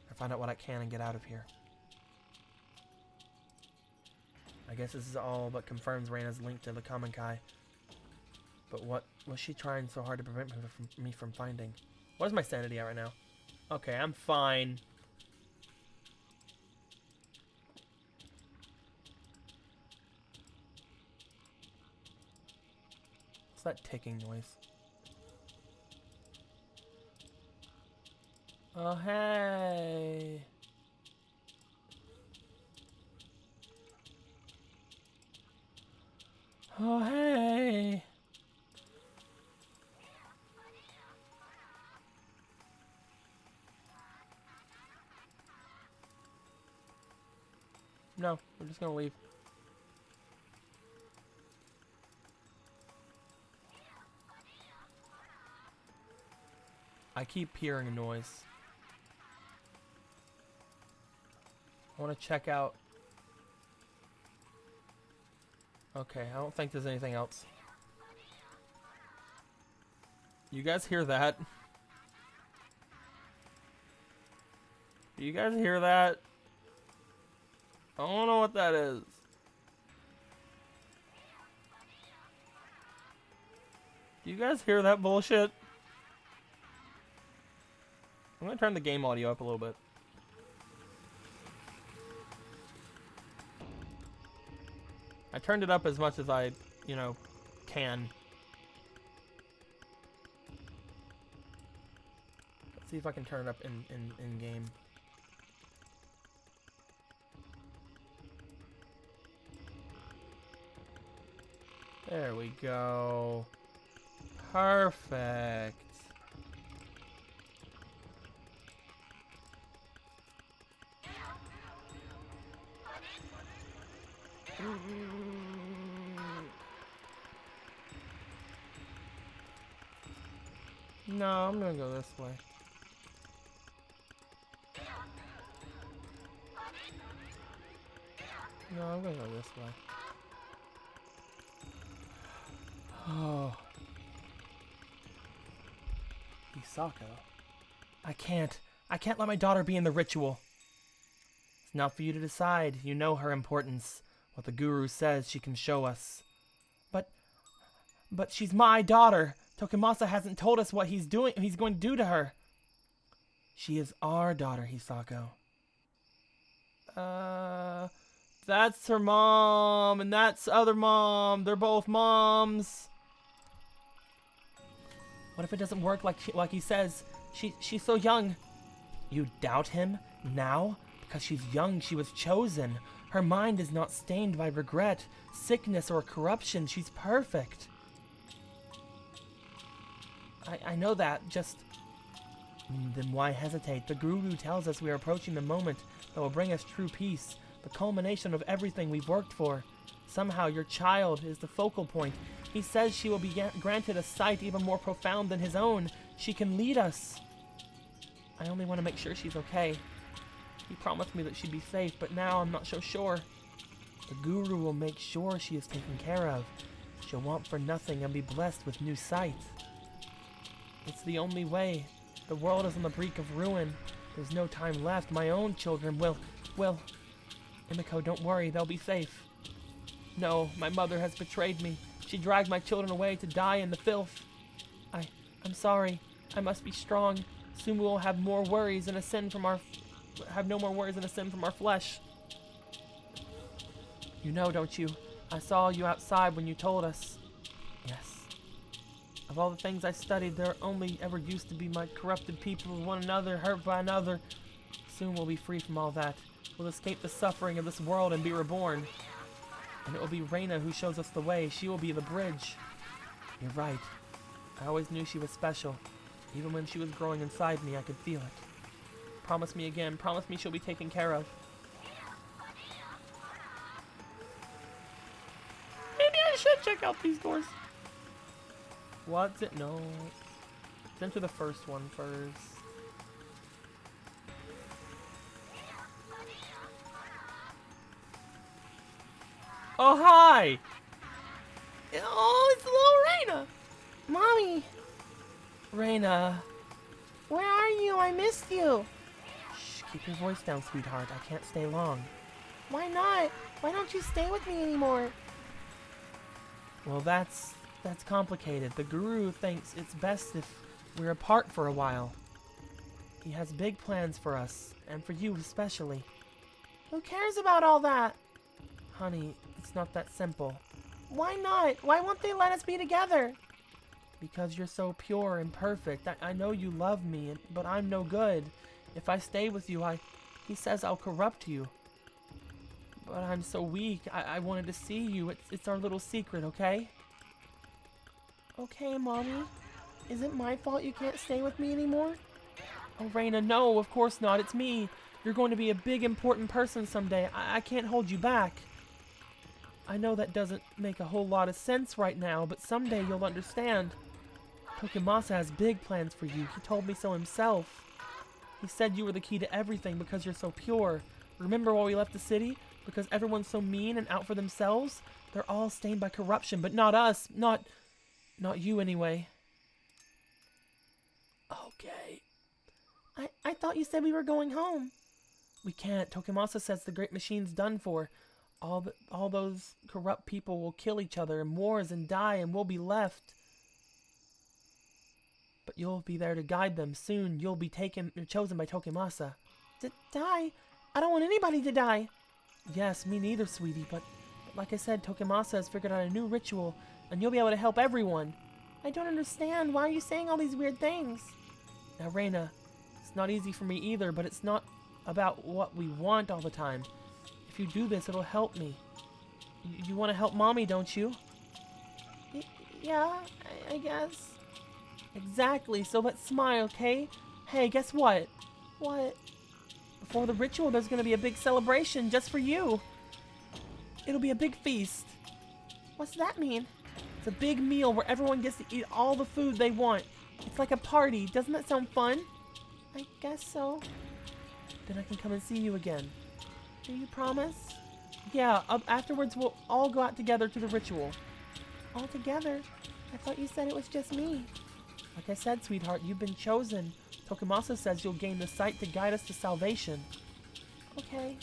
Or find out what I can and get out of here. I guess this is all but confirms Reyna's link to the Kamankai. But what was she trying so hard to prevent me from finding? What is my sanity at right now? Okay, I'm fine. What's that ticking noise? Oh, hey. Oh, hey. No, we're just gonna leave. I keep hearing a noise. I want to check out. Okay, I don't think there's anything else. You guys hear that? Do you guys hear that? I don't know what that is. Do you guys hear that bullshit? I'm gonna turn the game audio up a little bit. I turned it up as much as I, can. See if I can turn it up in game. There we go. Perfect. No, I'm gonna go this way. No, I'm gonna go this way. Oh. Hisako. I can't let my daughter be in the ritual. It's not for you to decide. You know her importance. What the guru says she can show us. But she's my daughter. Tokimasa hasn't told us what he's going to do to her. She is our daughter, Hisako. That's her mom, and that's other mom. They're both moms. What if it doesn't work like he says? She's so young. You doubt him now? Because she's young, she was chosen. Her mind is not stained by regret, sickness, or corruption. She's perfect. I know that, just... Then why hesitate? The Guru tells us we are approaching the moment that will bring us true peace, the culmination of everything we've worked for. Somehow your child is the focal point. He says she will be granted a sight even more profound than his own. She can lead us. I only want to make sure she's okay. He promised me that she'd be safe, but now I'm not so sure. The Guru will make sure she is taken care of. She'll want for nothing and be blessed with new sight. It's the only way. The world is on the brink of ruin. There's no time left. My own children will... Emiko, don't worry. They'll be safe. No, my mother has betrayed me. She dragged my children away to die in the filth. I'm sorry. I must be strong. Soon we will have more worries and a sin from our... have no more worries and a sin from our flesh. You know, don't you? I saw you outside when you told us. Yes. Of all the things I studied, there only ever used to be my corrupted people with one another, hurt by another. Soon we'll be free from all that. We'll escape the suffering of this world and be reborn. And it will be Reina who shows us the way. She will be the bridge. You're right. I always knew she was special. Even when she was growing inside me, I could feel it. Promise me again. Promise me she'll be taken care of. Maybe I should check out these doors. What's it? No. Let's enter the first one first. Oh, hi! Oh, it's little Reina! Mommy! Reina. Where are you? I missed you! Shh, keep your voice down, sweetheart. I can't stay long. Why not? Why don't you stay with me anymore? Well, that's complicated. The Guru thinks it's best if we're apart for a while. He has big plans for us, and for you especially. Who cares about all that? Honey, it's not that simple. Why not? Why won't they let us be together? Because you're so pure and perfect. I know you love me, but I'm no good. If I stay with you, he says I'll corrupt you. But I'm so weak. I wanted to see you. It's our little secret, okay? Okay, Mommy. Is it my fault you can't stay with me anymore? Oh, Reina, no, of course not. It's me. You're going to be a big, important person someday. I can't hold you back. I know that doesn't make a whole lot of sense right now, but someday you'll understand. Tokimasa has big plans for you. He told me so himself. He said you were the key to everything because you're so pure. Remember while we left the city? Because everyone's so mean and out for themselves? They're all stained by corruption, but not us. Not you anyway. Okay. I thought you said we were going home. We can't. Tokimasa says the great machine's done for. All those corrupt people will kill each other in wars and die, and we'll be left. But you'll be there to guide them. Soon you'll be chosen by Tokimasa. Die? I don't want anybody to die. Yes, me neither, sweetie, but like I said, Tokimasa has figured out a new ritual, and you'll be able to help everyone. I don't understand. Why are you saying all these weird things? Now, Reina, It's not easy for me either, but it's not about what we want all the time. If you do this, it'll help me. You want to help Mommy, don't you? Yeah, I guess. Exactly, so let's smile, okay? Hey, guess what? What? Before the ritual, there's gonna be a big celebration just for you. It'll be a big feast. What's that mean? It's a big meal where everyone gets to eat all the food they want. It's like a party. Doesn't that sound fun? I guess so. Then I can come and see you again. Do you promise? Yeah, afterwards we'll all go out together to the ritual. All together? I thought you said it was just me. Like I said, sweetheart, you've been chosen. Tokimasa says you'll gain the sight to guide us to salvation. Okay.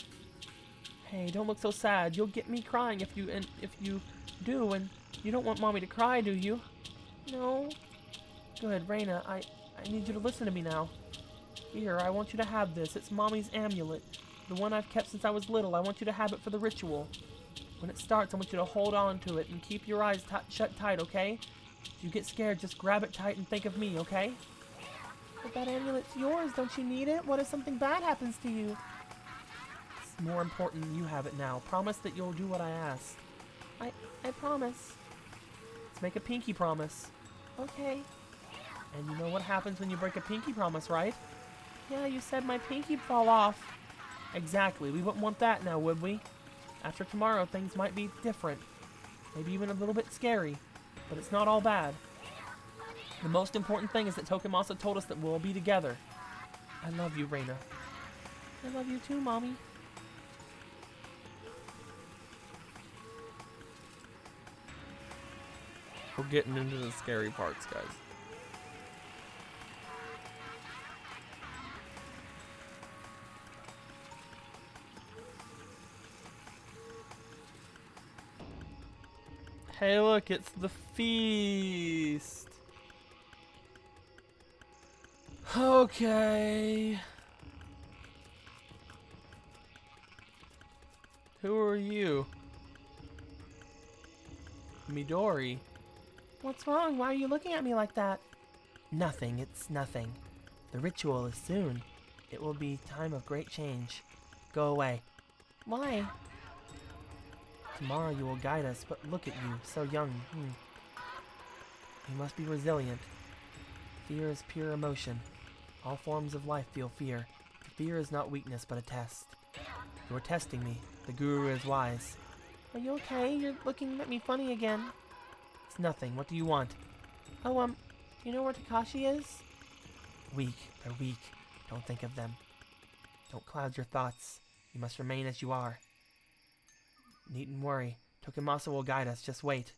Hey, don't look so sad. You'll get me crying if you do, and you don't want Mommy to cry, do you? No. Good, Reina, I need you to listen to me now. Here, I want you to have this. It's Mommy's amulet. The one I've kept since I was little. I want you to have it for the ritual. When it starts, I want you to hold on to it and keep your eyes shut tight, okay? If you get scared, just grab it tight and think of me, okay? But that amulet's yours. Don't you need it? What if something bad happens to you? It's more important you have it now. Promise that you'll do what I ask. I promise. Let's make a pinky promise. Okay. And you know what happens when you break a pinky promise, right? Yeah, you said my pinky'd fall off. Exactly. We wouldn't want that now, would we? After tomorrow, things might be different. Maybe even a little bit scary. But it's not all bad. The most important thing is that Tokimasa told us that we'll be together. I love you, Reina. I love you too, Mommy. We're getting into the scary parts, guys. Hey, look, it's the feast. Okay. Who are you? Midori. What's wrong? Why are you looking at me like that? Nothing. It's nothing. The ritual is soon. It will be time of great change. Go away. Why? Tomorrow you will guide us, but look at you, so young. You must be resilient. Fear is pure emotion. All forms of life feel fear. Fear is not weakness, but a test. You are testing me. The guru is wise. Are you okay? You're looking at me funny again. It's nothing. What do you want? Oh, do you know where Takashi is? Weak. They're weak. Don't think of them. Don't cloud your thoughts. You must remain as you are. Needn't worry. Tokimasa will guide us. Just wait.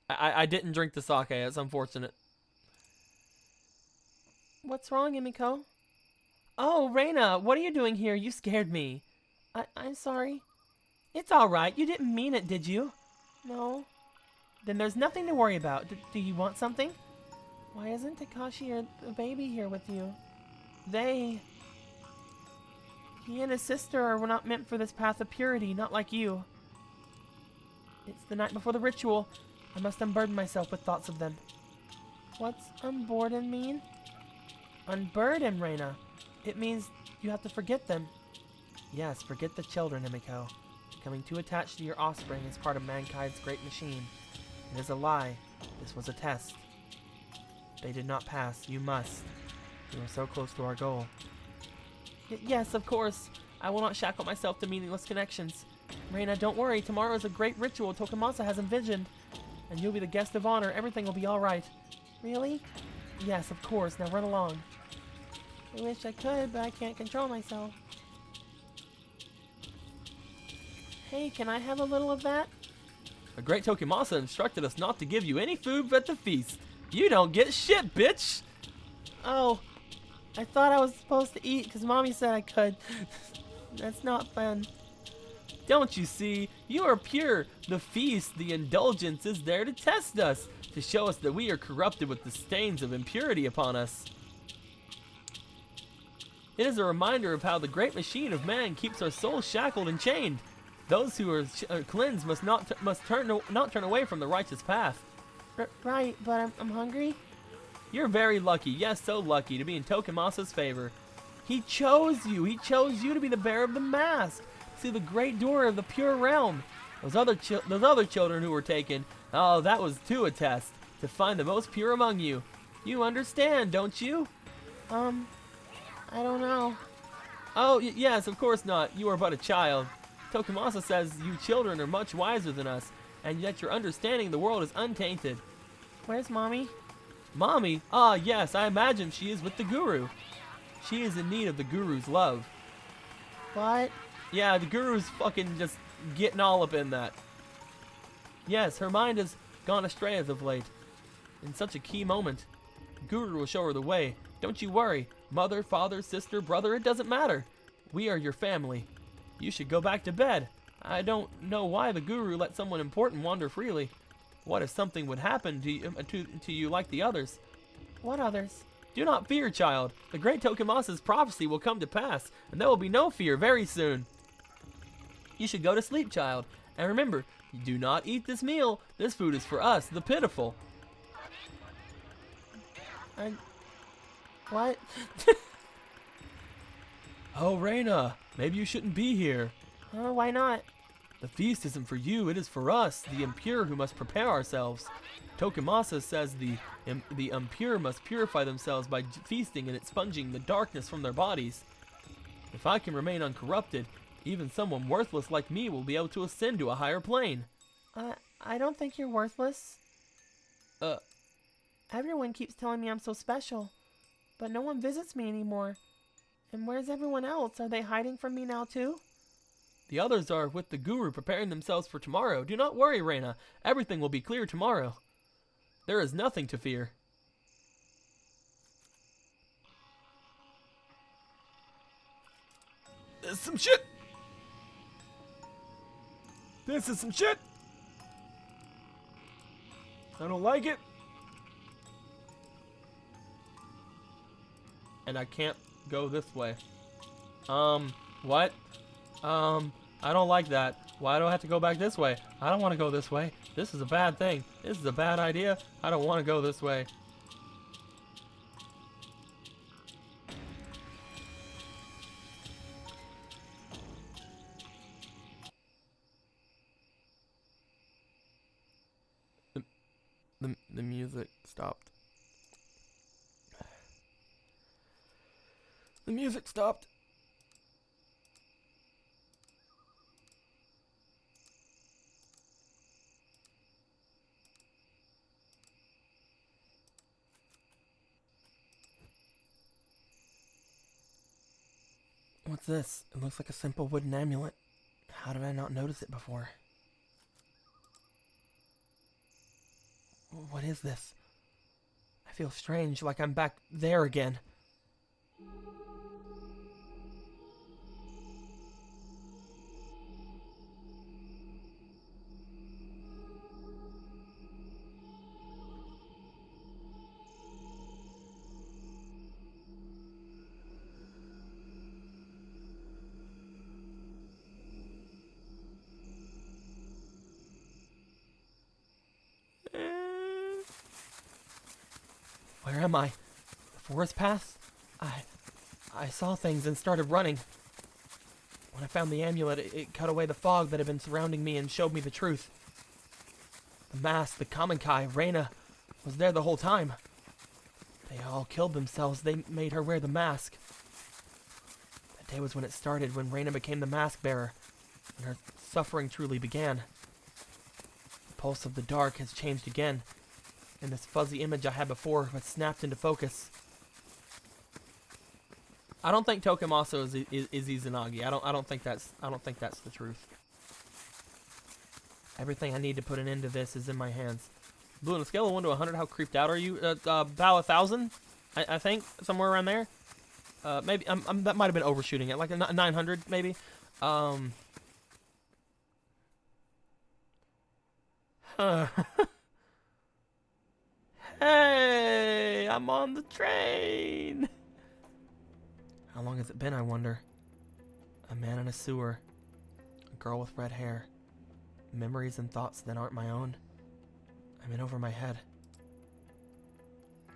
I didn't drink the sake. It's unfortunate. What's wrong, Emiko? Oh, Reina, what are you doing here? You scared me. I'm sorry. It's alright. You didn't mean it, did you? No. Then there's nothing to worry about. Do you want something? Why isn't Takashi or the baby here with you? He and his sister were not meant for this path of purity, not like you. It's the night before the ritual. I must unburden myself with thoughts of them. What's unburden mean? Unburden, Reina. It means you have to forget them. Yes, forget the children, Emiko. Becoming too attached to your offspring is part of mankind's great machine. It is a lie. This was a test. They did not pass. You must. You are so close to our goal. Yes, of course. I will not shackle myself to meaningless connections. Reina, don't worry. Tomorrow is a great ritual Tokimasa has envisioned. And you'll be the guest of honor. Everything will be alright. Really? Yes, of course. Now run along. I wish I could, but I can't control myself. Hey, can I have a little of that? The great Tokimasa instructed us not to give you any food at the feast. You don't get shit, bitch! Oh, I thought I was supposed to eat because Mommy said I could. That's not fun. Don't you see? You are pure. The feast, the indulgence, is there to test us, to show us that we are corrupted with the stains of impurity upon us. It is a reminder of how the great machine of man keeps our souls shackled and chained. Those who are cleansed must not turn away from the righteous path. Right, but I'm hungry. You're very lucky, yes, so lucky to be in Tokemasa's favor. He chose you. He chose you to be the bearer of the mask. See the great door of the pure realm. Those other children who were taken, oh, that was too a test to find the most pure among you. You understand, don't you? I don't know. Oh, yes, of course not. You are but a child. Tokemasa says you children are much wiser than us, and yet your understanding of the world is untainted. Where's Mommy? Mommy? Ah, yes, I imagine she is with the Guru. She is in need of the Guru's love. What? Yeah, the Guru's fucking just getting all up in that. Yes, her mind has gone astray as of late. In such a key moment, Guru will show her the way. Don't you worry. Mother, father, sister, brother, it doesn't matter. We are your family. You should go back to bed. I don't know why the Guru let someone important wander freely. What if something would happen to you like the others? What others? Do not fear, child. The great Tokemasa's prophecy will come to pass, and there will be no fear very soon. You should go to sleep, child. And remember, do not eat this meal. This food is for us, the pitiful. What? Oh, Reina, maybe you shouldn't be here. Why not? The feast isn't for you, it is for us, the impure who must prepare ourselves. Tokemasa says the impure must purify themselves by feasting and expunging the darkness from their bodies. If I can remain uncorrupted, even someone worthless like me will be able to ascend to a higher plane. I don't think you're worthless. Uh. Everyone keeps telling me I'm so special, but no one visits me anymore. And where's everyone else? Are they hiding from me now too? The others are with the Guru preparing themselves for tomorrow. Do not worry, Reina. Everything will be clear tomorrow. There is nothing to fear. This is some shit. This is some shit. I don't like it. And I can't go this way. What? I don't like that. Why do I have to go back this way? I don't want to go this way. This is a bad thing. This is a bad idea. I don't want to go this way. The music stopped. The music stopped. What's this? It looks like a simple wooden amulet. How did I not notice it before? What is this? I feel strange, like I'm back there again. Where am I? The forest path? I saw things and started running. When I found the amulet, it cut away the fog that had been surrounding me and showed me the truth. The mask, the Kamenkai, Reina, was there the whole time. They all killed themselves. They made her wear the mask. That day was when it started, when Reina became the mask bearer, and her suffering truly began. The pulse of the dark has changed again, and this fuzzy image I had before was snapped into focus. I don't think Tokemasa is Izanagi. I don't think that's the truth. Everything I need to put an end to this is in my hands. Blue, on a scale of 1 to 100, how creeped out are you? About 1,000, I think, somewhere around there. Maybe that might have been overshooting it, like a 900 maybe. Hey, I'm on the train. How long has it been, I wonder? A man in a sewer. A girl with red hair. Memories and thoughts that aren't my own. I'm in over my head.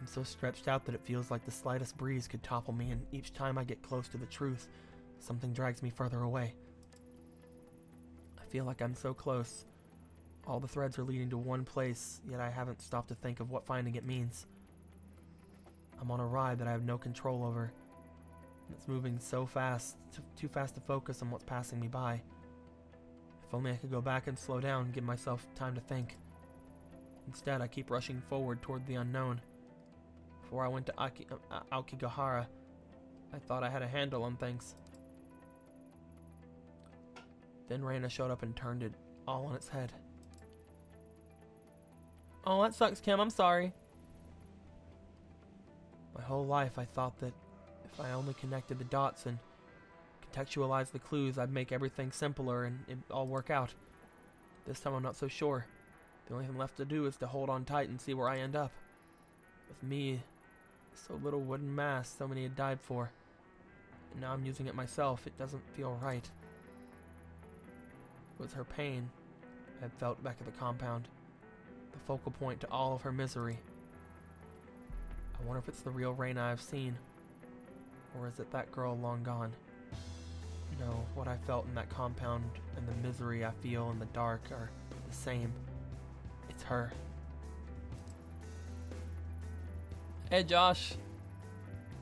I'm so stretched out that it feels like the slightest breeze could topple me, and each time I get close to the truth, something drags me further away. I feel like I'm so close. All the threads are leading to one place, yet I haven't stopped to think of what finding it means. I'm on a ride that I have no control over. It's moving so fast, too fast to focus on what's passing me by. If only I could go back and slow down and give myself time to think. Instead, I keep rushing forward toward the unknown. Before I went to Aokigahara, I thought I had a handle on things. Then Reina showed up and turned it all on its head. Oh, that sucks, Kim. I'm sorry. My whole life I thought that if I only connected the dots and contextualized the clues, I'd make everything simpler and it'd all work out. This time I'm not so sure. The only thing left to do is to hold on tight and see where I end up. With me, so little wooden mask so many had died for. And now I'm using it myself. It doesn't feel right. It was her pain I had felt back at the compound, the focal point to all of her misery. I wonder if it's the real Reina I've seen, or is it that girl long gone? No, what I felt in that compound and the misery I feel in the dark are the same. It's her. Hey, Josh.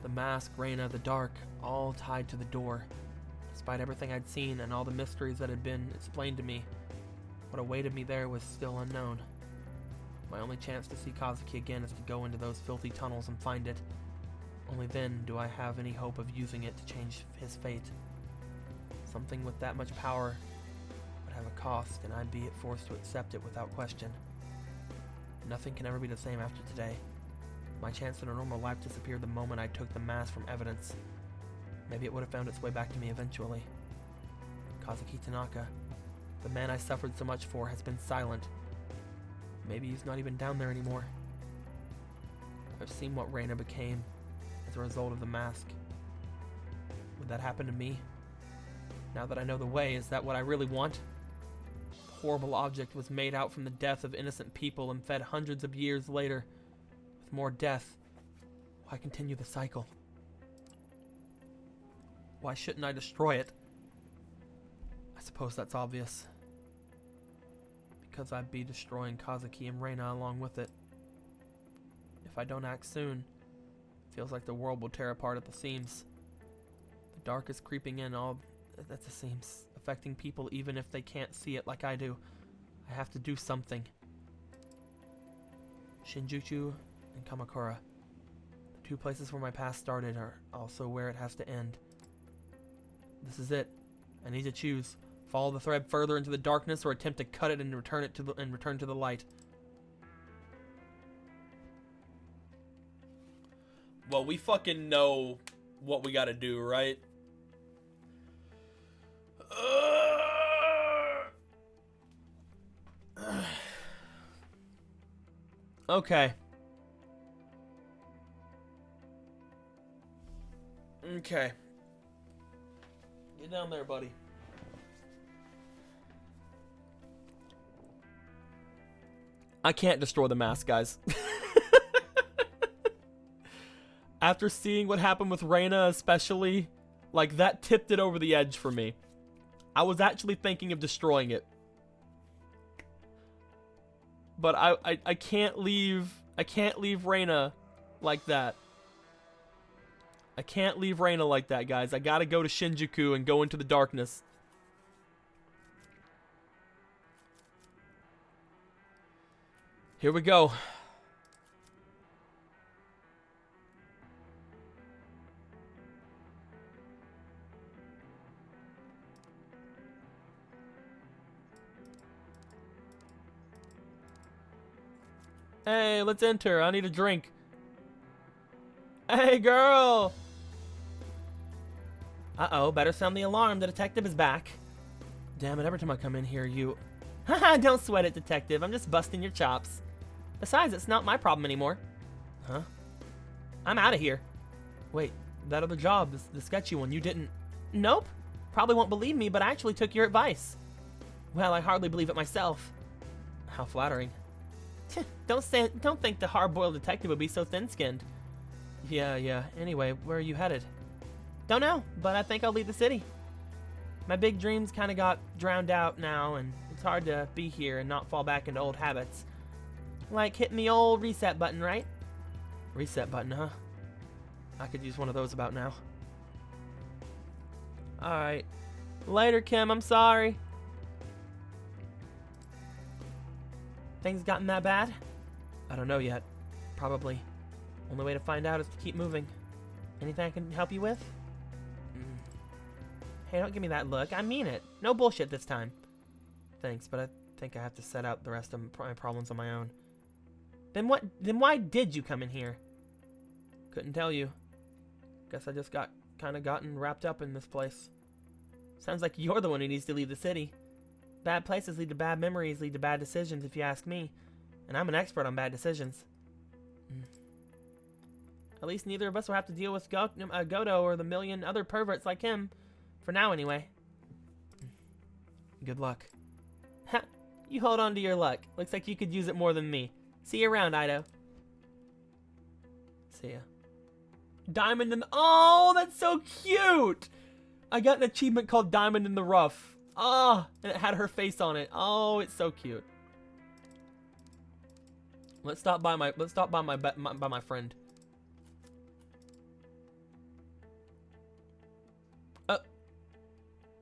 The mask, Reina, the dark, all tied to the door. Despite everything I'd seen and all the mysteries that had been explained to me, what awaited me there was still unknown. My only chance to see Kazuki again is to go into those filthy tunnels and find it. Only then do I have any hope of using it to change his fate. Something with that much power would have a cost, and I'd be forced to accept it without question. Nothing can ever be the same after today. My chance at a normal life disappeared the moment I took the mask from evidence. Maybe it would have found its way back to me eventually. Kazuki Tanaka, the man I suffered so much for, has been silent. Maybe he's not even down there anymore. I've seen what Reina became as a result of the mask. Would that happen to me? Now that I know the way, is that what I really want? The horrible object was made out from the death of innocent people and fed hundreds of years later. With more death, why continue the cycle? Why shouldn't I destroy it? I suppose that's obvious. Because I'd be destroying Kazuki and Reina along with it. If I don't act soon, it feels like the world will tear apart at the seams. The dark is creeping in all at the seams, affecting people even if they can't see it like I do. I have to do something. Shinjuku and Kamakura, the two places where my past started, are also where it has to end. This is it. I need to choose. Follow the thread further into the darkness or attempt to cut it and return to the light. Well, we fucking know what we gotta do, right? Okay. Okay. Get down there, buddy. I can't destroy the mask, guys. After seeing what happened with Reina especially, like, that tipped it over the edge for me. I was actually thinking of destroying it. But I can't leave Reina like that. I can't leave Reina like that, guys. I gotta go to Shinjuku and go into the darkness. Here we go. Hey, let's enter. I need a drink. Hey, girl. Uh-oh, better sound the alarm. The detective is back. Damn it, every time I come in here, you... Haha, don't sweat it, detective. I'm just busting your chops. Besides, it's not my problem anymore. Huh? I'm out of here. Wait, that other job, the sketchy one, you didn't... Nope. Probably won't believe me, but I actually took your advice. Well, I hardly believe it myself. How flattering. Don't think the hard-boiled detective would be so thin-skinned. Yeah. Anyway, where are you headed? Don't know, but I think I'll leave the city. My big dreams kind of got drowned out now, and it's hard to be here and not fall back into old habits. Like hitting the old reset button, right? Reset button, huh? I could use one of those about now. Alright. Later, Kim, I'm sorry. Things gotten that bad? I don't know yet. Probably. Only way to find out is to keep moving. Anything I can help you with? Hey, don't give me that look. I mean it. No bullshit this time. Thanks, but I think I have to set out the rest of my problems on my own. Then why did you come in here? Couldn't tell you. Guess I just gotten wrapped up in this place. Sounds like you're the one who needs to leave the city. Bad places lead to bad memories, lead to bad decisions, if you ask me. And I'm an expert on bad decisions. At least neither of us will have to deal with Godo or the million other perverts like him. For now, anyway. Good luck. Ha! You hold on to your luck. Looks like you could use it more than me. See you around, Ido. See ya. Diamond in the... Oh, that's so cute! I got an achievement called Diamond in the Rough. Ah, and it had her face on it. Oh, it's so cute. Let's stop by my friend.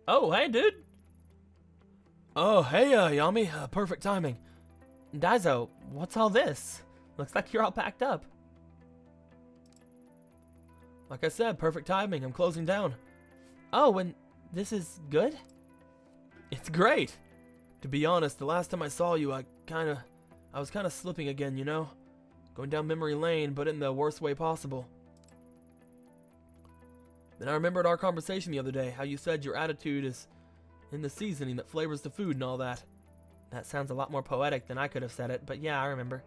Oh, hey, dude. Oh, hey, Yami. Perfect timing. Daizo, what's all this? Looks like you're all packed up. Like I said, perfect timing. I'm closing down. Oh, and this is good? It's great. To be honest, the last time I saw you, I was kind of slipping again, you know? Going down memory lane, but in the worst way possible. Then I remembered our conversation the other day, how you said your attitude is in the seasoning that flavors the food and all that. That sounds a lot more poetic than I could have said it, but yeah, I remember.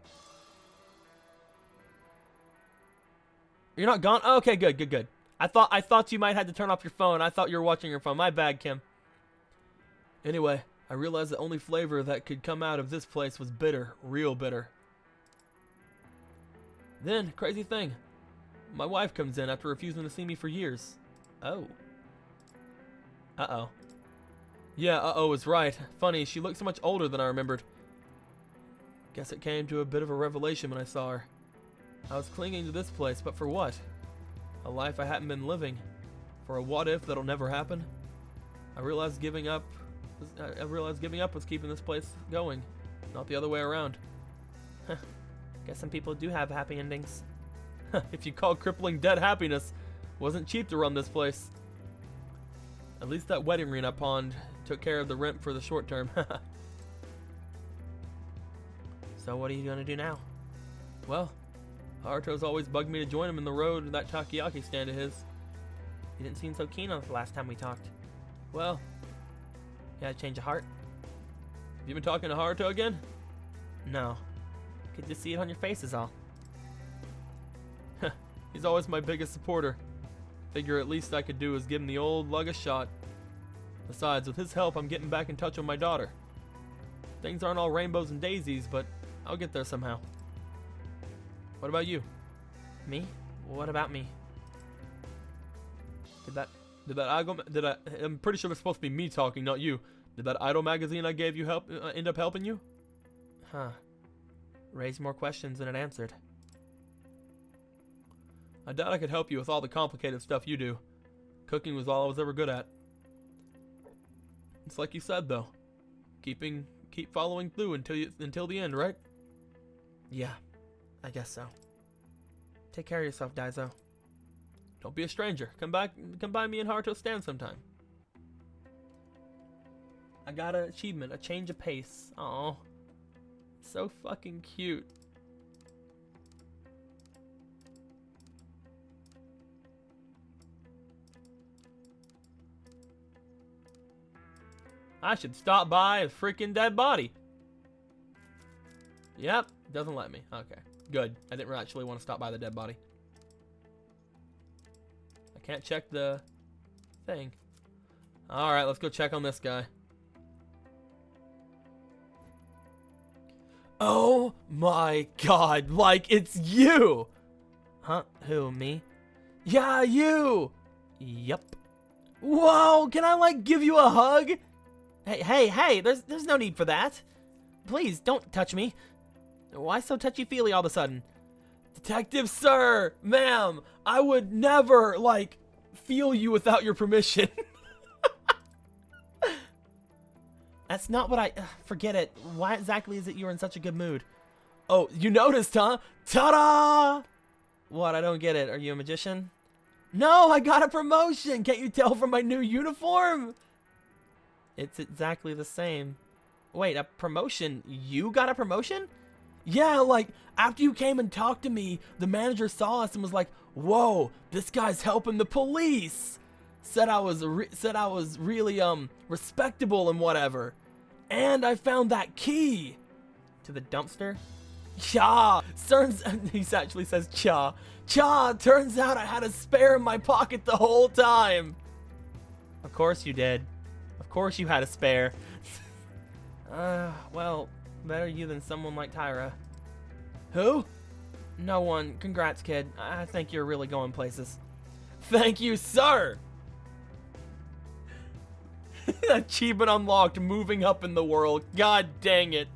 You're not gone? Oh, okay, good. I thought you might have to turn off your phone. I thought you were watching your phone. My bad, Kim. Anyway, I realized the only flavor that could come out of this place was bitter, real bitter. Then, crazy thing, my wife comes in after refusing to see me for years. Oh. Uh-oh. Yeah, uh-oh is right. Funny, she looked so much older than I remembered. Guess it came to a bit of a revelation when I saw her. I was clinging to this place, but for what? A life I hadn't been living. For a what-if that'll never happen? I realized giving up was keeping this place going, not the other way around. Guess some people do have happy endings. If you call crippling debt happiness, wasn't cheap to run this place. At least that wedding ring I pawned took care of the rent for the short term. So what are you gonna do now? Well, Haruto's always bugged me to join him in the road to that takoyaki stand of his. You didn't seem so keen on it the last time we talked. Well, you had a change of heart? Have you been talking to Haruto again? No. Could just see it on your face is all. He's always my biggest supporter. Figure at least I could do is give him the old lug a shot. Besides, with his help, I'm getting back in touch with my daughter. Things aren't all rainbows and daisies, but I'll get there somehow. What about you? Me? What about me? I'm pretty sure it's supposed to be me talking, not you. Did that Idol magazine I gave you end up helping you? Huh. Raised more questions than it answered. I doubt I could help you with all the complicated stuff you do. Cooking was all I was ever good at. It's like you said, though. Keep following through until the end, right? Yeah, I guess so. Take care of yourself, Daizo. Don't be a stranger. Come by me and Haruto stand sometime. I got an achievement, a change of pace. Aw. So fucking cute. I should stop by a freaking dead body. Yep, doesn't let me. Okay, good. I didn't actually want to stop by the dead body. I can't check the thing. Alright, let's go check on this guy. Oh my god, like it's you! Huh? Who, me? Yeah, you! Yup. Whoa, can I like give you a hug? Hey, there's no need for that. Please, don't touch me. Why so touchy-feely all of a sudden? Detective sir, ma'am, I would never, like, feel you without your permission. That's not what I... forget it. Why exactly is it you're in such a good mood? Oh, you noticed, huh? Ta-da! What? I don't get it. Are you a magician? No, I got a promotion. Can't you tell from my new uniform? It's exactly the same. Wait, a promotion? You got a promotion? Yeah, like, after you came and talked to me, the manager saw us and was like, whoa, this guy's helping the police. Said I was really, respectable and whatever. And I found that key. To the dumpster? Cha! He actually says cha. Cha! Turns out I had a spare in my pocket the whole time. Of course you did. Of course you had a spare. Well, better you than someone like Tyra. Who? No one. Congrats, kid. I think you're really going places. Thank you, sir! Achievement unlocked, moving up in the world. God dang it.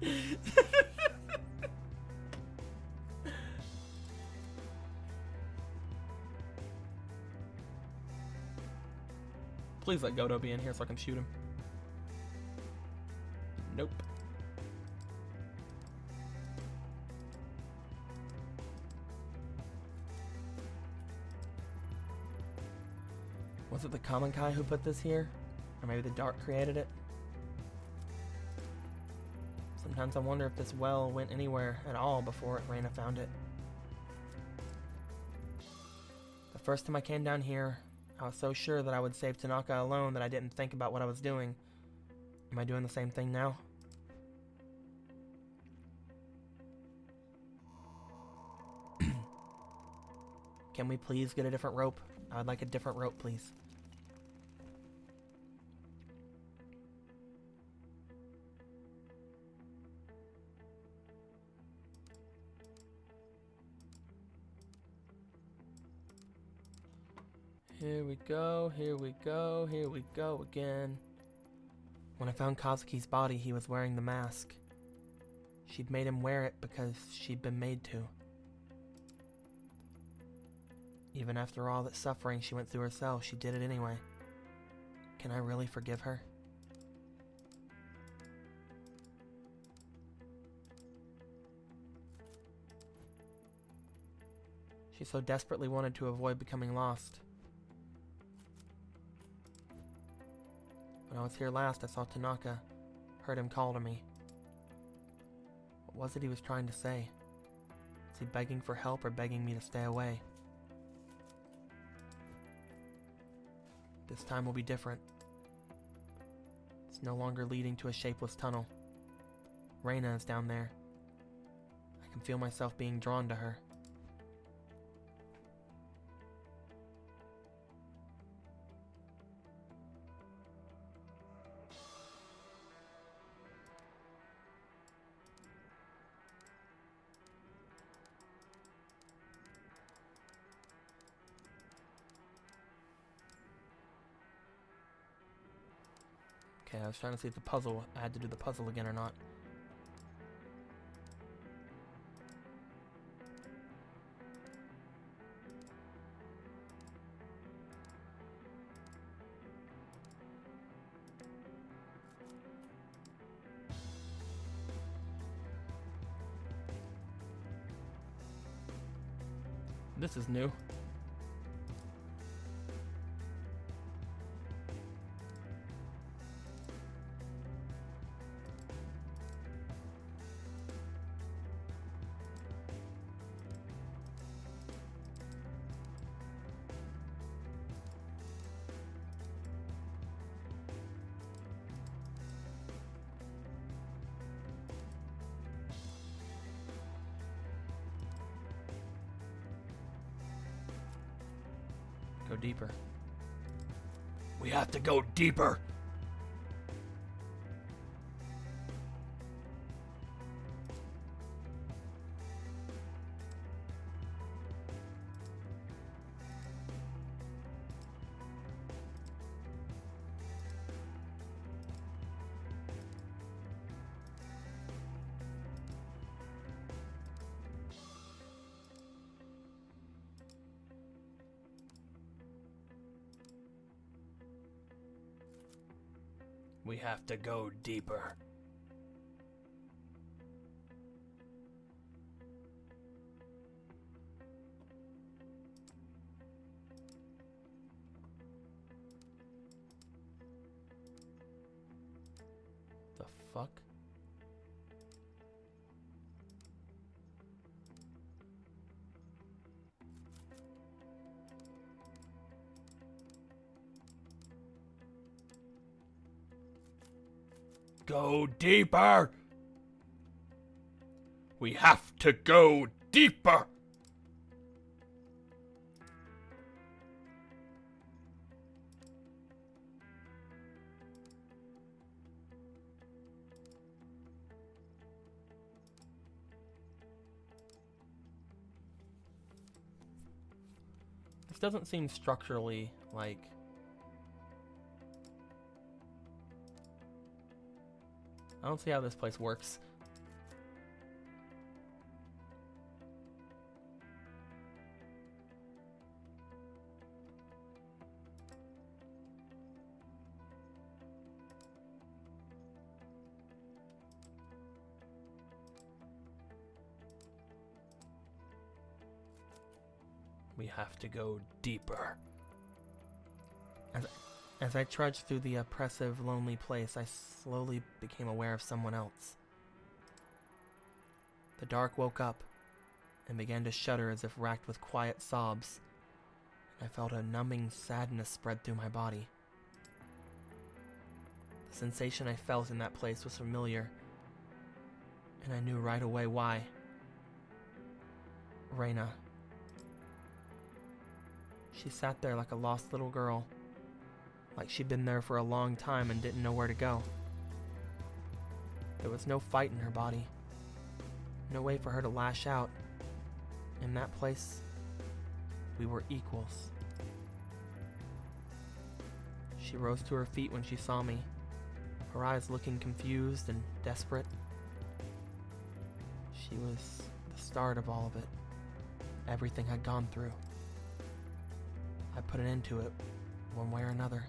Please let Godo be in here so I can shoot him. Nope. Was it the Common Kai who put this here? Or maybe the Dark created it? Sometimes I wonder if this well went anywhere at all before Reina found it. The first time I came down here, I was so sure that I would save Tanaka alone that I didn't think about what I was doing. Am I doing the same thing now? Can we please get a different rope? I would like a different rope, please. Here we go, here we go, here we go again. When I found Kazuki's body, he was wearing the mask. She'd made him wear it because she'd been made to. Even after all that suffering she went through herself, she did it anyway. Can I really forgive her? She so desperately wanted to avoid becoming lost. When I was here last, I saw Tanaka, heard him call to me. What was it he was trying to say? Was he begging for help or begging me to stay away? This time will be different. It's no longer leading to a shapeless tunnel. Reina is down there. I can feel myself being drawn to her. Okay, I was trying to see if I had to do the puzzle again or not. This is new. Go deeper. We have to go deeper. We have to go deeper. The fuck? Go deeper! We have to go deeper! This doesn't seem structurally like... I don't see how this place works. We have to go deeper. As I trudged through the oppressive, lonely place, I slowly became aware of someone else. The dark woke up and began to shudder as if racked with quiet sobs. I felt a numbing sadness spread through my body. The sensation I felt in that place was familiar, and I knew right away why. Reyna. She sat there like a lost little girl, like she'd been there for a long time and didn't know where to go. There was no fight in her body, no way for her to lash out. In that place, we were equals. She rose to her feet when she saw me, her eyes looking confused and desperate. She was the start of all of it, everything I'd gone through. I put an end to it, one way or another.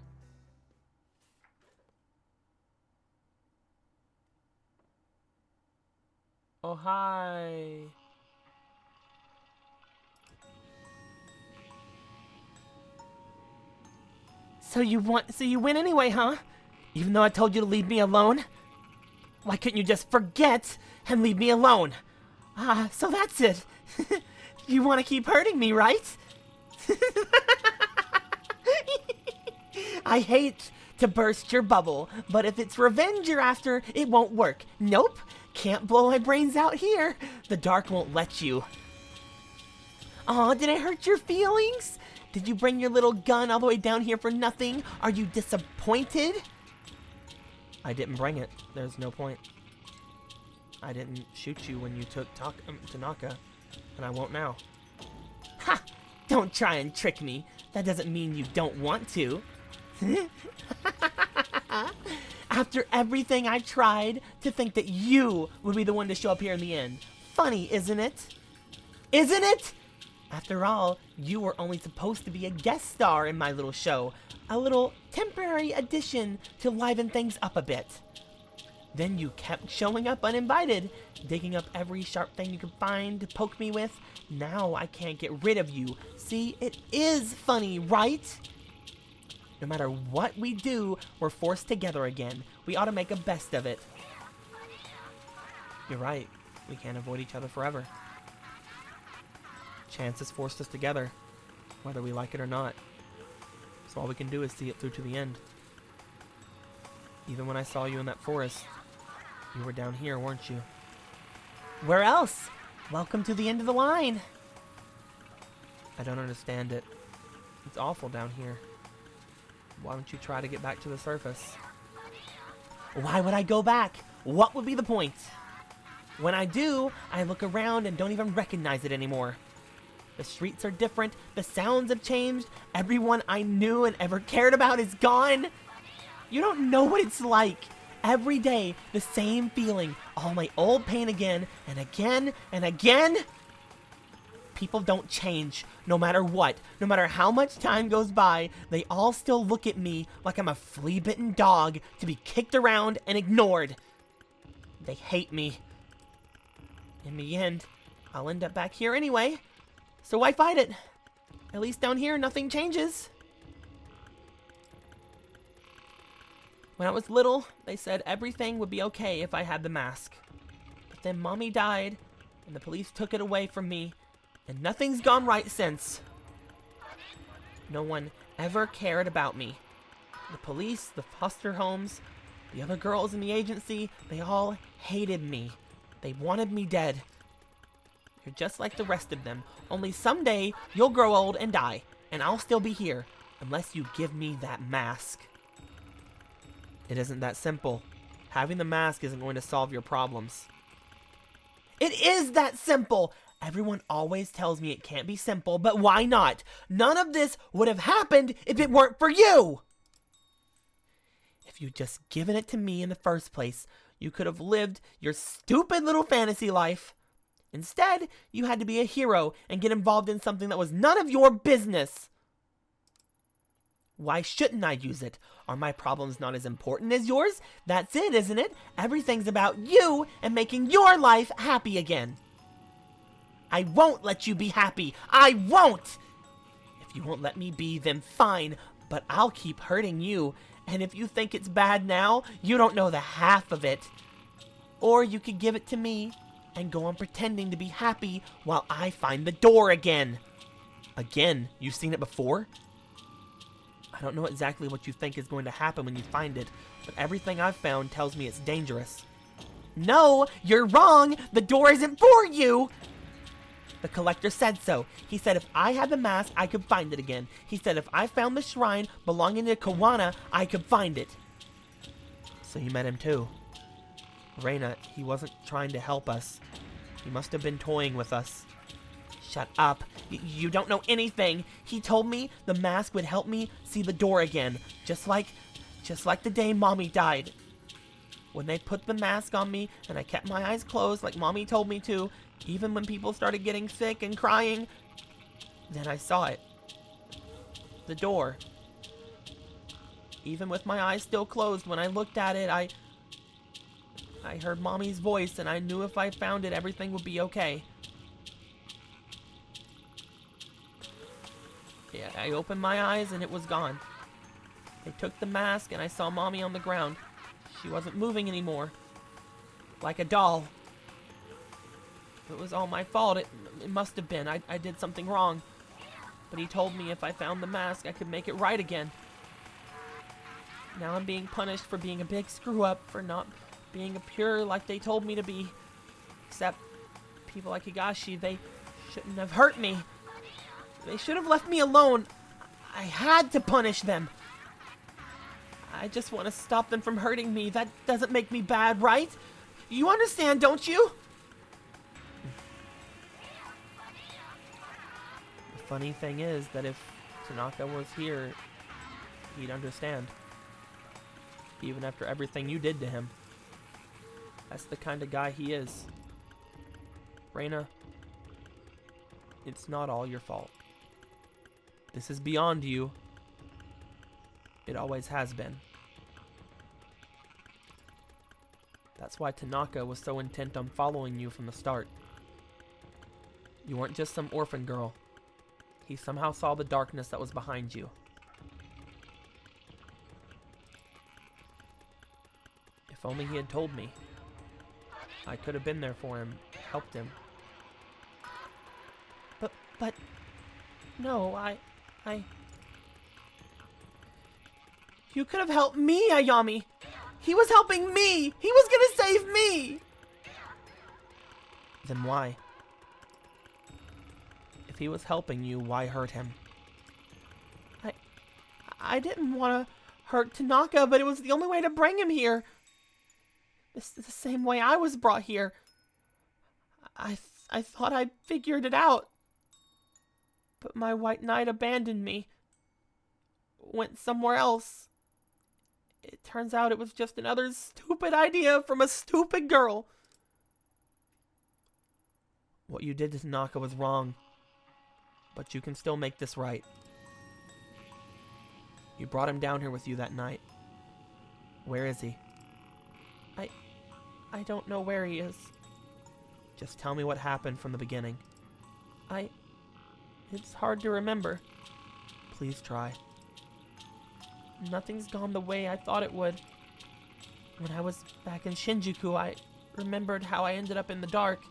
Oh, hi. So you win anyway, huh? Even though I told you to leave me alone? Why couldn't you just forget and leave me alone? So that's it. You want to keep hurting me, right? I hate to burst your bubble, but if it's revenge you're after, it won't work. Nope, can't blow my brains out here. The dark won't let you. Aw, did I hurt your feelings? Did you bring your little gun all the way down here for nothing? Are you disappointed? I didn't bring it. There's no point. I didn't shoot you when you took Tanaka, and I won't now. Ha! Don't try and trick me. That doesn't mean you don't want to. After everything I tried, to think that you would be the one to show up here in the end. Funny, isn't it? Isn't it? After all, you were only supposed to be a guest star in my little show. A little temporary addition to liven things up a bit. Then you kept showing up uninvited, digging up every sharp thing you could find to poke me with. Now I can't get rid of you. See, it is funny, right? No matter what we do, we're forced together again. We ought to make a best of it. You're right. We can't avoid each other forever. Chance has forced us together, whether we like it or not. So all we can do is see it through to the end. Even when I saw you in that forest, you were down here, weren't you? Where else? Welcome to the end of the line. I don't understand it. It's awful down here. Why don't you try to get back to the surface? Why would I go back? What would be the point? When I do, I look around and don't even recognize it anymore. The streets are different, the sounds have changed, everyone I knew and ever cared about is gone. You don't know what it's like. Every day, the same feeling, all my old pain again, and again, and again. People don't change, no matter what. No matter how much time goes by, they all still look at me like I'm a flea-bitten dog to be kicked around and ignored. They hate me. In the end, I'll end up back here anyway. So why fight it? At least down here, nothing changes. When I was little, they said everything would be okay if I had the mask. But then Mommy died, and the police took it away from me, and nothing's gone right since. No one ever cared about me. The police, the foster homes, the other girls in the agency, they all hated me. They wanted me dead. You're just like the rest of them, only someday you'll grow old and die, and I'll still be here, unless you give me that mask. It isn't that simple. Having the mask isn't going to solve your problems. It is that simple! Everyone always tells me it can't be simple, but why not? None of this would have happened if it weren't for you! If you'd just given it to me in the first place, you could have lived your stupid little fantasy life. Instead, you had to be a hero and get involved in something that was none of your business. Why shouldn't I use it? Are my problems not as important as yours? That's it, isn't it? Everything's about you and making your life happy again. I won't let you be happy. I won't! If you won't let me be, then fine, but I'll keep hurting you. And if you think it's bad now, you don't know the half of it. Or you could give it to me and go on pretending to be happy while I find the door again. Again? You've seen it before? I don't know exactly what you think is going to happen when you find it, but everything I've found tells me it's dangerous. No, you're wrong! The door isn't for you! The collector said so. He said if I had the mask, I could find it again. He said if I found the shrine belonging to Kawana, I could find it. So you met him too. Reina, he wasn't trying to help us. He must have been toying with us. Shut up. You don't know anything. He told me the mask would help me see the door again. Just like the day Mommy died. When they put the mask on me and I kept my eyes closed like Mommy told me to, even when people started getting sick and crying, then I saw it. The door. Even with my eyes still closed, when I looked at it, I heard Mommy's voice and I knew if I found it, everything would be okay. Yeah, I opened my eyes and it was gone. They took the mask and I saw Mommy on the ground. She wasn't moving anymore. Like a doll. It was all my fault. It must have been. I did something wrong. But he told me if I found the mask, I could make it right again. Now I'm being punished for being a big screw-up, for not being a pure like they told me to be. Except people like Higashi, they shouldn't have hurt me. They should have left me alone. I had to punish them. I just want to stop them from hurting me. That doesn't make me bad, right? You understand, don't you? The funny thing is that if Tanaka was here, he'd understand. Even after everything you did to him. That's the kind of guy he is. Reina, it's not all your fault. This is beyond you. It always has been. That's why Tanaka was so intent on following you from the start. You weren't just some orphan girl. He somehow saw the darkness that was behind you. If only he had told me. I could have been there for him, helped him. But, no, I... You could have helped me, Ayami! He was helping me! He was gonna save me! Then why? If he was helping you, why hurt him? I didn't want to hurt Tanaka, but it was the only way to bring him here. It's the same way I was brought here. I thought I figured it out. But my white knight abandoned me. Went somewhere else. It turns out it was just another stupid idea from a stupid girl. What you did to Tanaka was wrong. But you can still make this right. You brought him down here with you that night. Where is he? I don't know where he is. Just tell me what happened from the beginning. It's hard to remember. Please try. Nothing's gone the way I thought it would. When I was back in Shinjuku, I remembered how I ended up in the dark.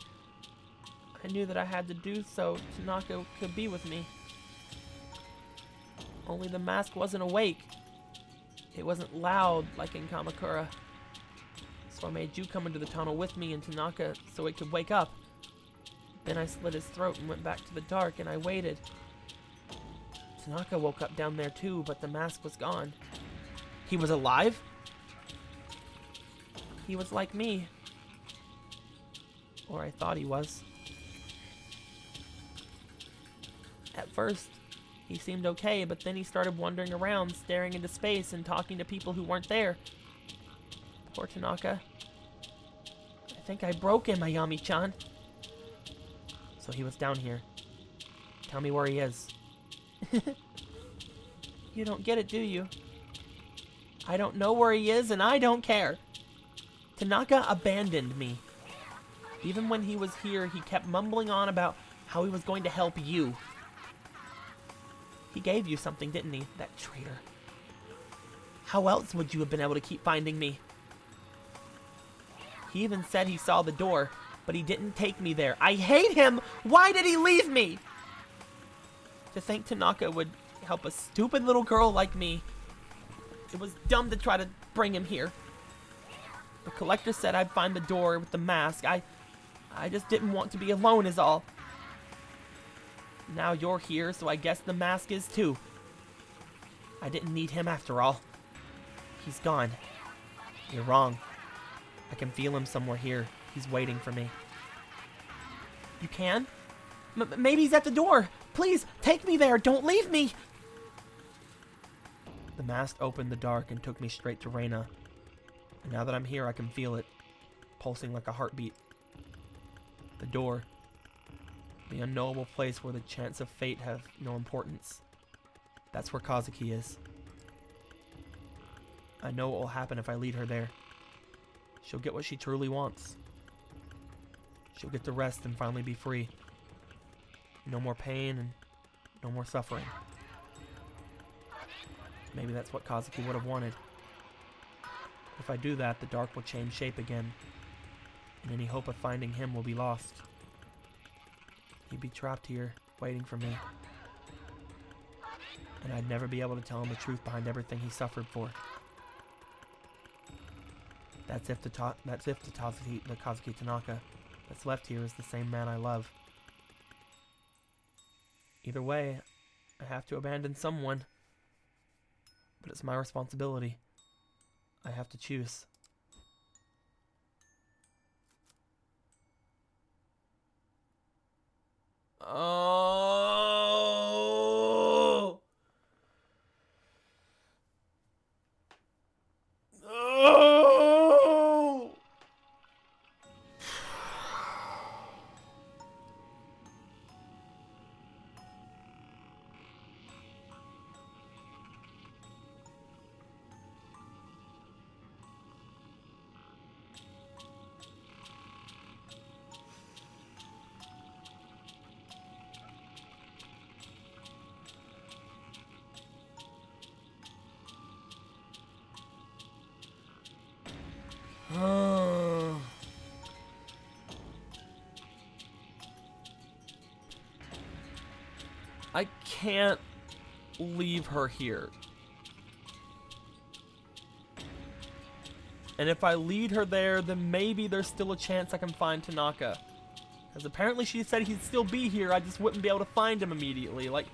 I knew that I had to do so Tanaka could be with me. Only the mask wasn't awake. It wasn't loud like in Kamakura. So I made you come into the tunnel with me and Tanaka so it could wake up. Then I slit his throat and went back to the dark and I waited. Tanaka woke up down there too, but the mask was gone. He was alive? He was like me. Or I thought he was. At first, he seemed okay, but then he started wandering around, staring into space and talking to people who weren't there. Poor Tanaka. I think I broke him, Ayami-chan. So he was down here. Tell me where he is. You don't get it, do you? I don't know where he is, and I don't care. Tanaka abandoned me. Even when he was here, he kept mumbling on about how he was going to help you. He gave you something, didn't he? That traitor. How else would you have been able to keep finding me? He even said he saw the door, but he didn't take me there. I hate him! Why did he leave me? To think Tanaka would help a stupid little girl like me. It was dumb to try to bring him here. The collector said I'd find the door with the mask. I just didn't want to be alone is all. Now you're here, so I guess the mask is too. I didn't need him after all. He's gone. You're wrong. I can feel him somewhere here. He's waiting for me. You can? Maybe he's at the door. Please, take me there. Don't leave me. The mask opened the dark and took me straight to Reina. And now that I'm here, I can feel it, pulsing like a heartbeat. The door. The unknowable place where the chance of fate have no importance. That's where Kazuki is. I know what will happen if I lead her there. She'll get what she truly wants. She'll get to rest and finally be free. No more pain and no more suffering. Maybe that's what Kazuki would have wanted. If I do that, the dark will change shape again, and any hope of finding him will be lost. He'd be trapped here, waiting for me. And I'd never be able to tell him the truth behind everything he suffered for. That's if the Kazuki Tanaka that's left here is the same man I love. Either way, I have to abandon someone. But it's my responsibility. I have to choose. Oh. Oh. I can't leave her here. And if I lead her there, then maybe there's still a chance I can find Tanaka. Because apparently she said he'd still be here, I just wouldn't be able to find him immediately. Like,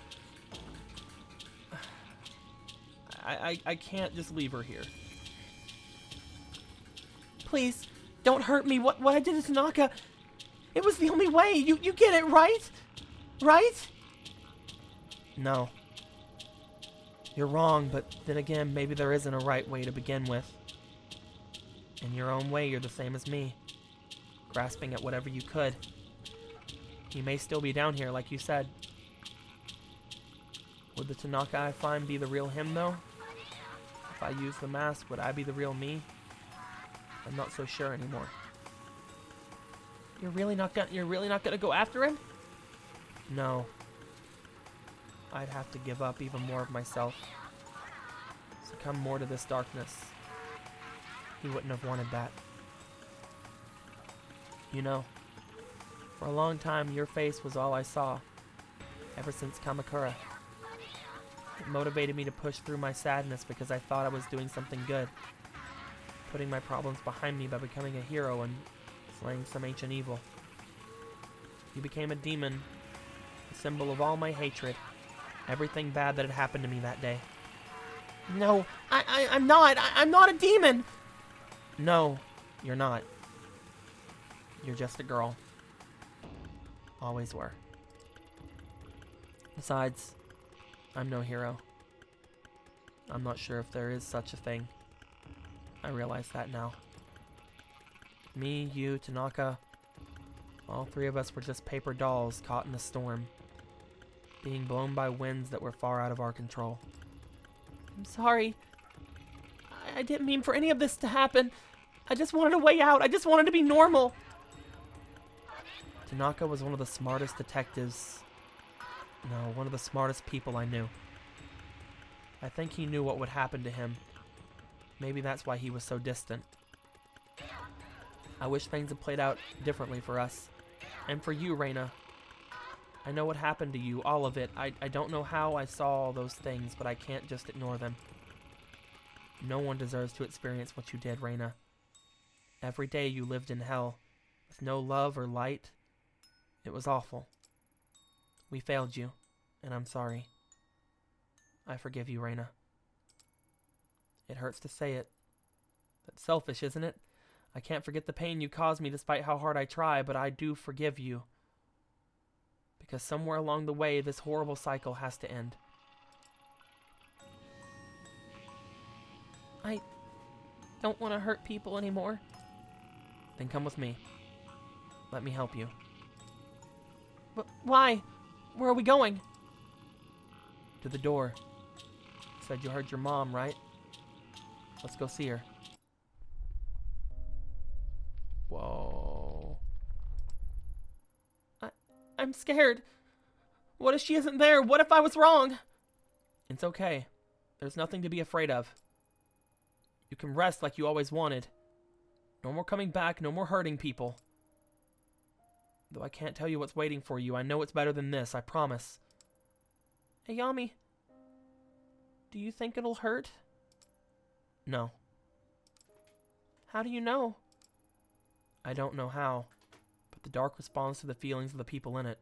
I can't just leave her here. Please, don't hurt me. What I did to Tanaka, it was the only way. You get it, right? Right? No. You're wrong, but then again, maybe there isn't a right way to begin with. In your own way, you're the same as me. Grasping at whatever you could. He may still be down here, like you said. Would the Tanaka I find be the real him, though? If I use the mask, would I be the real me? I'm not so sure anymore. You're really not gonna go after him? No. I'd have to give up even more of myself. Succumb more to this darkness. He wouldn't have wanted that. You know, for a long time, your face was all I saw. Ever since Kamakura. It motivated me to push through my sadness because I thought I was doing something good. Putting my problems behind me by becoming a hero and slaying some ancient evil. You became a demon, a symbol of all my hatred. Everything bad that had happened to me that day. No, I'm not. I'm not a demon. No, you're not. You're just a girl. Always were. Besides, I'm no hero. I'm not sure if there is such a thing. I realize that now. Me, you, Tanaka, all three of us were just paper dolls caught in a storm, being blown by winds that were far out of our control. I'm sorry. I didn't mean for any of this to happen. I just wanted a way out. I just wanted to be normal. Tanaka was one of the smartest detectives. No, one of the smartest people I knew. I think he knew what would happen to him. Maybe that's why he was so distant. I wish things had played out differently for us. And for you, Reina. I know what happened to you, all of it. I don't know how I saw all those things, but I can't just ignore them. No one deserves to experience what you did, Reina. Every day you lived in hell, with no love or light. It was awful. We failed you, and I'm sorry. I forgive you, Reina. It hurts to say it. That's selfish, isn't it? I can't forget the pain you caused me despite how hard I try, but I do forgive you. Because somewhere along the way, this horrible cycle has to end. I don't want to hurt people anymore. Then come with me. Let me help you. But why? Where are we going? To the door. Said you heard your mom, right? Let's go see her. Whoa. I'm scared. What if she isn't there? What if I was wrong? It's okay. There's nothing to be afraid of. You can rest like you always wanted. No more coming back, no more hurting people. Though I can't tell you what's waiting for you, I know it's better than this, I promise. Ayami, do you think it'll hurt? No. How do you know? I don't know how, but the dark responds to the feelings of the people in it.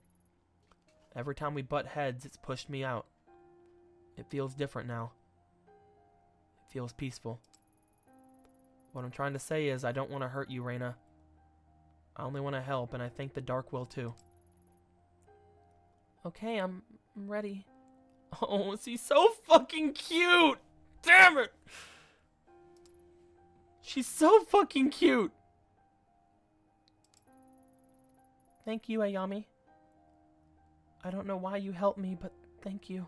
Every time we butt heads, it's pushed me out. It feels different now. It feels peaceful. What I'm trying to say is I don't want to hurt you, Reina. I only want to help, and I think the dark will too. Okay, I'm ready. Oh, she's so fucking cute! Damn it! She's so fucking cute! Thank you, Ayami. I don't know why you helped me, but thank you.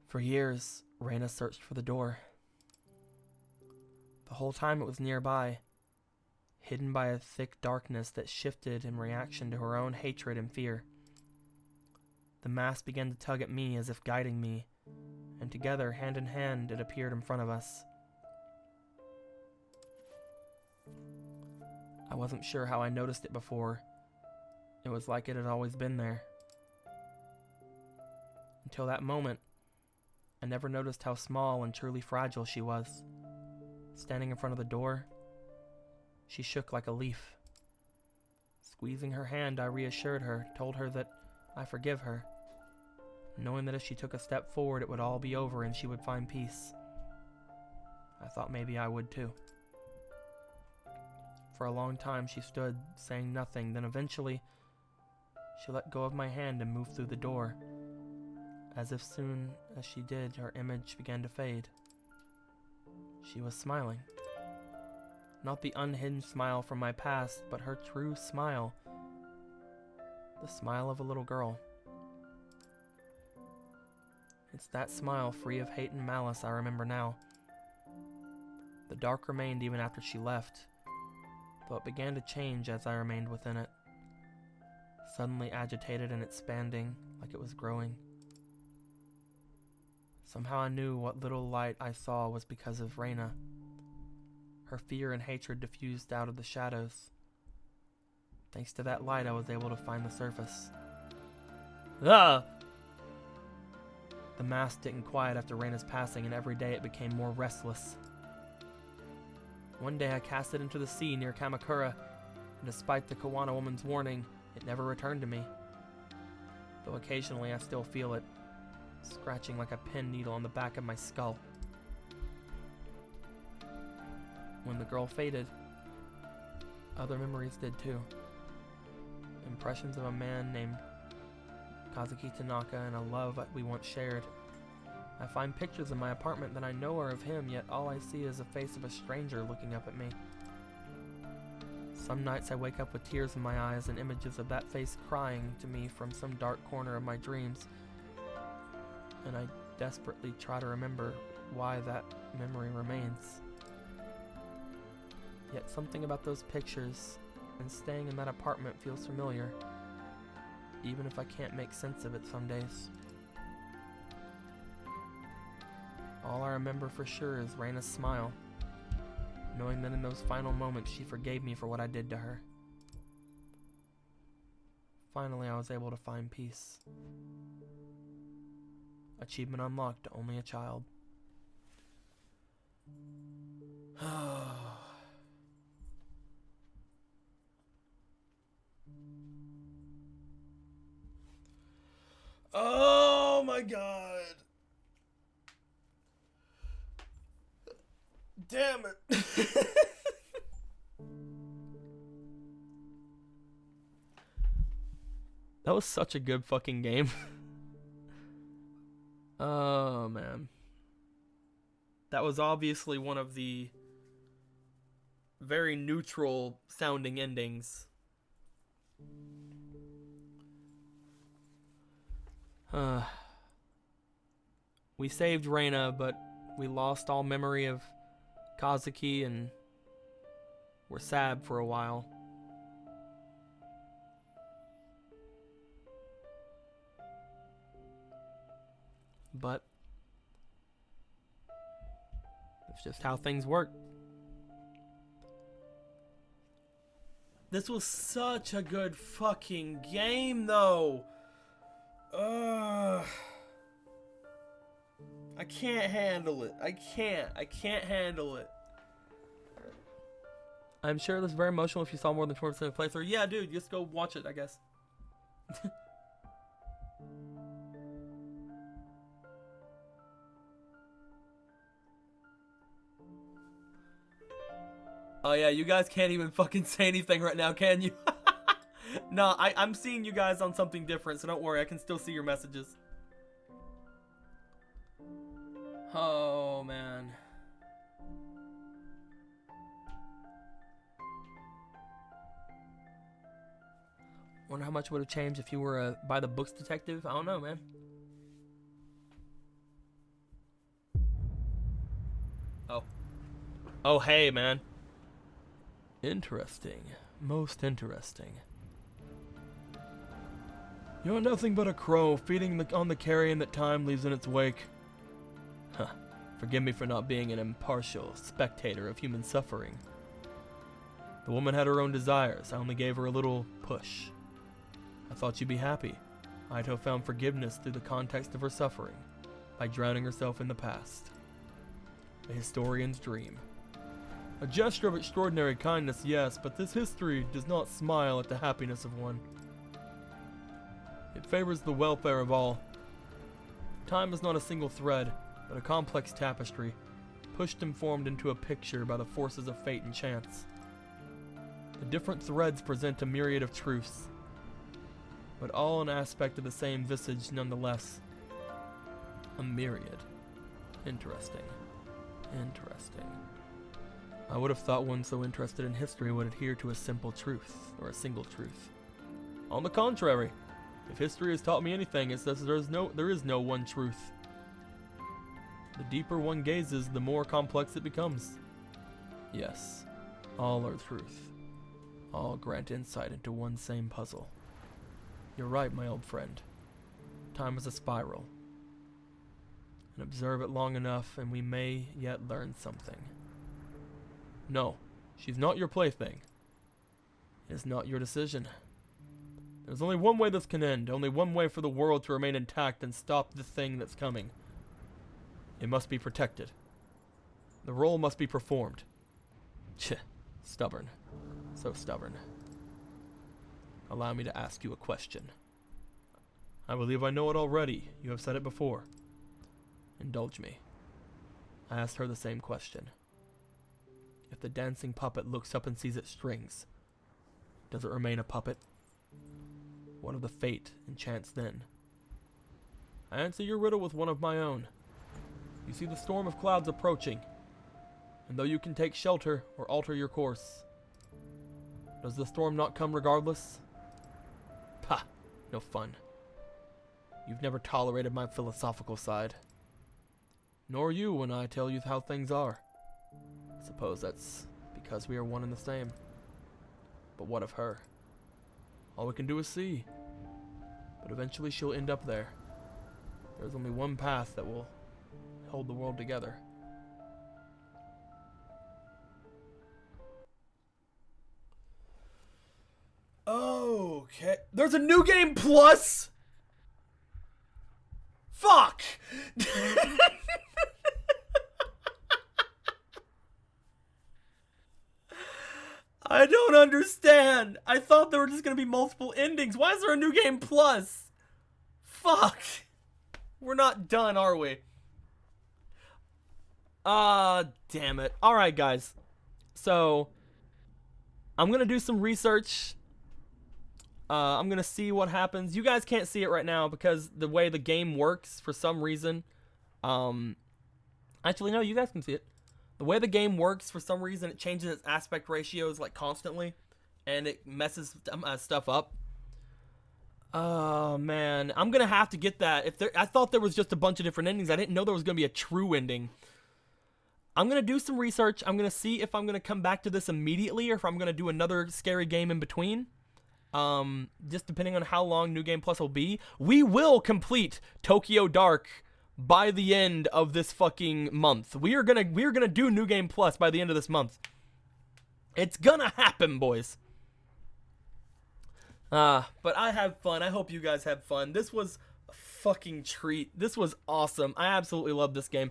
For years, Reina searched for the door. The whole time it was nearby, hidden by a thick darkness that shifted in reaction to her own hatred and fear. The mask began to tug at me as if guiding me, and together, hand in hand, it appeared in front of us. I wasn't sure how I noticed it before. It was like it had always been there. Until that moment, I never noticed how small and truly fragile she was. Standing in front of the door, she shook like a leaf. Squeezing her hand, I reassured her, told her that I forgive her, knowing that if she took a step forward, it would all be over and she would find peace. I thought maybe I would too. For a long time, she stood, saying nothing. Then eventually, She let go of my hand and moved through the door. As if soon as she did, her image began to fade. She was smiling. Not the unhinged smile from my past, but her true smile. The smile of a little girl. It's that smile free of hate and malice I remember now. The dark remained even after she left, though it began to change as I remained within it. Suddenly agitated and expanding like it was growing. Somehow I knew what little light I saw was because of Reyna. Her fear and hatred diffused out of the shadows. Thanks to that light, I was able to find the surface. Ah! The mask didn't quiet after Reyna's passing, and every day it became more restless. One day I cast it into the sea near Kamakura, and despite the Kawana woman's warning, it never returned to me. Though occasionally I still feel it, scratching like a pin needle on the back of my skull. When the girl faded, other memories did too. Impressions of a man named Kazuki Tanaka and a love that we once shared. I find pictures in my apartment that I know are of him, yet all I see is the face of a stranger looking up at me. Some nights I wake up with tears in my eyes and images of that face crying to me from some dark corner of my dreams, and I desperately try to remember why that memory remains. Yet something about those pictures and staying in that apartment feels familiar, even if I can't make sense of it some days. All I remember for sure is Reyna's smile, knowing that in those final moments she forgave me for what I did to her. Finally, I was able to find peace. Achievement unlocked to only a child. Oh my god. Damn it. That was such a good fucking game. Oh, man. That was obviously one of the very neutral sounding endings. We saved Reyna, but we lost all memory of Kazuki and were sad for a while. But that's just how things work. This was such a good fucking game, though. I can't handle it. I can't handle it. I'm sure it was very emotional if you saw more than 20% of the playthrough. Yeah, dude, just go watch it, I guess. Oh yeah, you guys can't even fucking say anything right now, can you? No, I'm seeing you guys on something different, so don't worry, I can still see your messages. Oh, man. Wonder how much it would have changed if you were a by the books detective. I don't know, man. Oh, hey, man. Interesting. Most interesting. You're nothing but a crow feeding on the carrion that time leaves in its wake. Huh. Forgive me for not being an impartial spectator of human suffering. The woman had her own desires. I only gave her a little push. I thought you'd be happy. Aito found forgiveness through the context of her suffering, by drowning herself in the past. A historian's dream. A gesture of extraordinary kindness, yes, but this history does not smile at the happiness of one. It favors the welfare of all. Time is not a single thread, but a complex tapestry, pushed and formed into a picture by the forces of fate and chance. The different threads present a myriad of truths. but all an aspect of the same visage nonetheless. A myriad. Interesting. Interesting. I would have thought one so interested in history would adhere to a simple truth, or a single truth. On the contrary, if history has taught me anything, it says there is no one truth. The deeper one gazes, the more complex it becomes. Yes, all are truth. All grant insight into one same puzzle. You're right, my old friend. Time is a spiral. And observe it long enough, and we may yet learn something. No, she's not your plaything. It is not your decision. There's only one way this can end, only one way for the world to remain intact and stop the thing that's coming. It must be protected. The role must be performed. Stubborn. So stubborn. Allow me to ask you a question. I believe I know it already. You have said it before. Indulge me. I asked her the same question. If the dancing puppet looks up and sees its strings, does it remain a puppet? What of the fate and chance then? I answer your riddle with one of my own. You see the storm of clouds approaching, and though you can take shelter or alter your course, does the storm not come regardless? Pah, no fun. You've never tolerated my philosophical side. Nor you when I tell you how things are. Suppose that's because we are one and the same. But what of her? All we can do is see. But eventually she'll end up there. There's only one path that will hold the world together. Okay. There's a new game plus? Fuck! I don't understand. I thought there were just gonna be multiple endings. Why is there a new game plus? Fuck. We're not done, are we? Damn it. Alright, guys. So, I'm gonna do some research. I'm gonna see what happens. You guys can't see it right now because the way the game works, for some reason. Actually, no, you guys can see it. The way the game works, for some reason, it changes its aspect ratios like constantly, and it messes stuff up. Oh man, I'm gonna have to get that. I thought there was just a bunch of different endings. I didn't know there was gonna be a true ending. I'm gonna do some research. I'm gonna see if I'm gonna come back to this immediately or if I'm gonna do another scary game in between. Just depending on how long New Game Plus will be. We will complete Tokyo Dark by the end of this fucking month. We are gonna do New Game Plus by the end of this month. It's gonna happen, boys. But I have fun. I hope you guys have fun. This was a fucking treat. This was awesome. I absolutely love this game.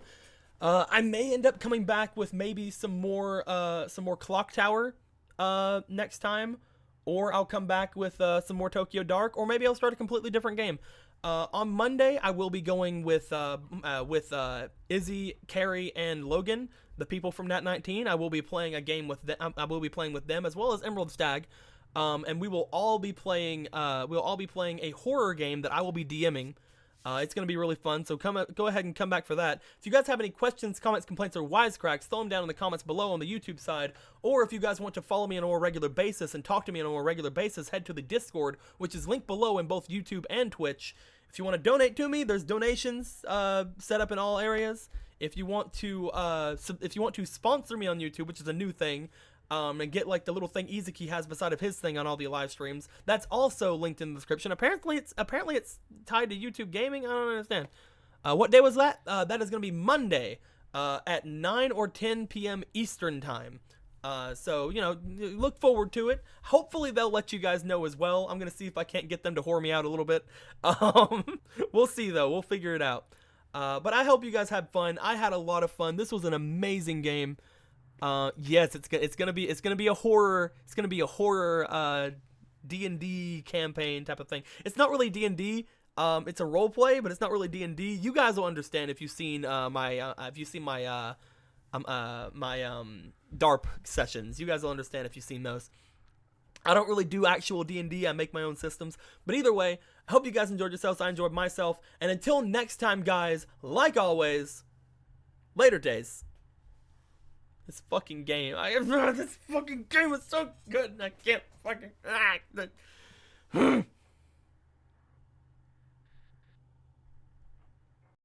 I may end up coming back with maybe some more Clock Tower next time, or I'll come back with some more Tokyo Dark, or maybe I'll start a completely different game. On Monday, I will be going with Izzy, Carrie, and Logan, the people from Nat 19. I will be playing a game with them. I will be playing with them as well as Emerald Stag, and we will all be playing. We'll all be playing a horror game that I will be DMing. It's going to be really fun, so go ahead and come back for that. If you guys have any questions, comments, complaints, or wisecracks, throw them down in the comments below on the YouTube side. Or if you guys want to follow me on a more regular basis and talk to me on a more regular basis, head to the Discord, which is linked below in both YouTube and Twitch. If you want to donate to me, there's donations set up in all areas. If you want to sponsor me on YouTube, which is a new thing, and get like the little thing Izuki has beside of his thing on all the live streams, that's also linked in the description. Apparently it's tied to YouTube Gaming. I don't understand. What day was that? That is gonna be Monday at 9 or 10 p.m. Eastern time. So you know, look forward to it. Hopefully they'll let you guys know as well. I'm gonna see if I can't get them to whore me out a little bit. We'll see though. We'll figure it out. But I hope you guys had fun. I had a lot of fun. This was an amazing game. Yes, it's gonna be a horror. It's gonna be a horror D&D campaign type of thing. It's not really D&D. It's a role play, but it's not really D&D. You guys will understand if you've seen my DARP sessions. You guys will understand if you've seen those. I don't really do actual D&D. I make my own systems. But either way, I hope you guys enjoyed yourselves. I enjoyed myself. And until next time, guys, like always, later days. This fucking game. This fucking game was so good and I can't fucking...